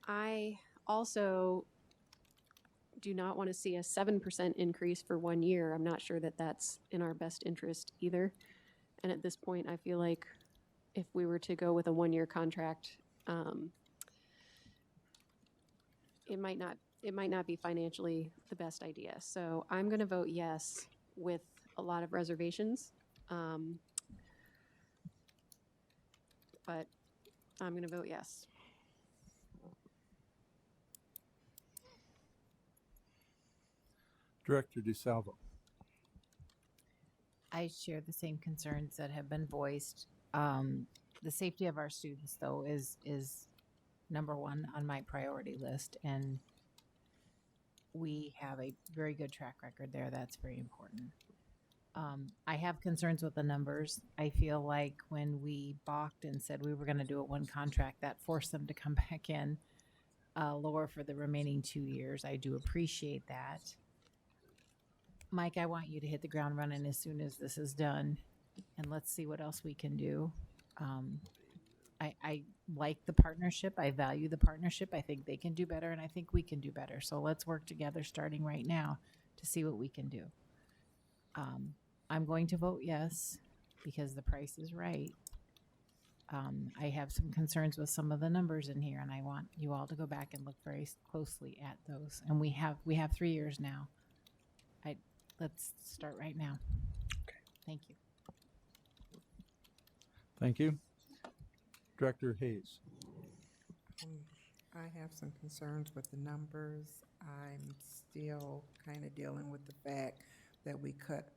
I also do not want to see a 7% increase for 1 year. I'm not sure that that's in our best interest either. And at this point, I feel like if we were to go with a 1 year contract, it might not be financially the best idea. So I'm going to vote yes with a lot of reservations. But I'm going to vote yes. Director DeSalvo. I share the same concerns that have been voiced. The safety of our students, though, is number one on my priority list, and we have a very good track record there. That's very important. I have concerns with the numbers. I feel like when we balked and said we were going to do it one contract, that forced them to come back in lower for the remaining 2 years. I do appreciate that. Mike, I want you to hit the ground running as soon as this is done, and let's see what else we can do. I like the partnership. I value the partnership. I think they can do better, and I think we can do better. So let's work together starting right now to see what we can do. I'm going to vote yes because the price is right. I have some concerns with some of the numbers in here, and I want you all to go back and look very closely at those. And we have 3 years now. Let's start right now. Okay. Thank you. Thank you. Director Hayes. I have some concerns with the numbers. I'm still kind of dealing with the fact that we cut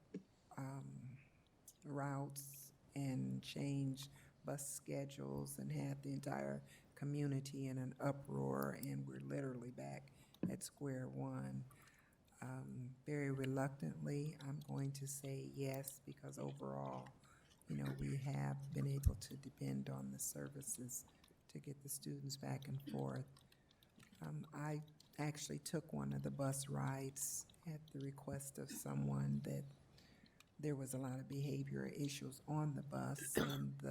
routes and changed bus schedules and had the entire community in an uproar, and we're literally back at square one. Very reluctantly, I'm going to say yes, because overall, you know, we have been able to depend on the services to get the students back and forth. I actually took one of the bus rides at the request of someone that there was a lot of behavioral issues on the bus, and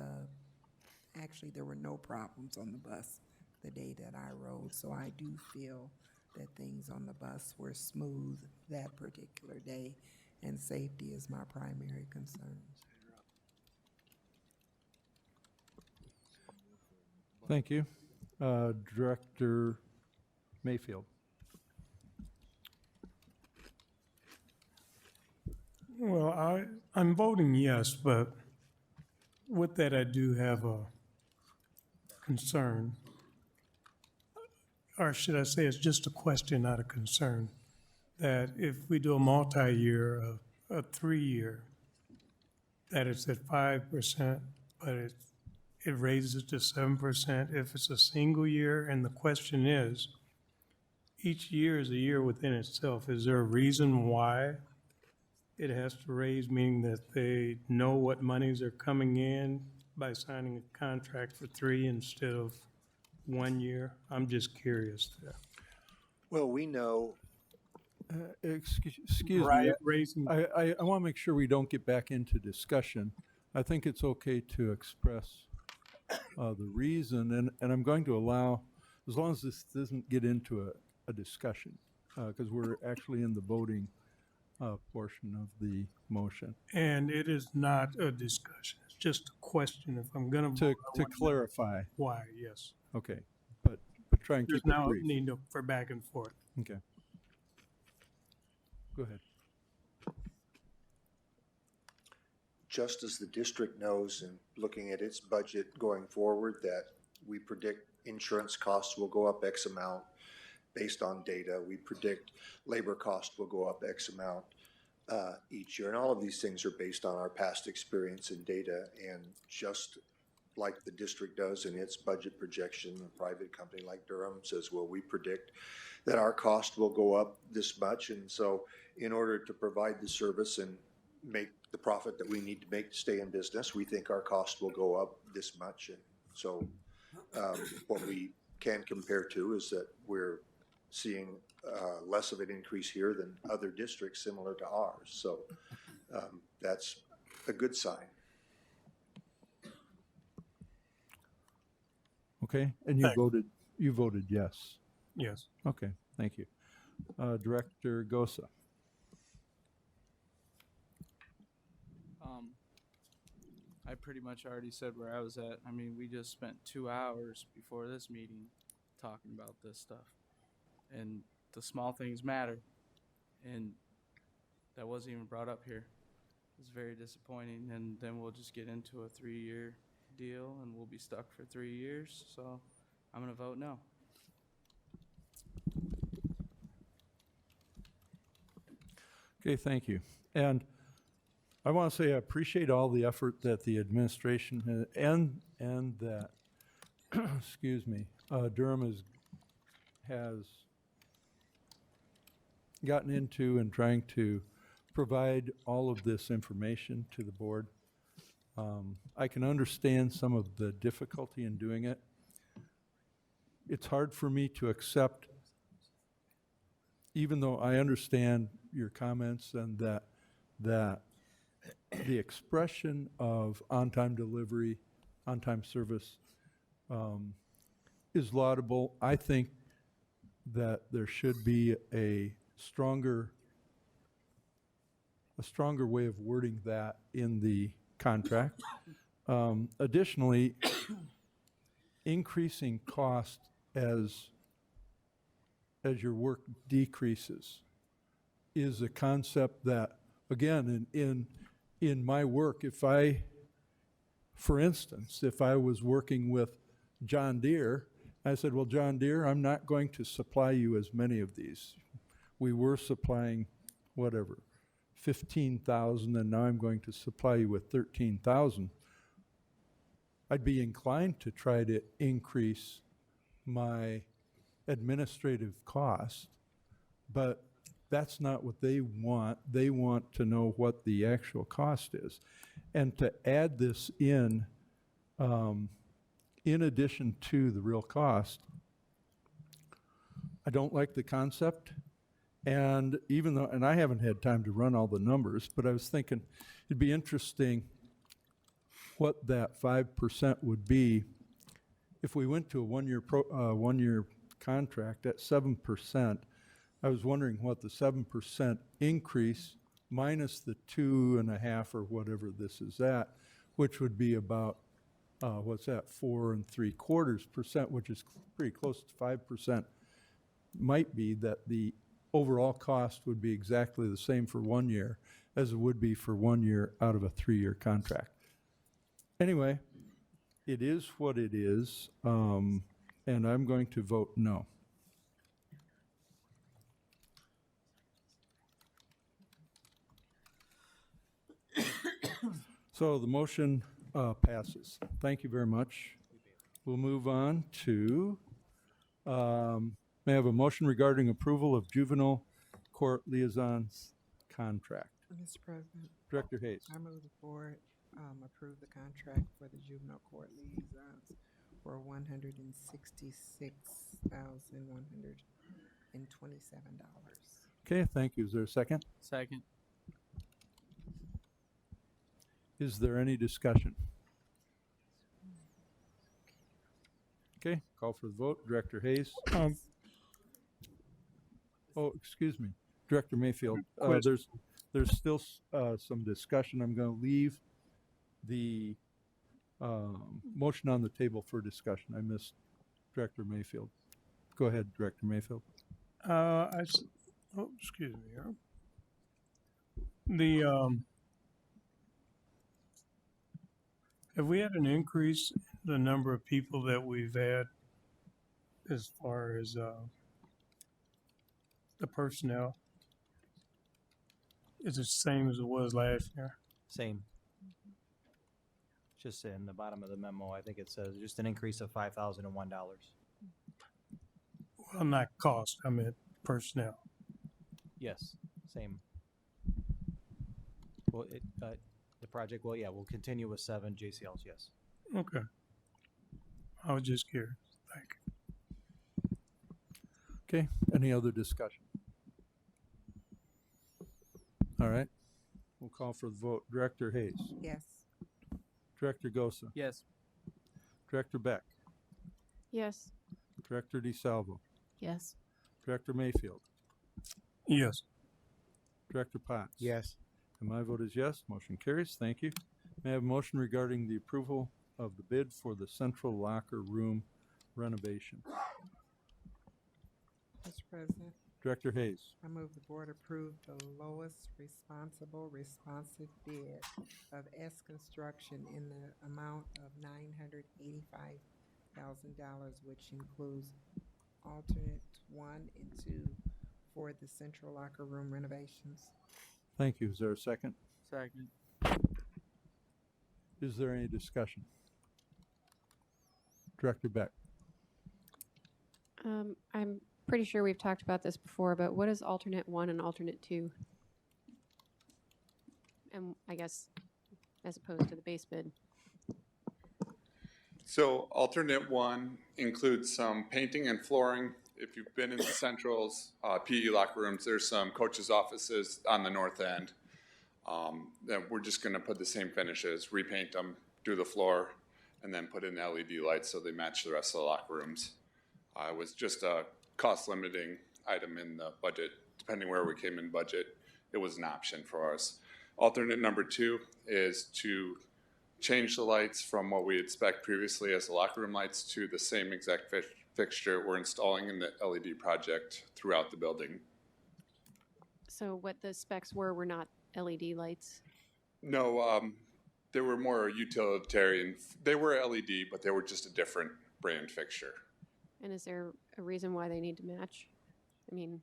actually there were no problems on the bus the day that I rode. So I do feel that things on the bus were smooth that particular day, and safety is my primary concern. Thank you. Director Mayfield. Well, I'm voting yes, but with that, I do have a concern. Or should I say it's just a question, not a concern, that if we do a multi-year, a 3-year, that it's at 5%, but it raises to 7% if it's a single year. And the question is, each year is a year within itself. Is there a reason why it has to raise, meaning that they know what monies are coming in by signing a contract for 3 instead of 1 year? I'm just curious there. Well, we know. Excuse Right, me. raising. I want to make sure we don't get back into discussion. I think it's okay to express the reason, and I'm going to allow, as long as this doesn't get into a discussion, because we're actually in the voting portion of the motion. And it is not a discussion. It's just a question. If I'm going to clarify why, yes. Okay, but try and There's keep it now brief. need for back and forth. Okay. Go ahead. Just as the district knows, in looking at its budget going forward, that we predict insurance costs will go up X amount based on data. We predict labor cost will go up X amount each year. And all of these things are based on our past experience and data. And just like the district does in its budget projection, a private company like Durham says, well, we predict that our cost will go up this much. And so in order to provide the service and make the profit that we need to make to stay in business, we think our cost will go up this much. And so what we can compare to is that we're seeing less of an increase here than other districts similar to ours. So that's a good sign. Okay, and you voted You voted yes. Yes. Okay, thank you. Director Gosa. I pretty much already said where I was at. I mean, we just spent 2 hours before this meeting talking about this stuff. And the small things matter. And that wasn't even brought up here. It's very disappointing. And then we'll just get into a 3-year deal and we'll be stuck for 3 years. So I'm going to vote no. Okay, thank you. And I want to say I appreciate all the effort that the administration and that, excuse me, Durham has gotten into in trying to provide all of this information to the board. I can understand some of the difficulty in doing it. It's hard for me to accept, even though I understand your comments and that the expression of on-time delivery, on-time service is laudable. I think that there should be a stronger way of wording that in the contract. Additionally, increasing cost as your work decreases is a concept that, again, in my work, for instance, if I was working with John Deere, I said, well, John Deere, I'm not going to supply you as many of these. We were supplying, whatever, 15,000, and now I'm going to supply you with 13,000. I'd be inclined to try to increase my administrative cost, but that's not what they want. They want to know what the actual cost is. And to add this in addition to the real cost, I don't like the concept. And even though, and I haven't had time to run all the numbers, but I was thinking it'd be interesting what that 5% would be if we went to a one-year contract at 7%. I was wondering what the 7% increase minus the 2.5 or whatever this is at, which would be about, what's that, 4 3/4%, which is pretty close to 5%, might be that the overall cost would be exactly the same for 1 year as it would be for 1 year out of a 3-year contract. Anyway, it is what it is, and I'm going to vote no. So the motion passes. Thank you very much. We'll move on to, may I have a motion regarding approval of juvenile court liaisons contract? Mr. President, Director Hayes. I move the board approve the contract for the juvenile court liaisons for $166,127. Okay, thank you. Is there a second? Second. Is there any discussion? Okay, call for the vote. Director Hayes. Oh, excuse me. Director Mayfield. There's still some discussion. I'm going to leave the motion on the table for discussion. I missed Director Mayfield. Go ahead, Director Mayfield. Excuse me. Have we had an increase in the number of people that we've had as far as the personnel? Is it the same as it was last year? Same. Just in the bottom of the memo, I think it says just an increase of $5,001. Well, not cost, I meant personnel. Yes, same. Well, the project, well, yeah, we'll continue with 7 JCLs, yes. Okay. I was just curious. Thank you. Okay, any other discussion? All right, we'll call for the vote. Director Hayes. Yes. Director Gosa. Yes. Director Beck. Yes. Director DeSalvo, Yes. Director Mayfield, Yes. Director Potts. Yes. And my vote is yes. Motion carries. Thank you. May I have a motion regarding the approval of the bid for the central locker room renovation? Mr. President, Director Hayes. I move the board approve the lowest responsive bid of S Construction in the amount of $985,000, which includes alternate 1 and 2 for the central locker room renovations. Thank you. Is there a second? Second. Is there any discussion? Director Beck. I'm pretty sure we've talked about this before, but what is alternate 1 and alternate 2? And I guess as opposed to the base bid. So alternate 1 includes some painting and flooring. If you've been in the Central's PE locker rooms, there's some coaches' offices on the north end. Then we're just going to put the same finishes, repaint them, do the floor, and then put in LED lights so they match the rest of the locker rooms. It was just a cost-limiting item in the budget. Depending where we came in budget, it was an option for us. Alternate number 2 is to change the lights from what we had spec'd previously as the locker room lights to the same exact fixture we're installing in the LED project throughout the building. So what the specs were not LED lights? No, they were more utilitarian. They were LED, but they were just a different brand fixture. And is there a reason why they need to match? I mean,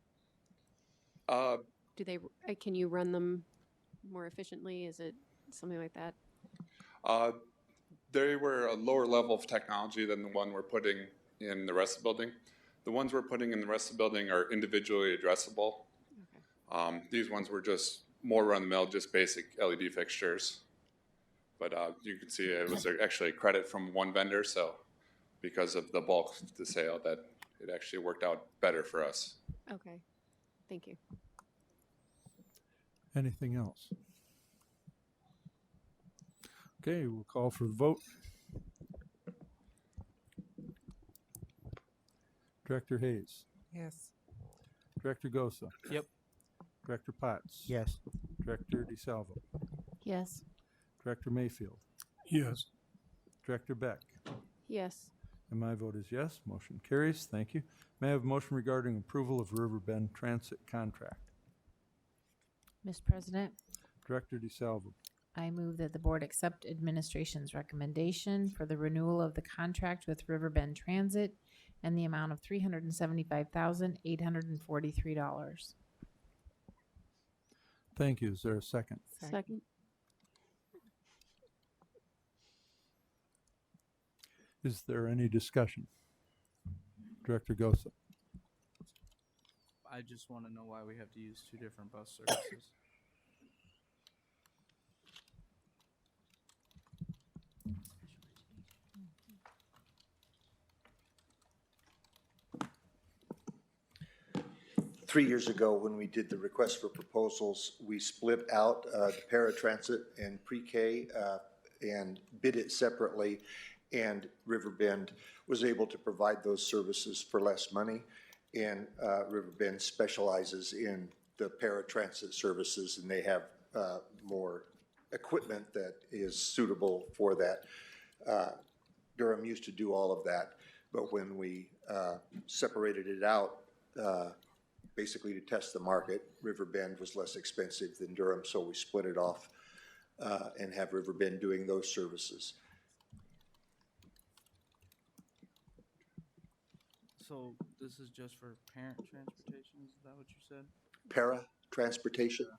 do they? Can you run them more efficiently? Is it something like that? They were a lower level of technology than the one we're putting in the rest of the building. The ones we're putting in the rest of the building are individually addressable. Okay. These ones were just more run-of-the-mill, just basic LED fixtures. But you can see it was actually a credit from one vendor, so because of the bulk of the sale, that it actually worked out better for us. Okay, thank you. Anything else? Okay, we'll call for the vote. Director Hayes. Yes. Director Gosa. Yep. Director Potts. Yes. Director DeSalvo. Yes. Director Mayfield. Yes. Director Beck. Yes. And my vote is yes. Motion carries. Thank you. May I have a motion regarding approval of Riverbend Transit contract? Mr. President, Director DeSalvo. I move that the board accept administration's recommendation for the renewal of the contract with Riverbend Transit and the amount of $375,843. Thank you. Is there a second? Second. Is there any discussion? Director Gosa. I just want to know why we have to use 2 different bus services. Three years ago, when we did the request for proposals, we split out the paratransit and pre-K and bid it separately, and Riverbend was able to provide those services for less money. And Riverbend specializes in the paratransit services, and they have more equipment that is suitable for that. Durham used to do all of that, but when we separated it out, basically to test the market, Riverbend was less expensive than Durham, so we split it off and have Riverbend doing those services. So this is just for parent transportation, is that what you said? Para-transportation.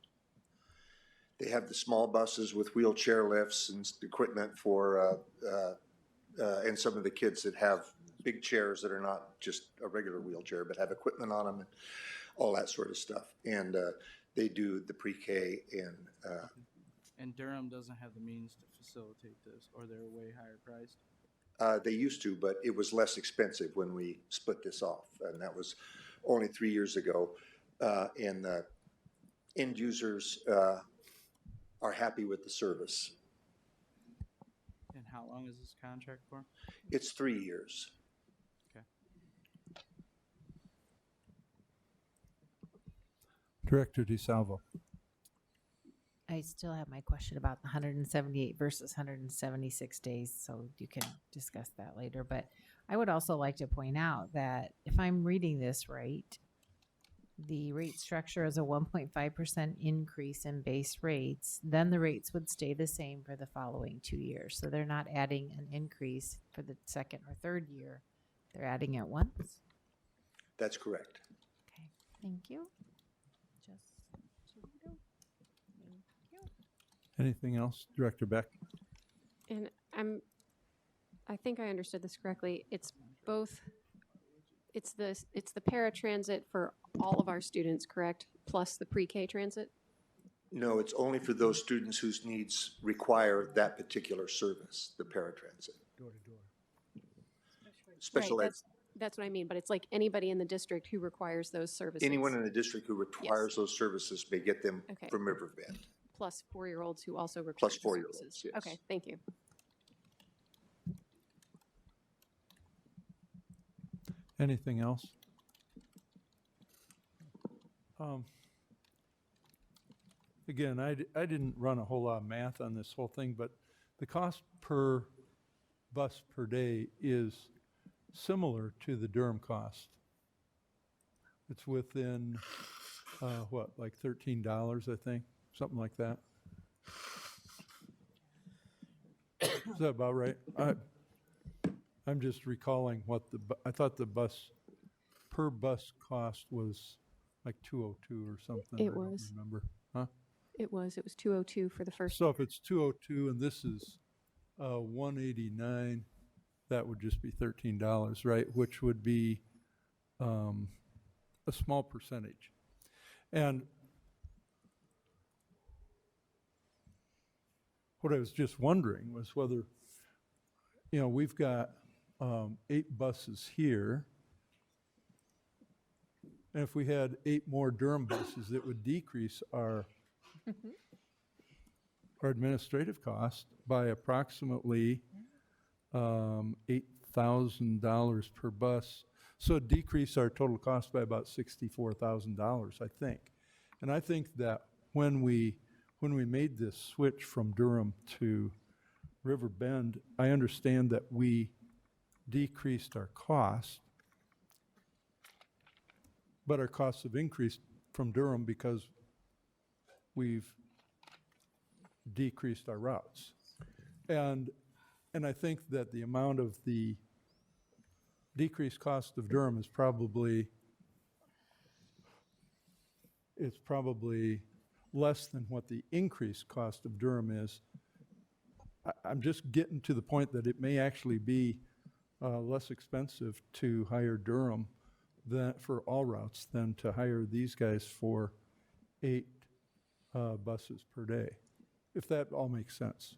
They have the small buses with wheelchair lifts and equipment for, and some of the kids that have big chairs that are not just a regular wheelchair, but have equipment on them and all that sort of stuff. And they do the pre-K And Durham doesn't have the means to facilitate this, or they're way higher priced? they used to, but it was less expensive when we split this off. And that was only 3 years ago. And the end users are happy with the service. And how long is this contract for? It's 3 years. Okay. Director DeSalvo. I still have my question about the 178 versus 176 days, so you can discuss that later. But I would also like to point out that if I'm reading this right, the rate structure is a 1.5% increase in base rates, then the rates would stay the same for the following 2 years. So they're not adding an increase for the second or third year. They're adding it once. That's correct. Okay, thank you. Just thank you. Anything else, Director Beck? And I think I understood this correctly. It's both, it's the paratransit for all of our students, correct? Plus the pre-K transit? No, it's only for those students whose needs require that particular service, the paratransit. Special Right, ed, that's what I mean, but it's like anybody in the district who requires those services. anyone in the district who requires those services may get them Okay. from Riverbend. Plus 4-year-olds who also require Plus the 4-year-olds, services. yes. Okay, thank you. Anything else? Again, I didn't run a whole lot of math on this whole thing, but the cost per bus per day is similar to the Durham cost. It's within, what, like $13, I think, something like that. Is that about right? I'm just recalling what I thought the per bus cost was like 202 or something. It I don't was. remember. Huh? It was 202 for the first. So if it's 202 and this is 189, that would just be $13, right? Which would be a small percentage. And what I was just wondering was whether, we've got 8 buses here. And if we had 8 more Durham buses, it would decrease our administrative cost by approximately $8,000 per bus. So it decreased our total cost by about $64,000, I think. And I think that when we made this switch from Durham to Riverbend, I understand that we decreased our cost, but our costs have increased from Durham because we've decreased our routes. And I think that the amount of the decreased cost of Durham is probably less than what the increased cost of Durham is. I'm just getting to the point that it may actually be less expensive to hire Durham for all routes than to hire these guys for 8 buses per day, if that all makes sense.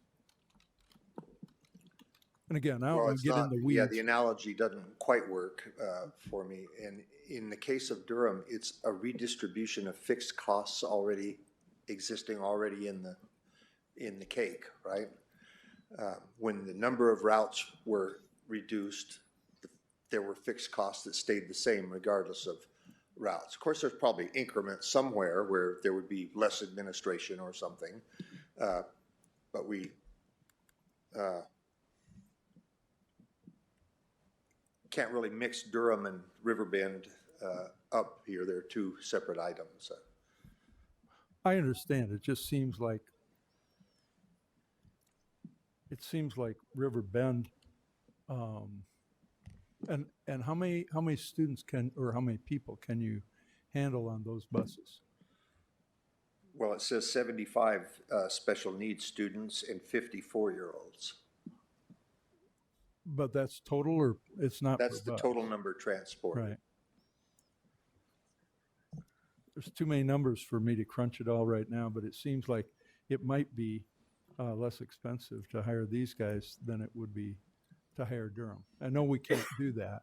And again, I don't Well, want to get in the weeds. Yeah, the analogy doesn't quite work for me. And in the case of Durham, it's a redistribution of fixed costs already existing in the cake, right? When the number of routes were reduced, there were fixed costs that stayed the same regardless of routes. Of course, there's probably increments somewhere where there would be less administration or something, but we can't really mix Durham and Riverbend up here. They're 2 separate items. I understand. It just seems like Riverbend, and how many students or how many people can you handle on those buses? Well, it says 75 special needs students and 50 4-year-olds. But that's total, or it's not? That's per the bus? total number transported. Right. There's too many numbers for me to crunch it all right now, but it seems like it might be less expensive to hire these guys than it would be to hire Durham. I know we can't do that,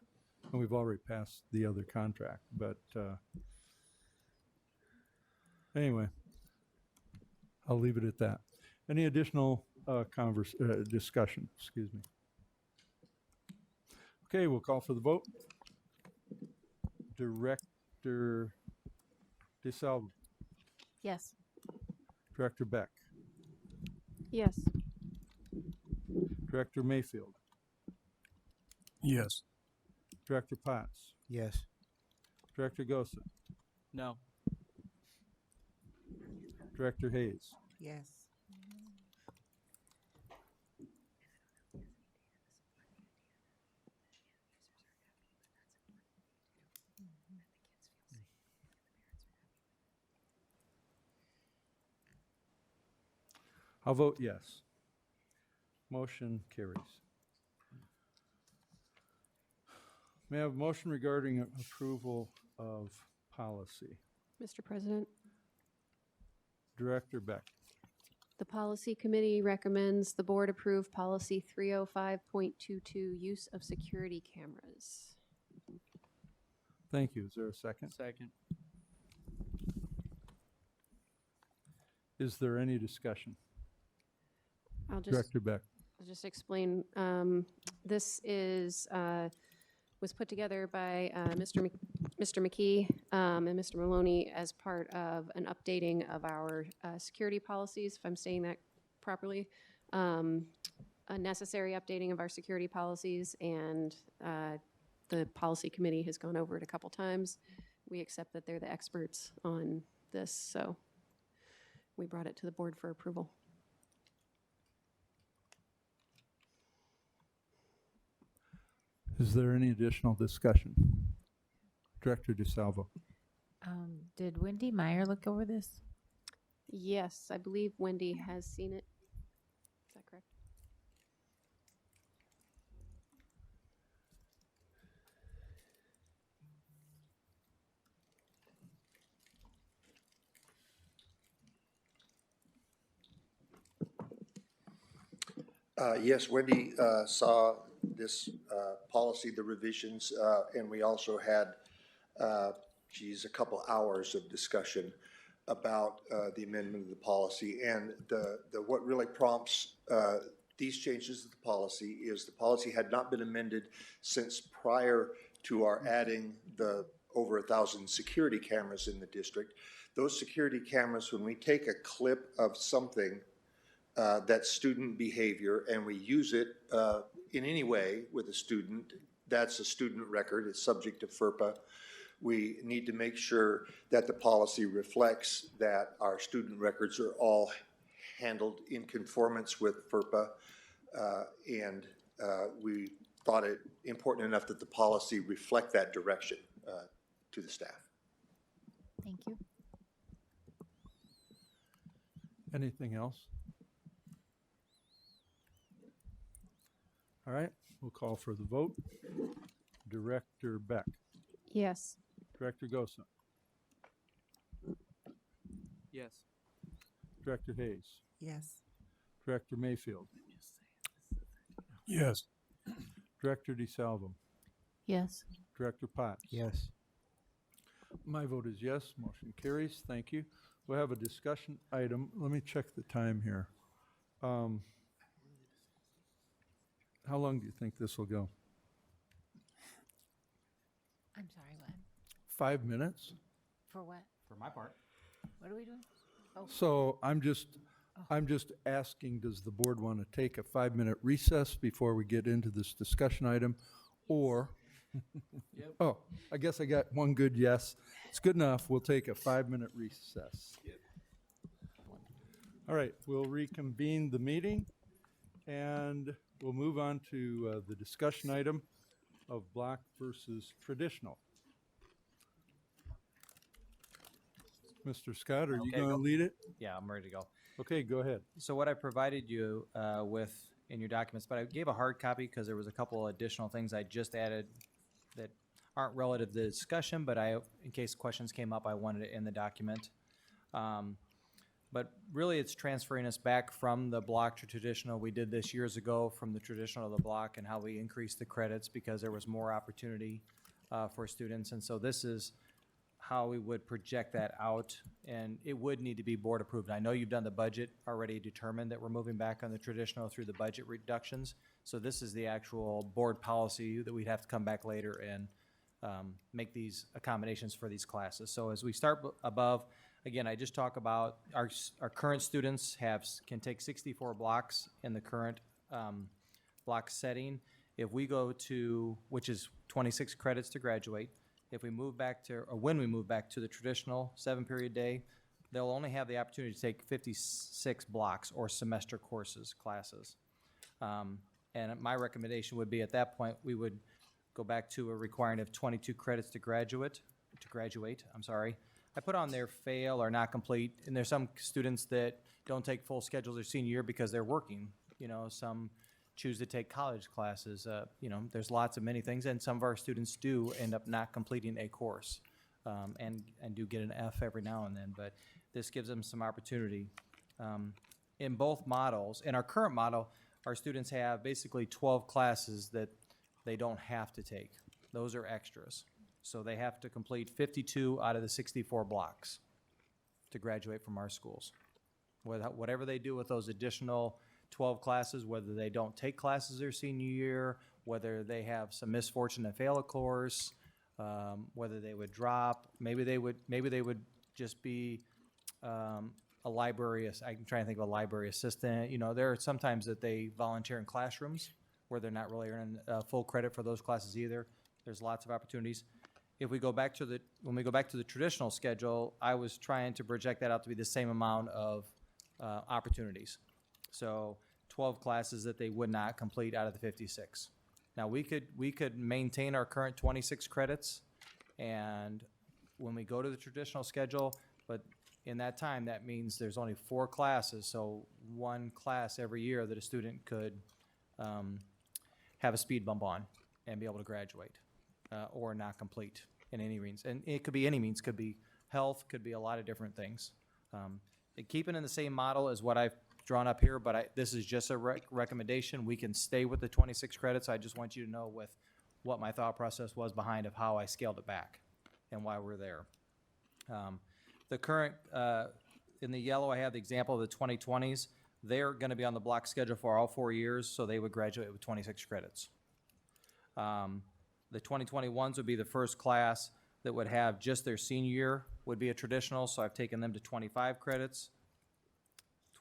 and we've already passed the other contract, but anyway, I'll leave it at that. Any additional discussion? Excuse me. Okay, we'll call for the vote. Director DeSalvo. Yes. Director Beck, Yes. Director Mayfield, Yes. Director Potts, Yes. Director Gosa, No. Director Hayes, Yes. I'll vote yes. Motion carries. May I have a motion regarding approval of policy? Mr. President, Director Beck, the Policy Committee recommends the board approve Policy 305.22, use of security cameras. thank you. Is there a second? Second. Is there any discussion? I'll Director Beck, just explain. This was put together by Mr. McKee and Mr. Maloney as part of an updating of our security policies, if I'm saying that properly. A necessary updating of our security policies, and the policy committee has gone over it a couple times. We accept that they're the experts on this, so we brought it to the board for approval. is there any additional discussion? Director DeSalvo, Did Wendy Meyer look over this? Yes, I believe Wendy has seen it. Is that correct? Yes, Wendy saw this policy, the revisions, and we also had, a couple hours of discussion about the amendment of the policy. And what really prompts these changes to the policy is the policy had not been amended since prior to our adding the over 1,000 security cameras in the district. Those security cameras, when we take a clip of something that's student behavior and we use it in any way with a student, that's a student record, it's subject to FERPA. We need to make sure that the policy reflects that our student records are all handled in conformance with FERPA, and we thought it important enough that the policy reflect that direction to the staff. Thank you. anything else? All right, we'll call for the vote. Director Beck, Yes. Director Gosa, Yes. Director Hayes, Yes. Director Mayfield, Yes. Director DeSalvo, Yes. Director Potts. Yes. My vote is yes, motion carries, thank you. We'll have a discussion item, let me check the time here. How long do you think this will go? I'm sorry, what? 5 minutes? For what? For my part. What are we doing? Oh, So I'm just asking, does the board want to take a 5-minute recess before we get into this discussion item? Or, Yep. oh, I guess I got one good yes. It's good enough, we'll take a 5-minute recess. All right, we'll reconvene the meeting and we'll move on to the discussion item of block versus traditional. Mr. Scott, are you Okay, going to go. lead it? Yeah, I'm ready to go. Okay, go ahead. So what I provided you with in your documents, but I gave a hard copy because there was a couple additional things I just added that aren't relative to the discussion, but in case questions came up, I wanted it in the document. But really, it's transferring us back from the block to traditional. We did this years ago from the traditional to the block and how we increased the credits because there was more opportunity for students. And so this is how we would project that out, and it would need to be board approved. I know you've done the budget, already determined that we're moving back on the traditional through the budget reductions. So this is the actual board policy that we'd have to come back later and make these accommodations for these classes. So as we start above, again, I just talk about our current students can take 64 blocks in the current block setting. If we go to, which is 26 credits to graduate, if we move back to, or when we move back to the traditional 7-period day, they'll only have the opportunity to take 56 blocks or semester courses, classes. And my recommendation would be at that point, we would go back to a requirement of 22 credits to graduate, I'm sorry. I put on there fail or not complete, and there's some students that don't take full schedules their senior year because they're working. You know, some choose to take college classes. You know, there's lots of many things, and some of our students do end up not completing a course, and do get an F every now and then. But this gives them some opportunity. In both models, in our current model, our students have basically 12 classes that they don't have to take. Those are extras. So they have to complete 52 out of the 64 blocks to graduate from our schools. Whatever they do with those additional 12 classes, whether they don't take classes their senior year, whether they have some misfortune to fail a course, whether they would drop, maybe they would just be a library, I'm trying to think of a library assistant. You know, there are sometimes that they volunteer in classrooms where they're not really earning full credit for those classes either. There's lots of opportunities. If we go back to when we go back to the traditional schedule, I was trying to project that out to be the same amount of opportunities. So 12 classes that they would not complete out of the 56. Now we could maintain our current 26 credits, and when we go to the traditional schedule, but in that time, that means there's only 4 classes, so 1 class every year that a student could have a speed bump on and be able to graduate or not complete in any means. And it could be any means, could be health, could be a lot of different things. Keeping in the same model as what I've drawn up here, but this is just a recommendation. We can stay with the 26 credits. I just want you to know with what my thought process was behind of how I scaled it back and why we're there. The current, in the yellow, I have the example of the 2020s. They're going to be on the block schedule for all 4 years, so they would graduate with 26 credits. The 2021s would be the first class that would have just their senior year would be a traditional, so I've taken them to 25 credits.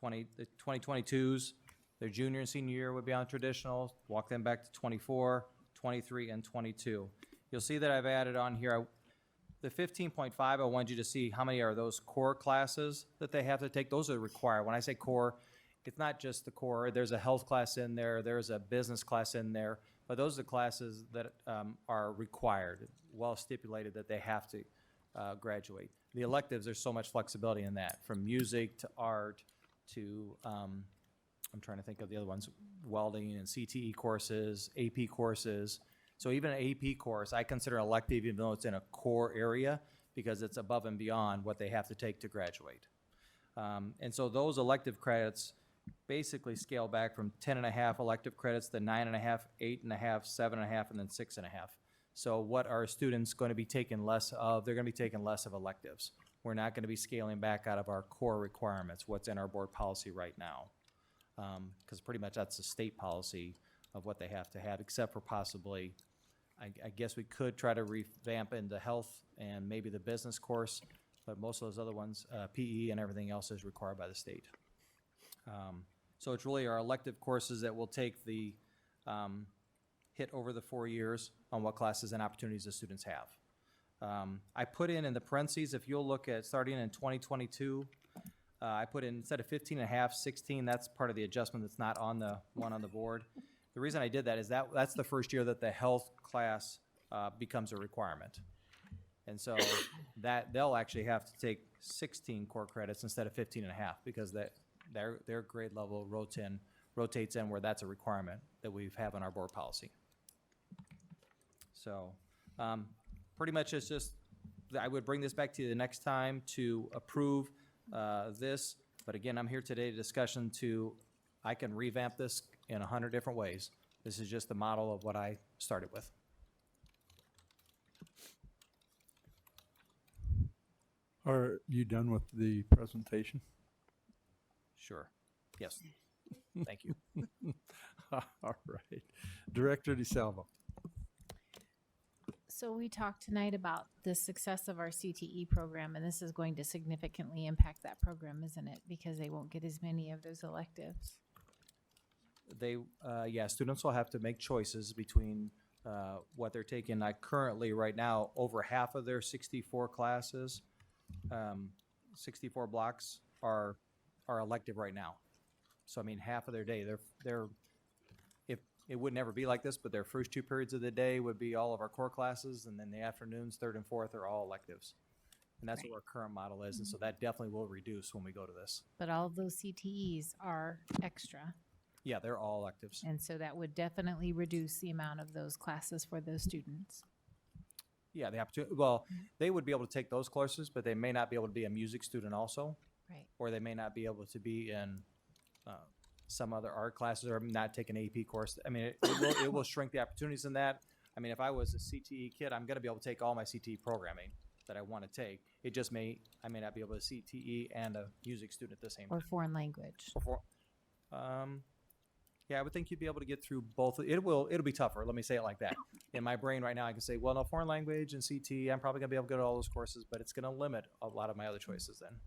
The 2022s, their junior and senior year would be on traditional, walk them back to 24, 23, and 22. You'll see that I've added on here, the 15.5, I want you to see how many are those core classes that they have to take. Those are required. When I say core, it's not just the core. There's a health class in there. There's a business class in there. But those are the classes that are required, well stipulated that they have to graduate. The electives, there's so much flexibility in that, from music to art to, I'm trying to think of the other ones, welding and CTE courses, AP courses. So even an AP course, I consider elective even though it's in a core area because it's above and beyond what they have to take to graduate. And so those elective credits basically scale back from 10.5 elective credits to 9.5, 8.5, 7.5, and then 6.5. So what are students going to be taking less of? They're going to be taking less of electives. We're not going to be scaling back out of our core requirements, what's in our board policy right now. Because pretty much that's the state policy of what they have to have, except for possibly, I guess we could try to revamp into health and maybe the business course, but most of those other ones, PE and everything else is required by the state. So it's really our elective courses that will take the hit over the 4 years on what classes and opportunities the students have. I put in the parentheses, if you'll look at starting in 2022, I put in, instead of 15.5, 16, that's part of the adjustment that's not on the one on the board. The reason I did that is that's the first year that the health class becomes a requirement. And so that they'll actually have to take 16 core credits instead of 15.5 because their grade level rotates in where that's a requirement that we have in our board policy. So pretty much it's just, I would bring this back to you the next time to approve this. But again, I'm here today to discussion I can revamp this in 100 different ways. This is just the model of what I started with. Are you done with the presentation? Sure. Yes. Thank you. All right. Director DeSalvo. So we talked tonight about the success of our CTE program, and this is going to significantly impact that program, isn't it? Because they won't get as many of those electives. They, yeah, students will have to make choices between what they're taking. Like currently, right now, over half of their 64 classes, 64 blocks are elective right now. So I mean, half of their day, they're if it would never be like this, but their first 2 periods of the day would be all of our core classes, and then the afternoons, third and fourth, are all electives. And that's what our current model is, and so that definitely will reduce when we go to this. But all of those CTEs are extra. Yeah, they're all electives. And so that would definitely reduce the amount of those classes for those students. Yeah, the opportunity, well, they would be able to take those courses, but they may not be able to be a music student also. Right. Or they may not be able to be in some other art classes or not take an AP course. I mean, it will shrink the opportunities in that. I mean, if I was a CTE kid, I'm going to be able to take all my CTE programming that I want to take. It just I may not be able to CTE and a music student at the same time. Or foreign language. Yeah, I would think you'd be able to get through both. It'll be tougher. Let me say it like that. In my brain right now, I can say, well, no, foreign language and CTE, I'm probably gonna be able to go to all those courses, but it's gonna limit a lot of my other choices then.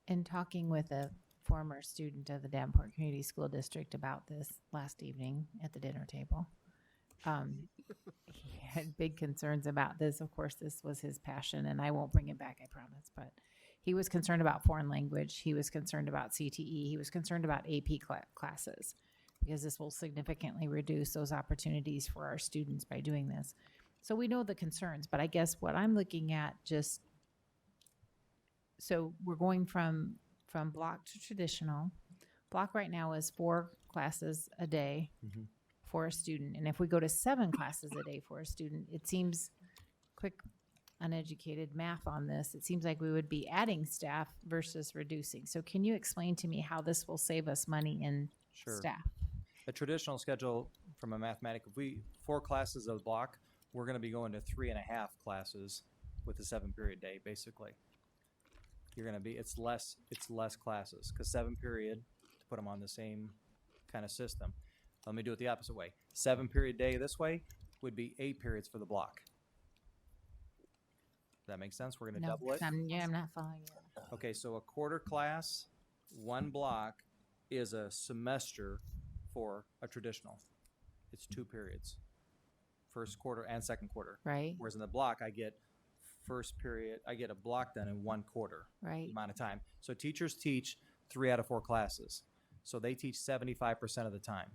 In talking with a former student of the Davenport Community School District about this last evening at the dinner table, he had big concerns about this. Of course, this was his passion, and I won't bring it back, I promise, but he was concerned about foreign language. He was concerned about CTE. He was concerned about AP classes, because this will significantly reduce those opportunities for our students by doing this. So we know the concerns, but I guess what I'm looking at so we're going from block to traditional. Block right now is 4 classes a day for a student. And if we go to 7 classes a day for a student, it seems quick, uneducated math on this. It seems like we would be adding staff versus reducing. So can you explain to me how this will save us money in staff? A traditional schedule from a mathematics, if 4 classes of the block, we're going to be going to 3.5 classes with a 7-period day, basically. You're going to be, it's less classes, because 7-period, to put them on the same kind of system. Let me do it the opposite way. 7-period day this way would be 8 periods for the block. Does that make sense? We're going to double it? I'm not following you. Okay, so a quarter class, 1 block is a semester for a traditional. It's 2 periods, first quarter and second quarter. Right. Whereas in the block, I get first period, I get a block done in 1 quarter. Right. Amount of time. So teachers teach 3 out of 4 classes. So they teach 75% of the time.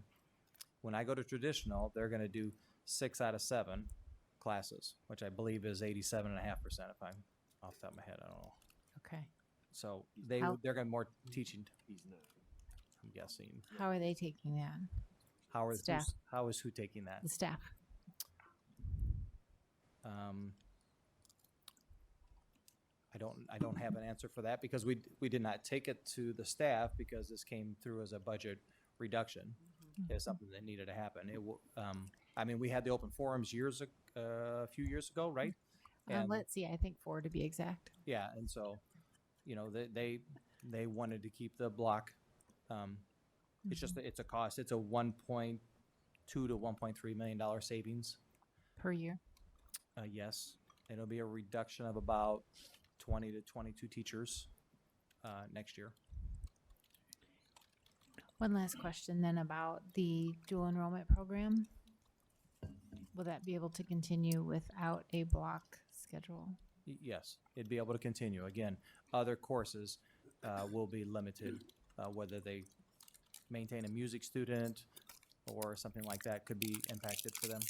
When I go to traditional, they're going to do 6 out of 7 classes, which I believe is 87.5%. If I'm off the top of my head, I don't know. Okay. So they're going to be more teaching. I'm guessing. How are they taking that? How is staff? How is who taking that? The staff. I don't have an answer for that, because we did not take it to the staff because this came through as a budget reduction. It's something that needed to happen. I mean, we had the open forums a few years ago, right? And Let's see, I think 4 to be exact. yeah, and so, they wanted to keep the block. It's just it's a cost. It's a $1.2 to $1.3 million savings per year. Yes, it'll be a reduction of about 20 to 22 teachers next year. One last question then about the dual enrollment program. Will that be able to continue without a block schedule? Yes, it'd be able to continue. Again, other courses will be limited, whether they maintain a music student or something like that could be impacted for them.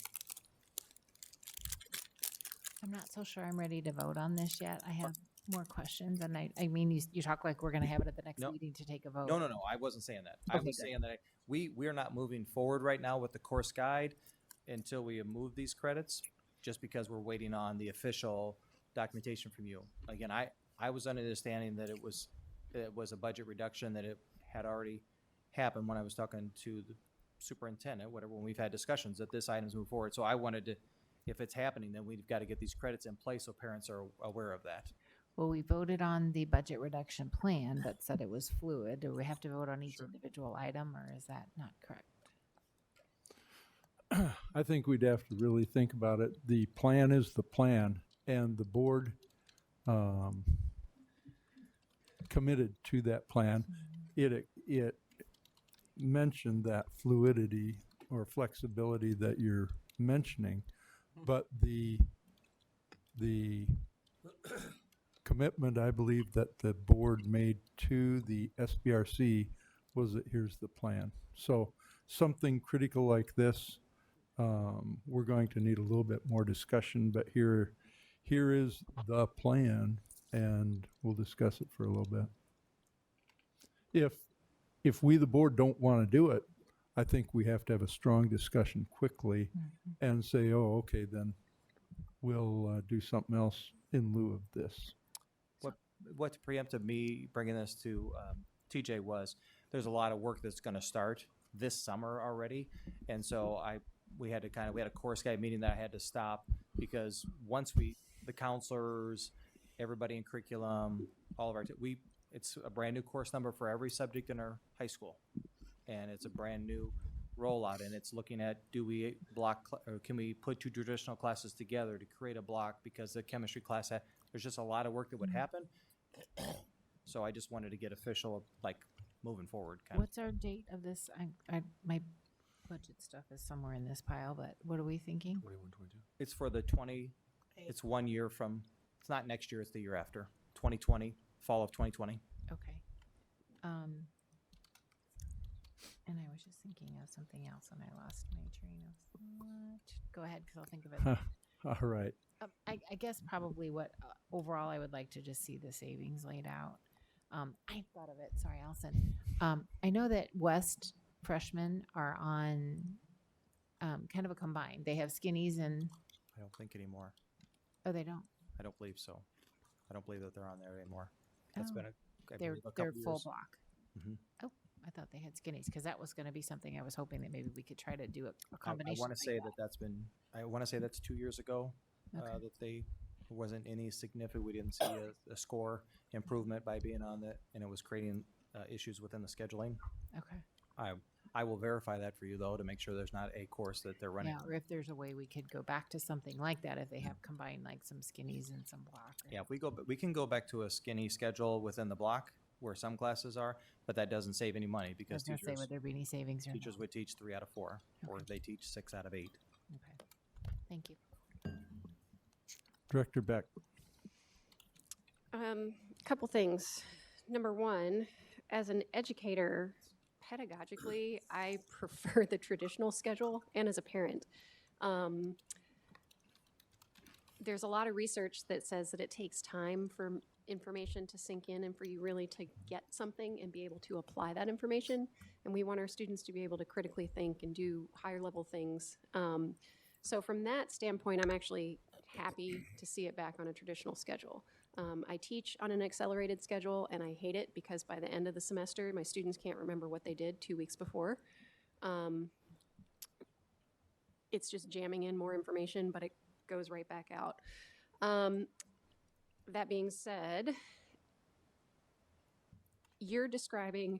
I'm not so sure I'm ready to vote on this yet. I have more questions, and I mean, you talk like we're going to have it at the next meeting to take a vote. No, I wasn't saying that. I was saying that we're not moving forward right now with the course guide until we have moved these credits, just because we're waiting on the official documentation from you. Again, I was under the understanding that it was a budget reduction, that it had already happened when I was talking to the superintendent, whatever, when we've had discussions that this item's moved forward. So I wanted to, if it's happening, then we've got to get these credits in place so parents are aware of that. Well, we voted on the budget reduction plan, but said it was fluid. Do we have to vote on each individual item, or is that not correct? I think we'd have to really think about it. The plan is the plan, and the board committed to that plan. It mentioned that fluidity or flexibility that you're mentioning, but the commitment I believe that the board made to the SBRC was that here's the plan. So something critical like this, we're going to need a little bit more discussion, but here is the plan, and we'll discuss it for a little bit. If we, the board, don't want to do it, I think we have to have a strong discussion quickly and say, oh, okay, then we'll do something else in lieu of this. What preempted me bringing this to TJ was there's a lot of work that's going to start this summer already, and so we had a course guide meeting that I had to stop because once the counselors, everybody in curriculum, all of our it's a brand new course number for every subject in our high school, and it's a brand new rollout, and it's looking at or can we put two traditional classes together to create a block, because the chemistry class there's just a lot of work that would happen. So I just wanted to get official, like, moving forward. What's our date of this? My budget stuff is somewhere in this pile, but what are we thinking? 21, 22. It's for the it's 1 year from, it's not next year, it's the year after, 2020, fall of 2020. Okay. And I was just thinking of something else and I lost my train of thought. Go ahead, because I'll think of it. All right. I guess probably what overall I would like to just see the savings laid out. I thought of it. Sorry, Allison. I know that West freshmen are on kind of a combined. They have skinnies and. I don't think anymore. Oh, they don't. I don't believe so. I don't believe that they're on there anymore. That's been they're full years. block. Mm-hmm. Oh, I thought they had skinnies because that was going to be something I was hoping that maybe we could try to do a combination. I want to say that's 2 years ago. Okay. That there wasn't any significant, we didn't see a score improvement by being on it, and it was creating issues within the scheduling. Okay. I will verify that for you, though, to make sure there's not a course that they're running. Yeah, or if there's a way we could go back to something like that, if they have combined like some skinnies and some block. Yeah, if we can go back to a skinny schedule within the block where some classes are, but that doesn't save any money because I was gonna say, would there be any savings or teachers no? would teach 3 out of 4, or they teach 6 out of 8. Okay, thank you. Director Beck. Couple things. Number one, as an educator, pedagogically, I prefer the traditional schedule, and as a parent. There's a lot of research that says that it takes time for information to sink in and for you really to get something and be able to apply that information. And we want our students to be able to critically think and do higher level things. So from that standpoint, I'm actually happy to see it back on a traditional schedule. I teach on an accelerated schedule, and I hate it because by the end of the semester, my students can't remember what they did 2 weeks before. It's just jamming in more information, but it goes right back out. That being said, you're describing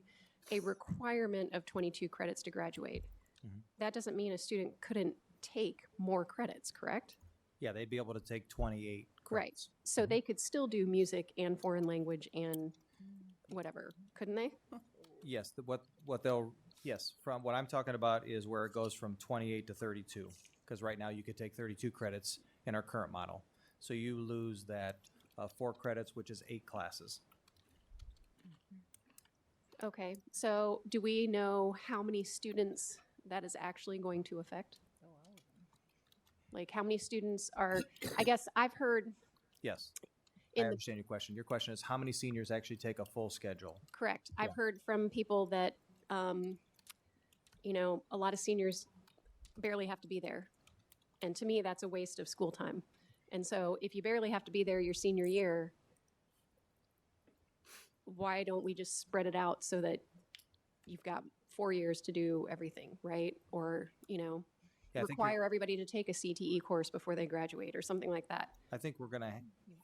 a requirement of 22 credits to graduate. Mm-hmm. That doesn't mean a student couldn't take more credits, correct? Yeah, they'd be able to take 28 credits. Right. So they could still do music and foreign language and whatever, couldn't they? Yes, from what I'm talking about is where it goes from 28 to 32, because right now you could take 32 credits in our current model. So you lose that 4 credits, which is 8 classes. Okay, so do we know how many students that is actually going to affect? Like how many students are, I guess I've heard. Yes, I understand your question. Your question is how many seniors actually take a full schedule? Correct. Yeah. I've heard from people that, a lot of seniors barely have to be there. And to me, that's a waste of school time. And so if you barely have to be there your senior year, why don't we just spread it out so that you've got 4 years to do everything, right? Or, require everybody to take a CTE course before they graduate or something like that. I think we're going to,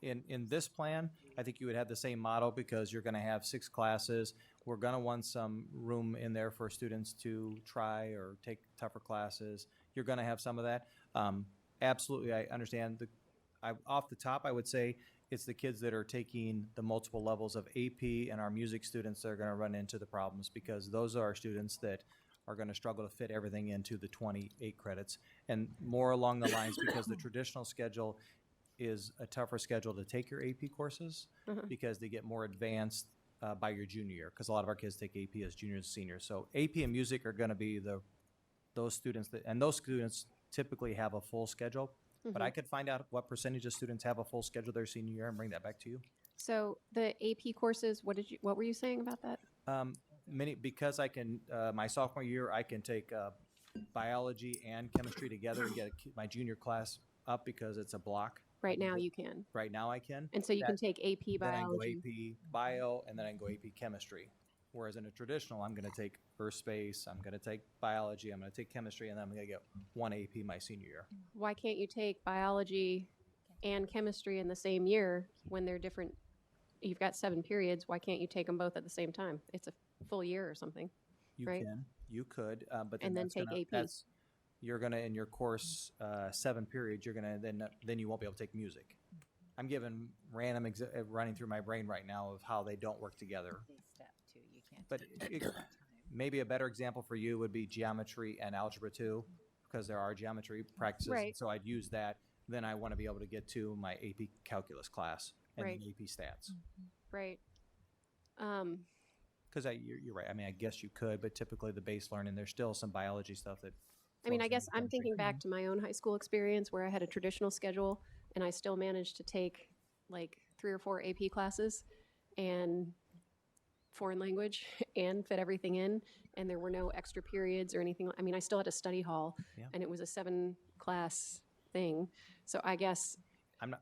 in this plan, I think you would have the same model because you're going to have 6 classes. We're going to want some room in there for students to try or take tougher classes. you're gonna have some of that. Absolutely, I understand. Off the top, I would say it's the kids that are taking the multiple levels of AP and our music students that are gonna run into the problems, because those are our students that are gonna struggle to fit everything into the 28 credits. And more along the lines, because the traditional schedule is a tougher schedule to take your AP courses, because they get more advanced by your junior year, because a lot of our kids take AP as juniors and seniors. So AP and music are gonna be those students and those students typically have a full schedule. But I could find out what percentage of students have a full schedule their senior year and bring that back to you. So the AP courses, what were you saying about that? Because I can, my sophomore year, I can take biology and chemistry together and get my junior class up because it's a block. Right now you can. Right now I can. And so you can take AP Then I can go biology. AP bio, and then I can go AP chemistry. Whereas in a traditional, I'm going to take earth space, I'm going to take biology, I'm going to take chemistry, and then I'm going to get one AP my senior year. Why can't you take biology and chemistry in the same year when they're different? You've got 7 periods. Why can't you take them both at the same time? It's a full year or something. You Right. can, you could, but And then that's take gonna, AP. that's, you're gonna, in your course, 7 periods, you're gonna, then you won't be able to take music. I'm giving random, running through my brain right now of how they don't work together. Step 2, you can't. But maybe a better example for you would be geometry and algebra 2, because there are geometry practices. Right. So I'd use that. Then I want to be able to get to my AP calculus class and Right. the AP stats. Right. Because you're right. I mean, I guess you could, but typically the base learning, there's still some biology stuff that. I mean, flows I guess into I'm chemistry. thinking back to my own high school experience where I had a traditional schedule and I still managed to take like 3 or 4 AP classes and foreign language and fit everything in. And there were no extra periods or anything. I mean, I still had a study hall and it was a 7-class thing. So I guess I'm not,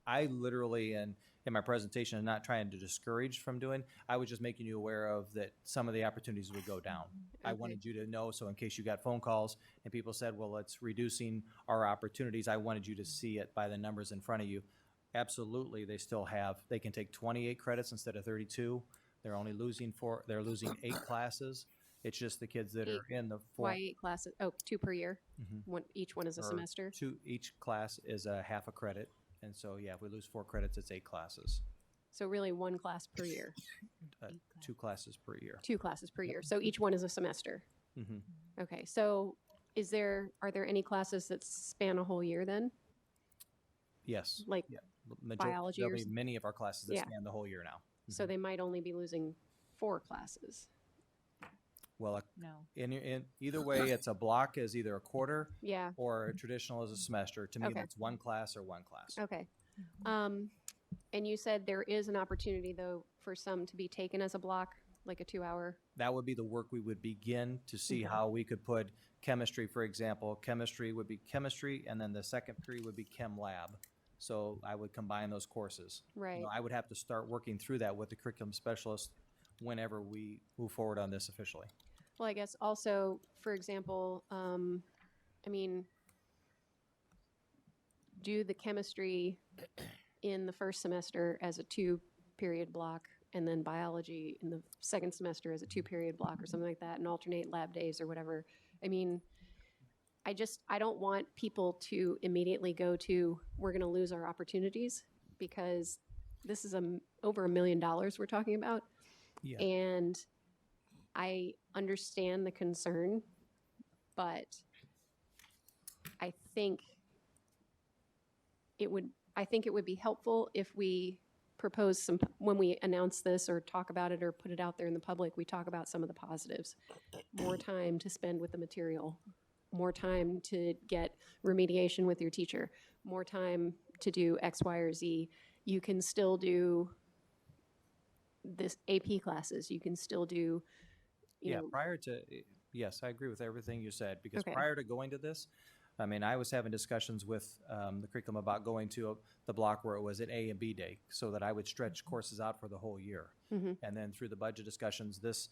I literally, in my presentation, am not trying to discourage from doing, I was just making you aware of that some of the opportunities would go down. I Okay. wanted you to know, so in case you got phone calls and people said, well, it's reducing our opportunities, I wanted you to see it by the numbers in front of you. Absolutely, they can take 28 credits instead of 32. They're only losing 8 classes. It's just the kids that are in the 4. why 8 classes? Oh, 2 per year. Mhm. Each one is a or semester. Each class is a half a credit. And so, if we lose 4 credits, it's 8 classes. So really 1 class per year. 2 classes per year. 2 classes per year. So each one is a semester. Mm-hmm. Okay. So are there any classes that span a whole year then? Yes. Like biology There'll or be many of our classes that Yeah. span the whole year now. So they might only be losing 4 classes. Well, No. in either way, it's a block is either a quarter Yeah. or a traditional is a semester. To me, Okay. that's 1 class or 1 class. Okay. And you said there is an opportunity though for some to be taken as a block, like a 2-hour. That would be the work we would begin to see how we could put chemistry, for example. Chemistry would be chemistry, and then the second period would be chem lab. So I would combine those courses. Right. I would have to start working through that with the curriculum specialist whenever we move forward on this officially. Well, I guess also, for example, I mean, do the chemistry in the first semester as a 2-period block, and then biology in the second semester as a 2-period block or something like that, and alternate lab days or whatever. I mean, I don't want people to immediately go to, we're going to lose our opportunities, because this is over $1 million we're talking about. Yeah. And I understand the concern, but I think it would be helpful if we propose when we announce this or talk about it or put it out there in the public, we talk about some of the positives. More time to spend with the material, more time to get remediation with your teacher, more time to do X, Y, or Z. You can still do this AP classes. You can still do, you know, prior to, yes, I agree with everything you said, because Okay. prior to going to this, I mean, I was having discussions with the curriculum about going to the block where it was an A and B day, so that I would stretch courses out for the whole year. Mhm. And then through the budget discussions, this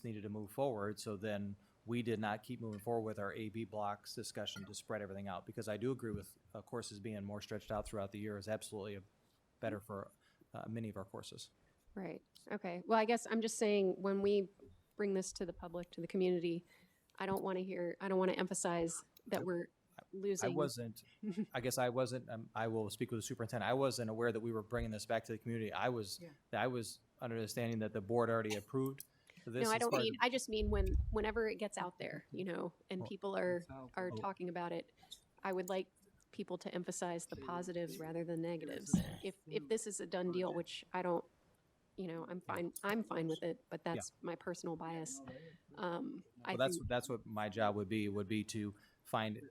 needed to move forward, so then we did not keep moving forward with our A-B blocks discussion to spread everything out, because I do agree with courses being more stretched out throughout the year is absolutely better for many of our courses. Right. Okay. Well, I guess I'm just saying, when we bring this to the public, to the community, I don't want to emphasize that we're losing. I wasn't, I guess I wasn't, I will speak with the superintendent. I wasn't aware that we were bringing this back to the community. I was under the understanding that the board already approved this. No, I as don't far as- mean, I just mean whenever it gets out there, you know, and people are talking about it, I would like people to emphasize the positives rather than negatives. If this is a done deal, which I don't, you know, I'm fine with it, but that's my personal bias. Well, that's what my job would be to find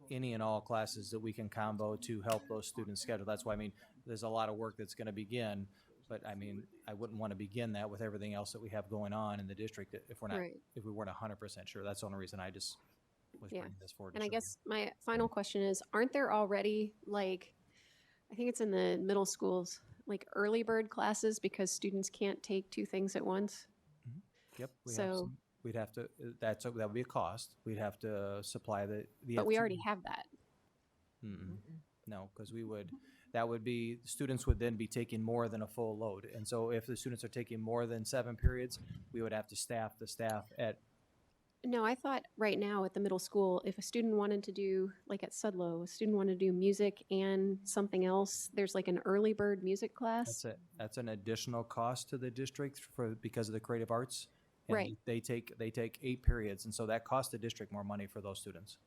any and all classes that we can combo to help those students schedule. That's why, I mean, there's a lot of work that's gonna begin, but I mean, I wouldn't want to begin that with everything else that we have going on in the district if we're not, Right. if we weren't 100% sure. That's the only reason I just was Yeah. bringing this forward. to And I show you. guess my final question is, aren't there already, like, I think it's in the middle schools, like early bird classes because students can't take two things at once? Yep. So- We'd have to, that would be a cost. We'd have to supply the. But we already have that. No, because that would be, students would then be taking more than a full load. And so if the students are taking more than 7 periods, we would have to staff the staff at, No, I thought right now at the middle school, if a student wanted to do, like at Sudlow, a student wanted to do music and something else, there's like an early bird music class. that's an additional cost to the district because of the creative arts. And Right. They take 8 periods, and so that costs the district more money for those students.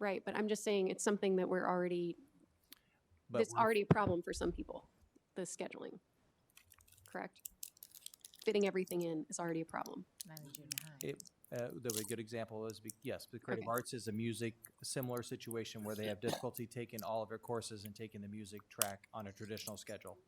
Right, but I'm just saying it's something that we're already, But it's already a problem for some people, the scheduling. Correct? Fitting everything in is already a problem. The good example is, yes, the creative Okay. arts is a similar situation where they have difficulty taking all of their courses and taking the music track on a traditional schedule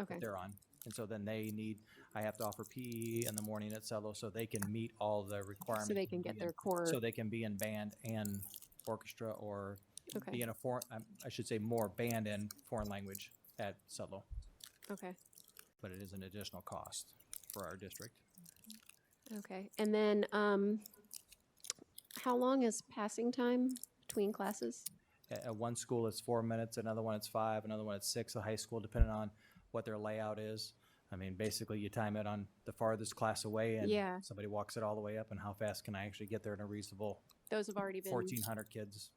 Okay. that they're on. And so then I have to offer PE in the morning at Cello so they can meet all the requirements. So they can get their core. So they can be in band and orchestra or Okay. be in a I should say more band and foreign language at Cello. Okay. But it is an additional cost for our district. Okay, and then, how long is passing time between classes? At one school, it's 4 minutes, another one it's 5, another one it's 6, the high school, depending on what their layout is. I mean, basically, you time it on the farthest class away, and Yeah. somebody walks it all the way up, and how fast can I actually get there in a reasonable Those have already been 1,400 kids?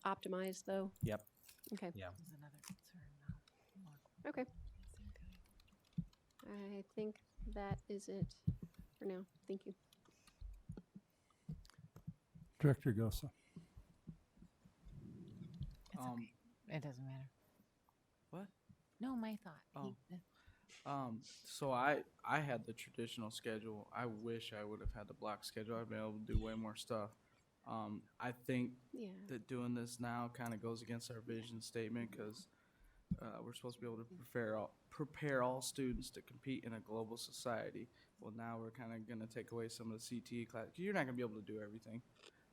optimized, though? Yep. Okay. Yeah. Okay. I think that is it for now. Thank you. Director Gosa. It doesn't matter. What? No, my thought. Oh. So I had the traditional schedule. I wish I would have had the block schedule. I'd been able to do way more stuff. I think that doing this now kind of goes against our vision statement because we're supposed to be able to prepare all students to compete in a global society. Well, now we're kind of going to take away some of the CTE class. You're not going to be able to do everything.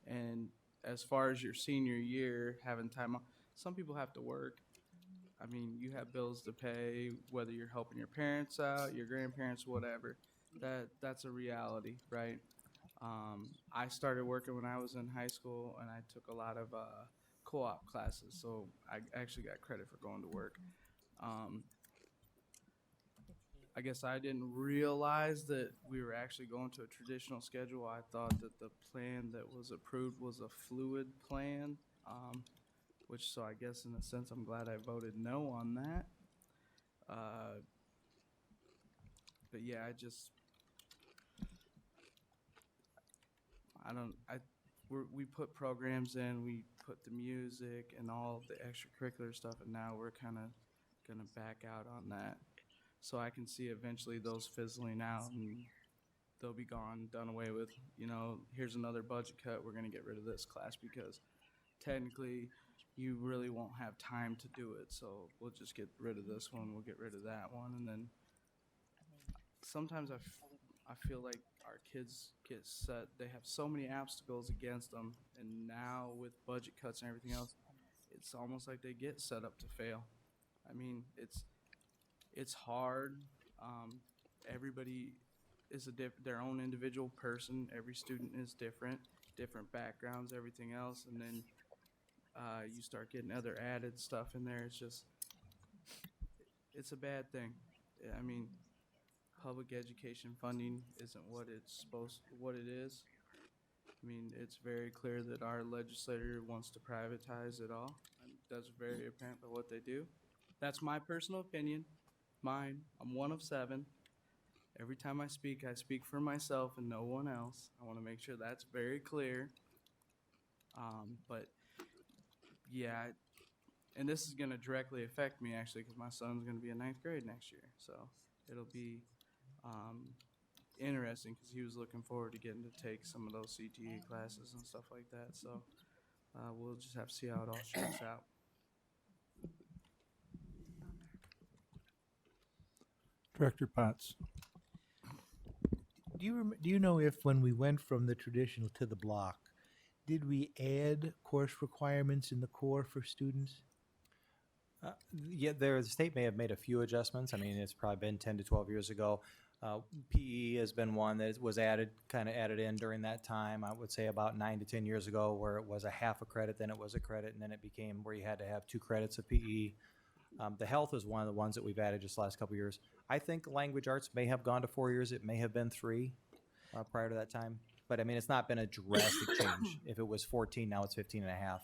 And as far as your senior year, having time off, some people have to work. I mean, you have bills to pay, whether you're helping your parents out, your grandparents, whatever. That's a reality, right? I started working when I was in high school, and I took a lot of co-op classes, so I actually got credit for going to work. I guess I didn't realize that we were actually going to a traditional schedule. I thought that the plan that was approved was a fluid plan, so I guess in a sense I'm glad I voted no on that. But yeah, we put programs in, we put the music and all the extracurricular stuff, and now we're kind of gonna back out on that. So I can see eventually those fizzling out and they'll be gone, done away with. You know, here's another budget cut. We're gonna get rid of this class because technically you really won't have time to do it. So we'll just get rid of this one. We'll get rid of that one, and then sometimes I feel like our kids get set. They have so many obstacles against them, and now with budget cuts and everything else, it's almost like they get set up to fail. I mean, it's hard. Everybody is their own individual person. Every student is different backgrounds, everything else, and then you start getting other added stuff in there. It's a bad thing. I mean, public education funding isn't what it is. I mean, it's very clear that our legislator wants to privatize it all. And that's very apparent by what they do. That's my personal opinion. Mine. I'm one of 7. Every time I speak for myself and no one else. I want to make sure that's very clear. But yeah, and this is going to directly affect me actually because my son's going to be in 9th grade next year. So it'll be interesting because he was looking forward to getting to take some of those CTE classes and stuff like that. So we'll just have to see how it all shakes out. Director Potts. Do you know if when we went from the traditional to the block, did we add course requirements in the core for students? Yeah, the state may have made a few adjustments. I mean, it's probably been 10 to 12 years ago. PE has been one that was kind of added in during that time. I would say about 9 to 10 years ago, where it was a half a credit, then it was a credit, and then it became where you had to have 2 credits of PE. The health is one of the ones that we've added just the last couple of years. I think language arts may have gone to 4 years. It may have been 3 prior to that time. But I mean, it's not been a drastic change. If it was 14, now it's 15 and a half.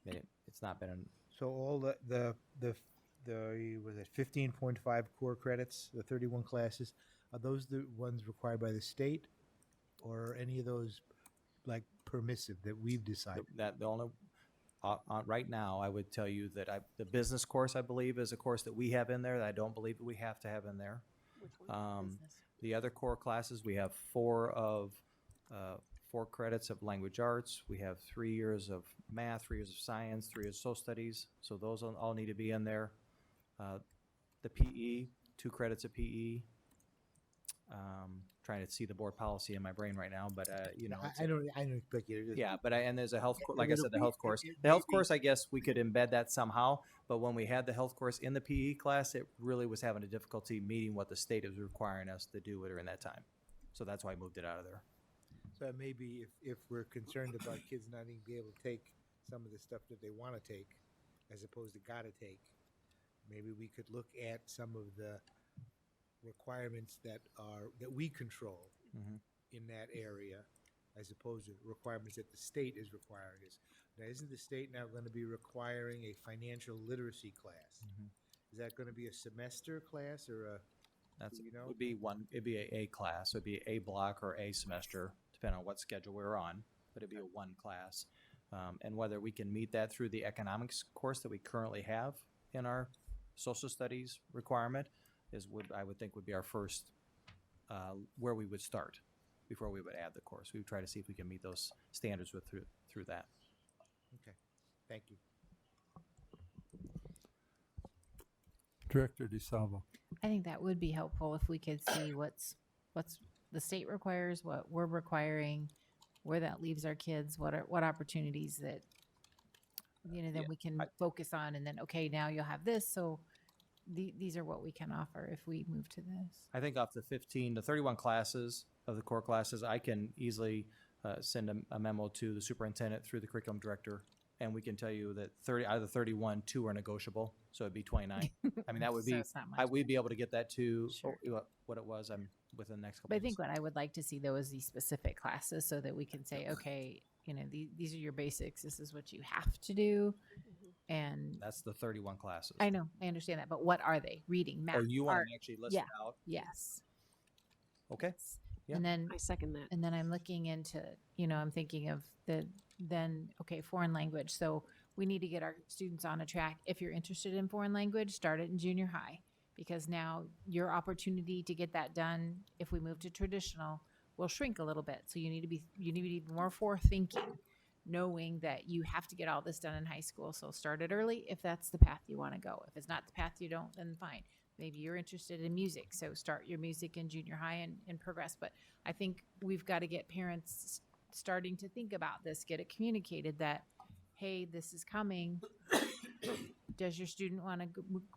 It's not been an. So all the was it 15.5 core credits, the 31 classes, are those the ones required by the state, or are any of those like permissive that we've decided? That the only right now, I would tell you that the business course, I believe, is a course that we have in there that I don't believe that we have to have in there. The other core classes, we have 4 credits of language arts. We have 3 years of math, 3 years of science, 3 years of social studies. So those all need to be in there. The PE, 2 credits of PE. Trying to see the board policy in my brain right now, but you know, I don't expect you to just, yeah, but and there's a health, like I said, the health course. The health course, I guess we could embed that somehow. But when we had the health course in the PE class, it really was having a difficulty meeting what the state is requiring us to do during that time. So that's why I moved it out of there. So maybe if we're concerned about kids not even be able to take some of the stuff that they want to take, as opposed to gotta take, maybe we could look at some of the requirements that we control in that area, as opposed to requirements that the state is requiring us. Now, isn't the state now going to be requiring a financial literacy class? Is that going to be a semester class or a? Would be one. It'd be a class. It'd be a block or a semester, depending on what schedule we're on. But it'd be a 1 class, and whether we can meet that through the economics course that we currently have in our social studies requirement is I would think would be our first where we would start before we would add the course. We would try to see if we can meet those standards through that. Okay, thank you. Director DeSalvo. I think that would be helpful if we could see what's the state requires, what we're requiring, where that leaves our kids, what opportunities that then we can focus on, and then okay, now you'll have this. So these are what we can offer if we move to this. I think off the 15 to 31 classes of the core classes, I can easily send a memo to the superintendent through the curriculum director, and we can tell you that out of the 31, 2 are negotiable, so it'd be 29. I mean, that would So be it's not much. we'd be able to get that to Sure. what it was. Within the next couple. But I of think weeks. what I would like to see though is these specific classes so that we can say, okay, these are your basics. This is what you have to do. And That's the 31 classes. I know, I understand that, but what are they? Reading, math, Oh, you want art. to actually list Yeah. it out? Yes. Okay. Yeah. And then I second that. And then I'm looking into, I'm thinking of foreign language. So we need to get our students on a track. If you're interested in foreign language, start it in junior high, because now your opportunity to get that done, if we move to traditional, will shrink a little bit. So you need to be more forethinking, knowing that you have to get all this done in high school. So start it early if that's the path you want to go. If it's not the path you don't, then fine. Maybe you're interested in music, so start your music in junior high and progress. But I think we've got to get parents starting to think about this, get it communicated that, hey, this is coming. Does your student want to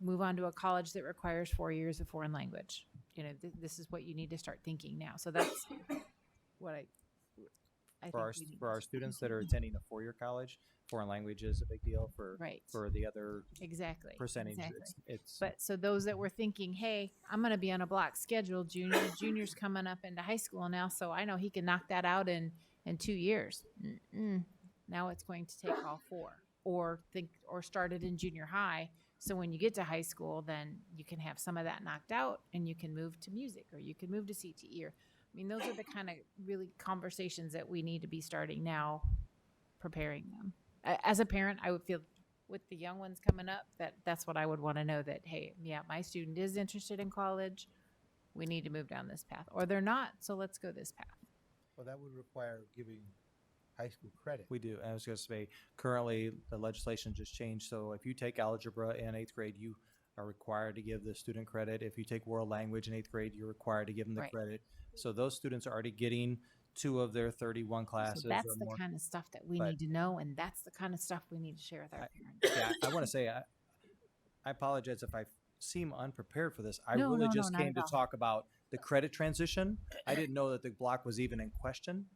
move on to a college that requires 4 years of foreign language? This is what you need to start thinking now. So that's what I For our students that are attending a 4-year college, foreign language is a big deal. For the other percentage, it's But so those that were thinking, hey, I'm going to be on a block schedule, junior's coming up into high school now, so I know he can knock that out in in 2 years. Now it's going to take all 4, or start it in junior high. So when you get to high school, then you can have some of that knocked out and you can move to music, or you can move to CTE. Or, I mean, those are the kind of really conversations that we need to be starting now, preparing them. As a parent, I would feel with the young ones coming up, that's what I would want to know, that, hey, yeah, my student is interested in college. We need to move down this path, or they're not. So let's go this path. Well, that would require giving high school credit. We do. I was going to say, currently, the legislation just changed. So if you take algebra in 8th grade, you are required to give the student credit. If you take world language in 8th grade, you're required to give them the Right. credit. So those students are already getting 2 of their 31 classes. So that's or the more. kind of stuff that we But- need to know, and that's the kind of stuff we need to share with our parents. Yeah, I want to say, I apologize if I seem unprepared for this. I No, really no, just not came at to all. talk about the credit transition. I didn't know that the block was even in question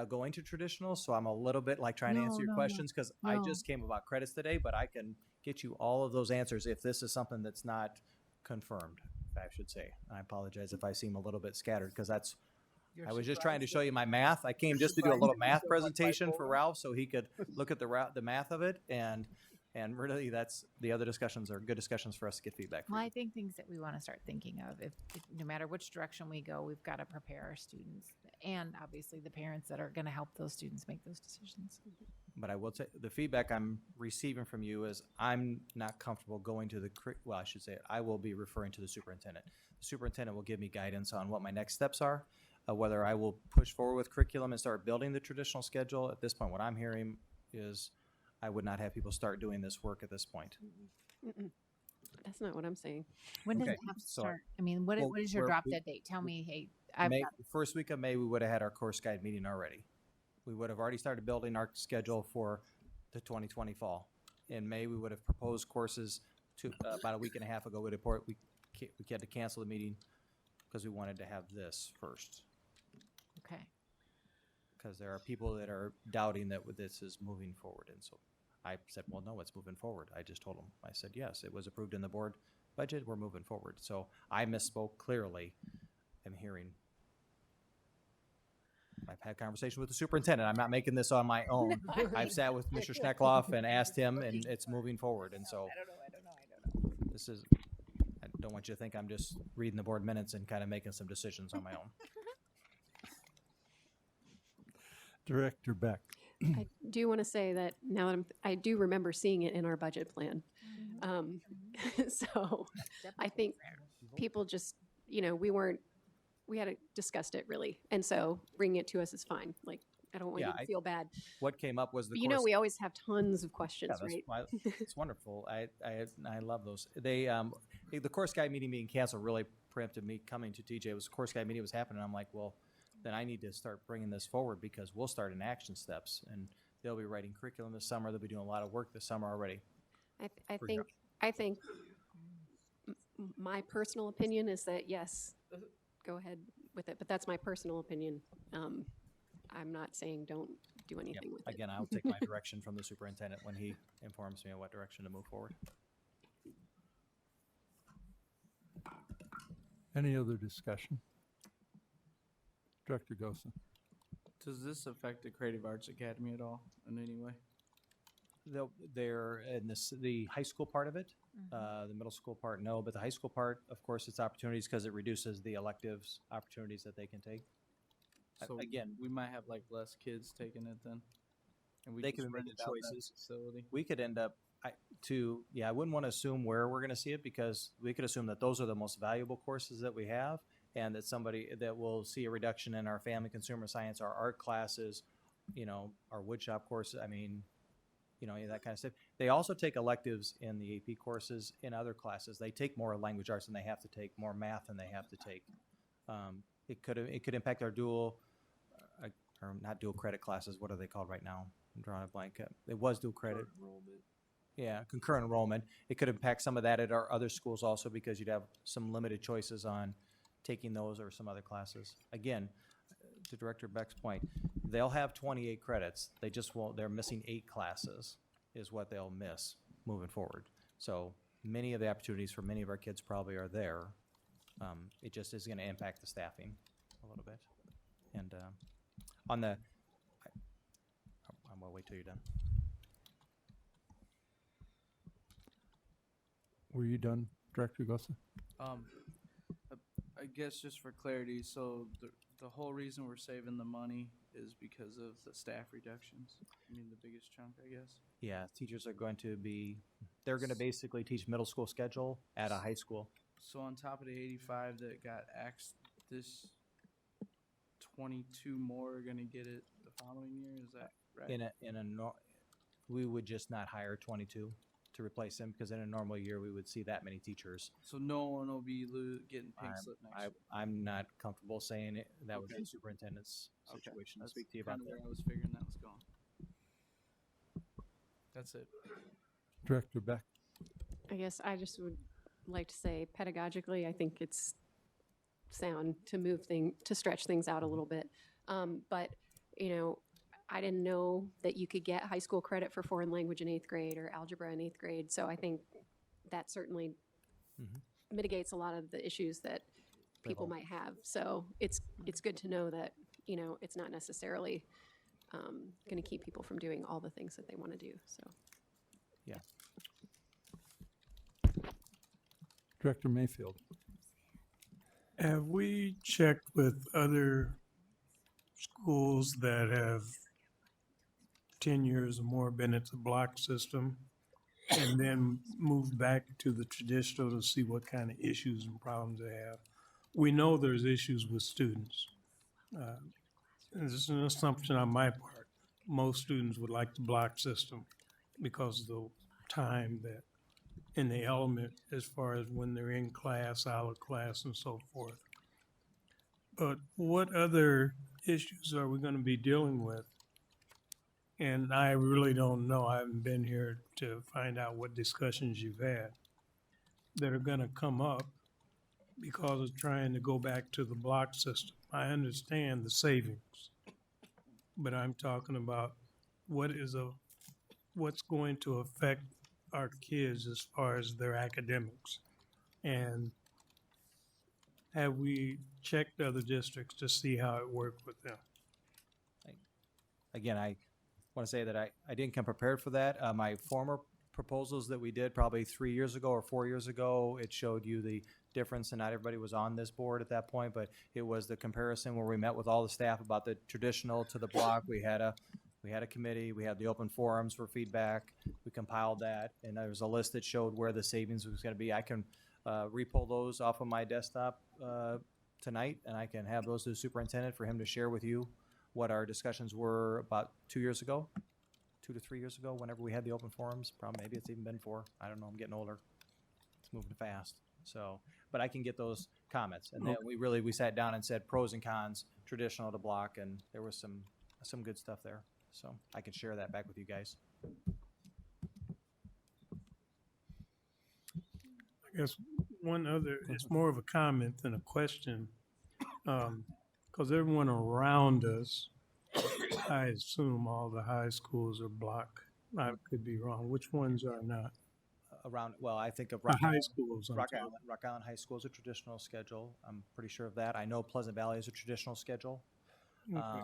going to traditional, so I'm a little bit like trying to No, answer your no, no. questions because I No. just came about credits today, but I can get you all of those answers if this is something that's not confirmed, I should say. I apologize if I seem a little bit scattered because I was just trying to show you my math. I came just to do a little math presentation for Ralph so he could look at the math of it, and really that's the other discussions are good discussions for us to get feedback from. Well, I think things that we want to start thinking of, if no matter which direction we go, we've got to prepare our students and obviously the parents that are going to help those students make those decisions. But I will say, the feedback I'm receiving from you is I'm not comfortable going to well, I should say, I will be referring to the superintendent. The superintendent will give me guidance on what my next steps are, whether I will push forward with curriculum and start building the traditional schedule. At this point, what I'm hearing is I would not have people start doing this work at this point. Mm-mm. That's not what I'm saying. When does Okay, it have to so- start? I mean, what is your drop dead date? Tell me, hey, I've May, got, first week of May, we would have had our course guide meeting already. We would have already started building our schedule for the 2020 fall. In May, we would have proposed courses to about a week and a half ago. We had to cancel the meeting because we wanted to have this first. okay. Because there are people that are doubting that this is moving forward. And so I said, well, no, it's moving forward. I just told them, I said, yes, it was approved in the board budget. We're moving forward. So I misspoke clearly. I'm hearing. I've had conversation with the superintendent. I'm not making this on my own. I've sat with Mr. Schneckloff and asked him, and it's moving forward. And so this is, I don't want you to think I'm just reading the board minutes and kind of making some decisions on my own. Director Beck. I do want to say that now that I do remember seeing it in our budget plan. So I think people just, we hadn't discussed it really. And so bringing it to us is fine. Like, I don't want Yeah, you to feel bad. What came up was the But course. we always have tons of questions, Yeah, that's right? why it's wonderful. I love those. The course guide meeting being canceled really preempted me coming to TJ. It was course guide meeting was happening. I'm like, well, then I need to start bringing this forward because we'll start in action steps and they'll be writing curriculum this summer. They'll be doing a lot of work this summer already. I think my personal opinion is that yes, go ahead with it, but that's my personal opinion. I'm not saying don't do anything with it. Again, I'll take my direction from the superintendent when he informs me on what direction to move forward. Any other discussion? Director Gosa. Does this affect the Creative Arts Academy at all in any way? They're in the high school part of it. The middle school part, no, but the high school part, of course, it's opportunities because it reduces the electives opportunities that they can take. So Again, we might have like less kids taking it then. And we they just can make rented the out that choices. facility. We could end up, I wouldn't want to assume where we're going to see it because we could assume that those are the most valuable courses that we have and that somebody that will see a reduction in our family consumer science, our art classes, our woodshop courses. I mean, that kind of stuff. They also take electives in the AP courses in other classes. They take more language arts than they have to take, more math than they have to take. It could impact our dual, or not dual credit classes. What are they called right now? I'm drawing a blank. It was dual credit. Yeah, concurrent enrollment. It could impact some of that at our other schools also because you'd have some limited choices on taking those or some other classes. Again, to Director Beck's point, they'll have 28 credits. They just won't, they're missing 8 classes is what they'll miss moving forward. So many of the opportunities for many of our kids probably are there. It just is going to impact the staffing a little bit. And on the I'll wait till you're done. Were you done, Director Gossa? I guess just for clarity, so the whole reason we're saving the money is because of the staff reductions? I mean, the biggest chunk, I guess? Yeah, teachers are going to be, they're going to basically teach middle school schedule at a high school. So on top of the 85 that got axed, this 22 more are gonna get it the following year, is that right? We would just not hire 22 to replace them, because in a normal year, we would see that many teachers. So no one will be getting pink slip next year? I'm not comfortable saying it. That would be the superintendent's situation to That's speak to you about kinda that. where I was figuring that was going. That's it. Director Beck? I guess I just would like to say pedagogically, I think it's sound to to stretch things out a little bit. But, you know, I didn't know that you could get high school credit for foreign language in 8th grade or algebra in 8th grade. So I think that certainly mitigates a lot of the issues that people might have. So it's good to know that, you know, it's not necessarily going to keep people from doing all the things that they want to do. So, yeah. Director Mayfield? Have we checked with other schools that have 10 years or more been at the block system and then moved back to the traditional to see what kind of issues and problems they have? We know there's issues with students. And this is an assumption on my part. Most students would like the block system because of the time that in the element as far as when they're in class, out of class, and so forth. But what other issues are we going to be dealing with? And I really don't know. I haven't been here to find out what discussions you've had that are going to come up because of trying to go back to the block system. I understand the savings, but I'm talking about what's going to affect our kids as far as their academics. And have we checked other districts to see how it worked with them? Again, I want to say that I didn't come prepared for that. My former proposals that we did probably 3 years ago or 4 years ago, it showed you the difference, and not everybody was on this board at that point, but it was the comparison where we met with all the staff about the traditional to the block. We had a committee, we had the open forums for feedback, we compiled that, and there was a list that showed where the savings was going to be. I can re-pull those off of my desktop tonight, and I can have those to the superintendent for him to share with you what our discussions were about 2 years ago, 2 to 3 years ago, whenever we had the open forums. Probably maybe it's even been 4. I don't know. I'm getting older. It's moving fast. So, but I can get those comments. And then we sat down and said pros and cons, traditional to block, and there was some good stuff there. So I can share that back with you guys. I guess one other, it's more of a comment than a question, because everyone around us, I assume all the high schools are block. I could be wrong. Which ones are not? I think of high schools. Rock Island High School is a traditional schedule. I'm pretty sure of that. I know Pleasant Valley is a traditional schedule. Okay.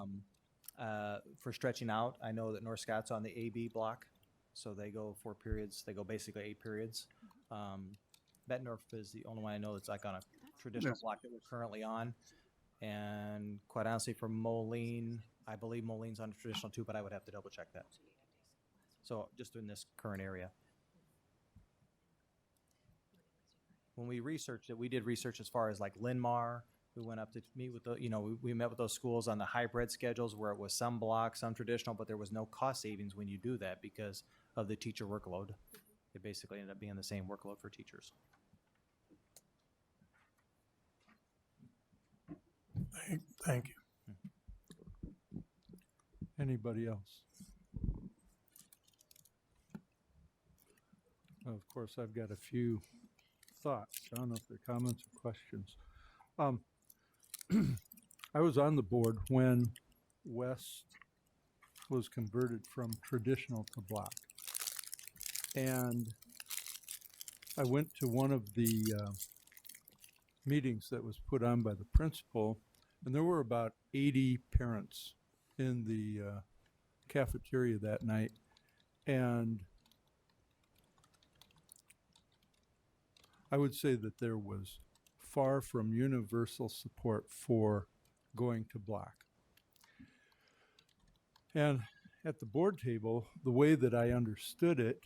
For stretching out, I know that North Scott's on the AB block, so they go 4 periods. They go basically 8 periods. Bettendorf is the only one I know that's like on a traditional block that we're currently on. And quite honestly, for Moline, I believe Moline's on a traditional too, but I would have to double check that. So just in this current area. When we researched it, we did research as far as like Linmar. We went up to meet with we met with those schools on the hybrid schedules where it was some block, some traditional, but there was no cost savings when you do that because of the teacher workload. It basically ended up being the same workload for teachers. Thank you. Anybody else? Of course, I've got a few thoughts. I don't know if they're comments or questions. I was on the board when West was converted from traditional to block. And I went to one of the meetings that was put on by the principal, and there were about 80 parents in the cafeteria that night, and I would say that there was far from universal support for going to block. And at the board table, the way that I understood it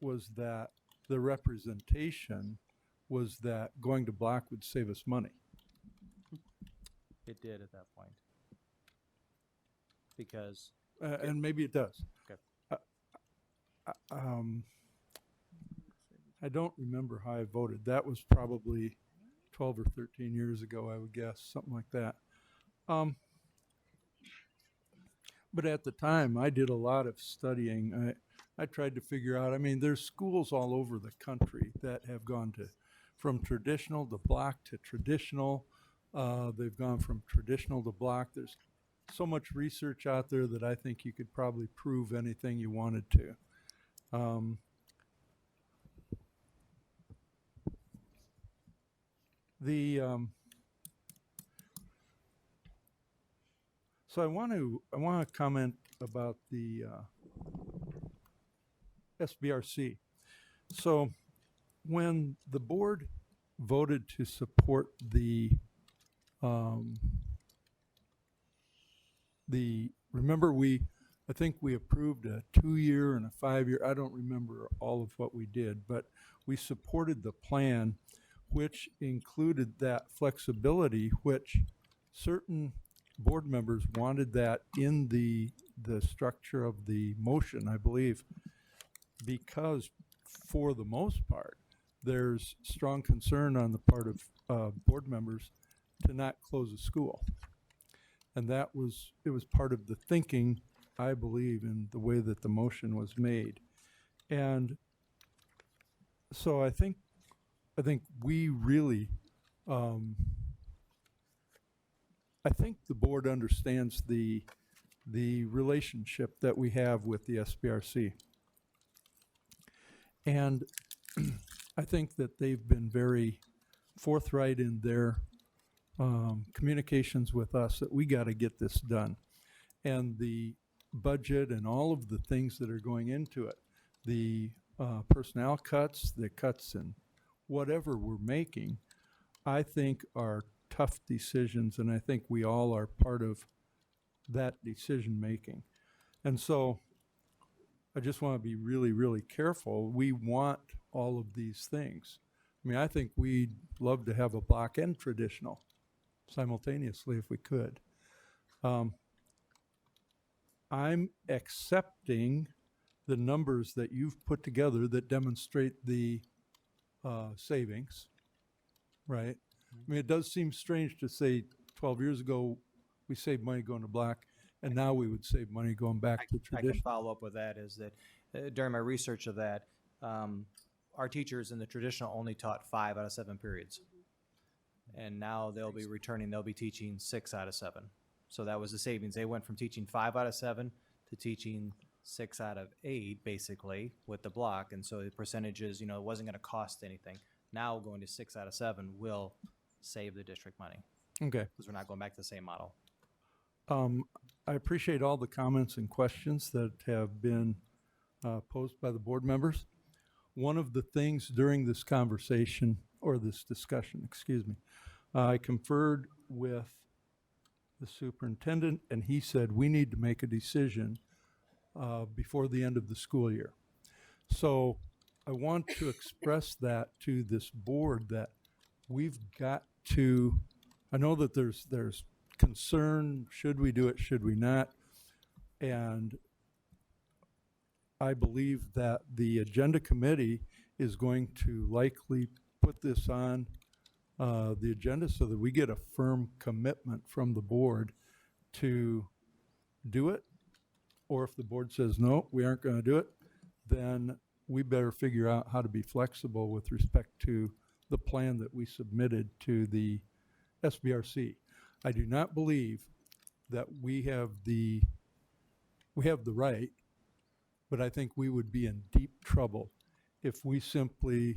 was that the representation was that going to block would save us money. It did at that point. Because. And maybe it does. Okay. I don't remember how I voted. That was probably 12 or 13 years ago, I would guess, something like that. But at the time, I did a lot of studying. I tried to figure out, I mean, there's schools all over the country that have gone from traditional to block to traditional. They've gone from traditional to block. There's so much research out there that I think you could probably prove anything you wanted to. So I want to comment about the SBRC. So when the board voted to support remember I think we approved a 2-year and a 5-year, I don't remember all of what we did, but we supported the plan, which included that flexibility, which certain board members wanted that in the structure of the motion, I believe, because for the most part, there's strong concern on the part of board members to not close a school. And it was part of the thinking, I believe, in the way that the motion was made. And so I think we really, I think the board understands the relationship that we have with the SBRC. And I think that they've been very forthright in their communications with us that we got to get this done. And the budget and all of the things that are going into it, the personnel cuts, the cuts in whatever we're making, I think are tough decisions, and I think we all are part of that decision making. And so I just want to be really, really careful. We want all of these things. I mean, I think we'd love to have a block and traditional simultaneously if we could. I'm accepting the numbers that you've put together that demonstrate the savings, right? I mean, it does seem strange to say 12 years ago we saved money going to block, and now we would save money going back to I traditional. can follow up with that is that during my research of that, our teachers in the traditional only taught 5 out of 7 periods. And now they'll be teaching 6 out of 7. So that was the savings. They went from teaching 5 out of 7 to teaching 6 out of 8, basically, with the block. And so the percentages, it wasn't going to cost anything. Now going to 6 out of 7 will save the district money. Okay. Because we're not going back to the same model. I appreciate all the comments and questions that have been posed by the board members. One of the things during this conversation, or this discussion, excuse me, I conferred with the superintendent, and he said we need to make a decision before the end of the school year. So I want to express that to this board that we've got to, I know that there's concern, should we do it, should we not? And I believe that the agenda committee is going to likely put this on the agenda so that we get a firm commitment from the board to do it. Or if the board says, no, we aren't going to do it, then we better figure out how to be flexible with respect to the plan that we submitted to the SBRC. I do not believe that we have the right, but I think we would be in deep trouble if we simply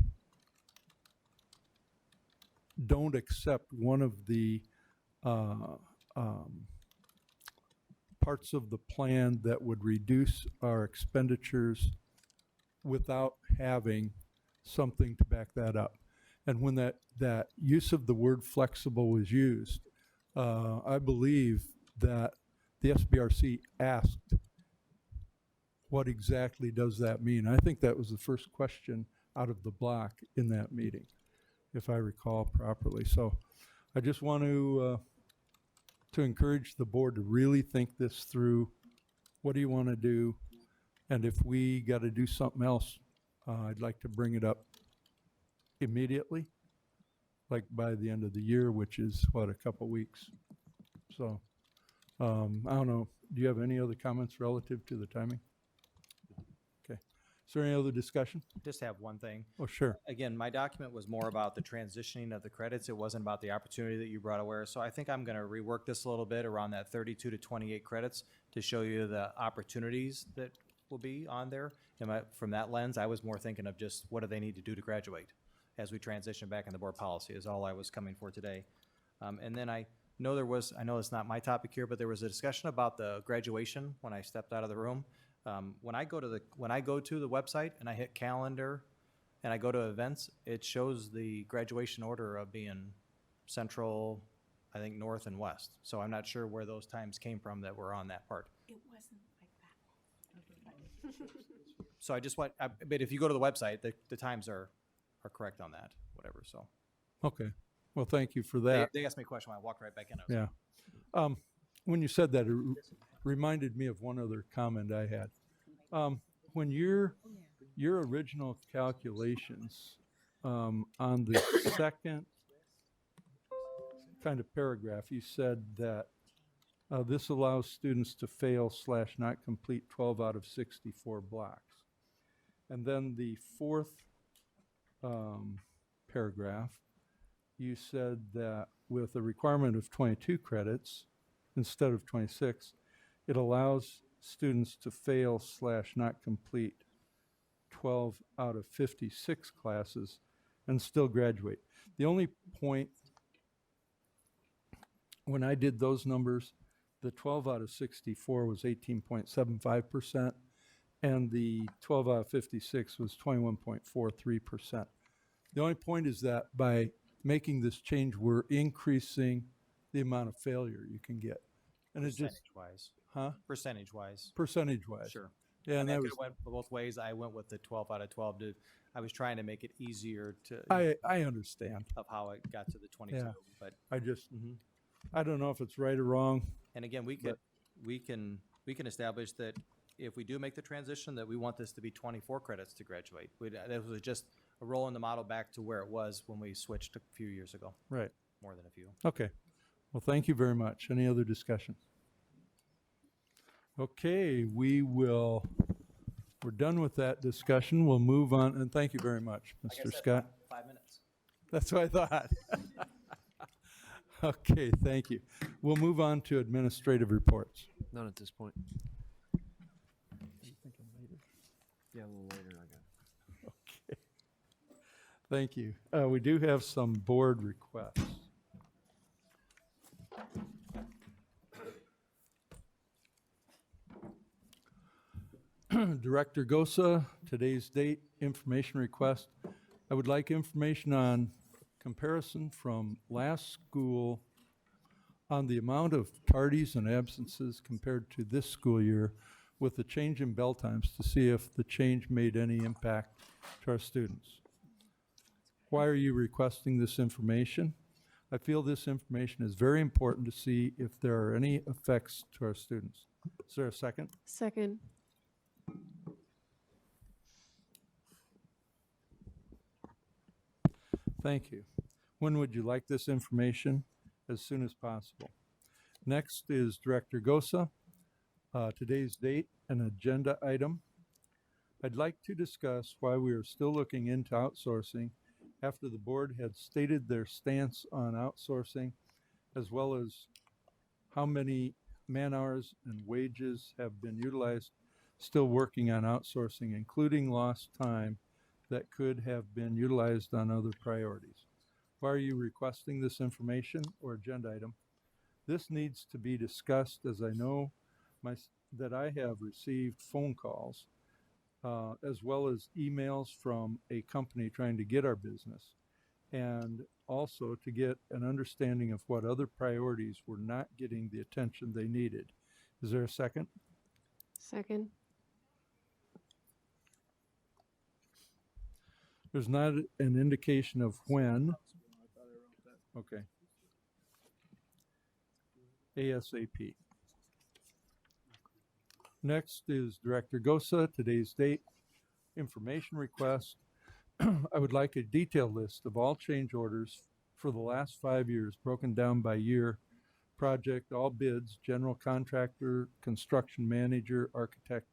don't accept one of the parts of the plan that would reduce our expenditures without having something to back that up. And when that use of the word flexible was used, I believe that the SBRC asked, what exactly does that mean? I think that was the first question out of the block in that meeting, if I recall properly. So I just want to encourage the board to really think this through. What do you want to do? And if we got to do something else, I'd like to bring it up immediately, like by the end of the year, which is what, a couple weeks. So I don't know. Do you have any other comments relative to the timing? Okay. Is there any other discussion? Just have one thing. Oh, sure. Again, my document was more about the transitioning of the credits. It wasn't about the opportunity that you brought aware. So I think I'm going to rework this a little bit around that 32 to 28 credits to show you the opportunities that will be on there. And from that lens, I was more thinking of just what do they need to do to graduate as we transition back into board policy is all I was coming for today. And then I know it's not my topic here, but there was a discussion about the graduation when I stepped out of the room. When I go to the website and I hit calendar and I go to events, it shows the graduation order of being central, I think north and west. So I'm not sure where those times came from that were on that part. It wasn't like that. So I just want, but if you go to the website, the times are correct on that, whatever, so. Okay. Well, thank you for that. They asked me a question when I walked right back in. Yeah. When you said that, it reminded me of one other comment I had. When your original calculations on the second kind of paragraph, you said that this allows students to fail / not complete 12 out of 64 blocks. And then the fourth paragraph, you said that with a requirement of 22 credits instead of 26, it allows students to fail / not complete 12 out of 56 classes and still graduate. The only point, when I did those numbers, the 12 out of 64 was 18.75%, and the 12 out of 56 was 21.43%. The only point is that by making this change, we're increasing the amount of failure you can get. And it just, Percentage-wise. huh? Percentage-wise. Percentage-wise. Sure. Yeah, and that was, went both ways. I went with the 12 out of 12. I was trying to make it easier to, I understand. of how it got to the 22. Yeah. But, I just, I don't know if it's right or wrong. and again, we can establish that if we do make the transition, that we want this to be 24 credits to graduate. That was just a roll in the model back to where it was when we switched a few years ago. Right. More than a few. Okay. Well, thank you very much. Any other discussion? Okay, we're done with that discussion. We'll move on, and thank you very much, Like I Mr. said, Scott. 5 minutes. That's what I thought. Okay, thank you. We'll move on to administrative reports. None at this point. Yeah, a little later, I got. Okay. Thank you. We do have some board requests. Director Gosa, today's date, information request. I would like information on comparison from last school on the amount of tardies and absences compared to this school year with the change in bell times to see if the change made any impact to our students. Why are you requesting this information? I feel this information is very important to see if there are any effects to our students. Is there a second? Second. Thank you. When would you like this information? As soon as possible. Next is Director Gosa. Today's date, an agenda item. I'd like to discuss why we are still looking into outsourcing after the board had stated their stance on outsourcing, as well as how many man-hours and wages have been utilized still working on outsourcing, including lost time that could have been utilized on other priorities. Why are you requesting this information or agenda item? This needs to be discussed, as I know that I have received phone calls, as well as emails from a company trying to get our business, and also to get an understanding of what other priorities were not getting the attention they needed. Is there a second? Second. There's not an indication of when. Okay. ASAP. Next is Director Gosa, today's date, information request. I would like a detailed list of all change orders for the last 5 years, broken down by year, project, all bids, general contractor, construction manager, architect,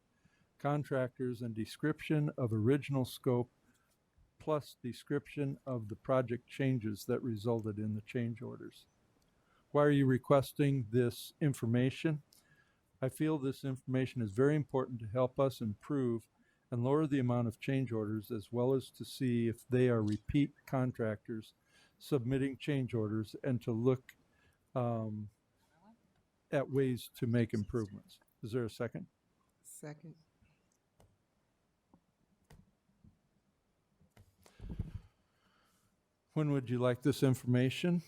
contractors, and description of original scope, plus description of the project changes that resulted in the change orders. Why are you requesting this information? I feel this information is very important to help us improve and lower the amount of change orders, as well as to see if they are repeat contractors submitting change orders, and to look at ways to make improvements. Is there a second? Second. When would you like this information?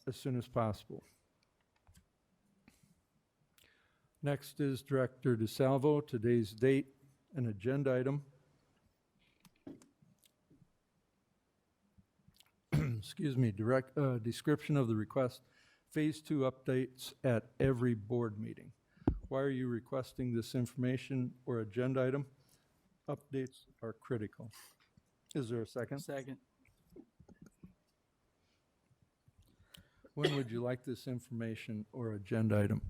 As soon as possible. Next is Director DeSalvo, today's date, an agenda item. Excuse me, description of the request, Phase 2 updates at every board meeting. Why are you requesting this information or agenda item? Updates are critical. Is there a second? Second. When would you like this information or agenda item?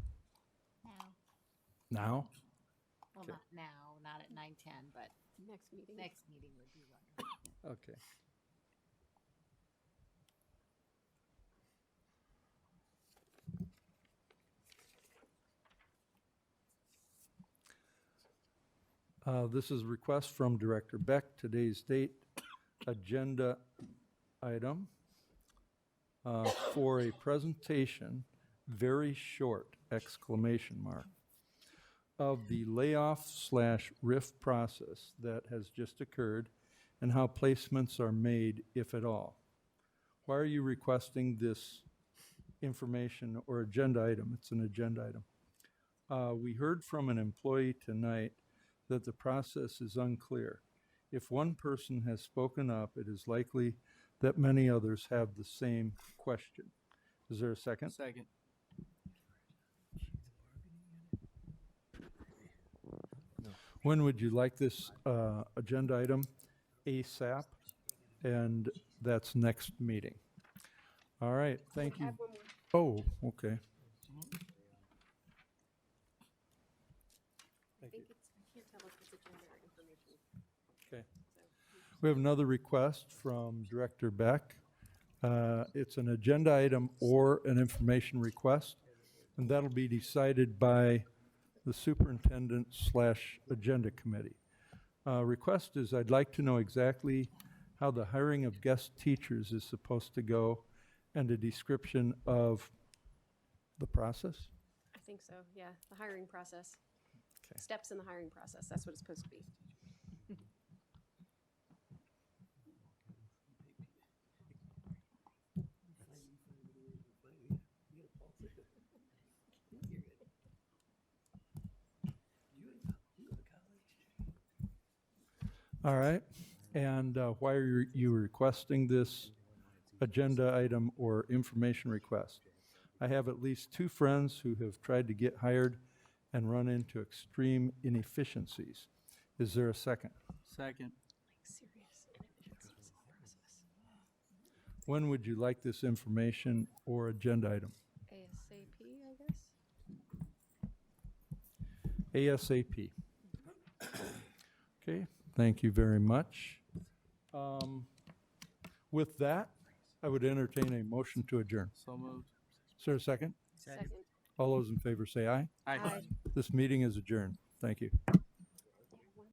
Now? Well, Okay. not now, not at 9:10, but Next meeting. next meeting would be wonderful. Okay. This is a request from Director Beck, today's date, agenda item for a presentation, very short, exclamation mark, of the layoff/RIF process that has just occurred and how placements are made, if at all. Why are you requesting this information or agenda item? It's an agenda item. We heard from an employee tonight that the process is unclear. If one person has spoken up, it is likely that many others have the same question. Is there a second? Second. When would you like this agenda item? ASAP, and that's next meeting. All right, thank you. Oh, okay. Thank you. I can't tell if it's agenda or information. Okay. We have another request from Director Beck. It's an agenda item or an information request, and that'll be decided by the superintendent/agenda committee. Request is, I'd like to know exactly how the hiring of guest teachers is supposed to go and a description of the process. I think so, yeah, the hiring process. Okay. Steps in the hiring process, that's what it's supposed to be. All right, and why are you requesting this agenda item or information request? I have at least 2 friends who have tried to get hired and run into extreme inefficiencies. Is there a second? Second. Serious inefficiencies in the process. When would you like this information or agenda item? ASAP, I guess? ASAP. Okay, thank you very much. With that, I would entertain a motion to adjourn. So moved. Is there a second? Second. All those in favor say aye. Aye. Aye. This meeting is adjourned. Thank you.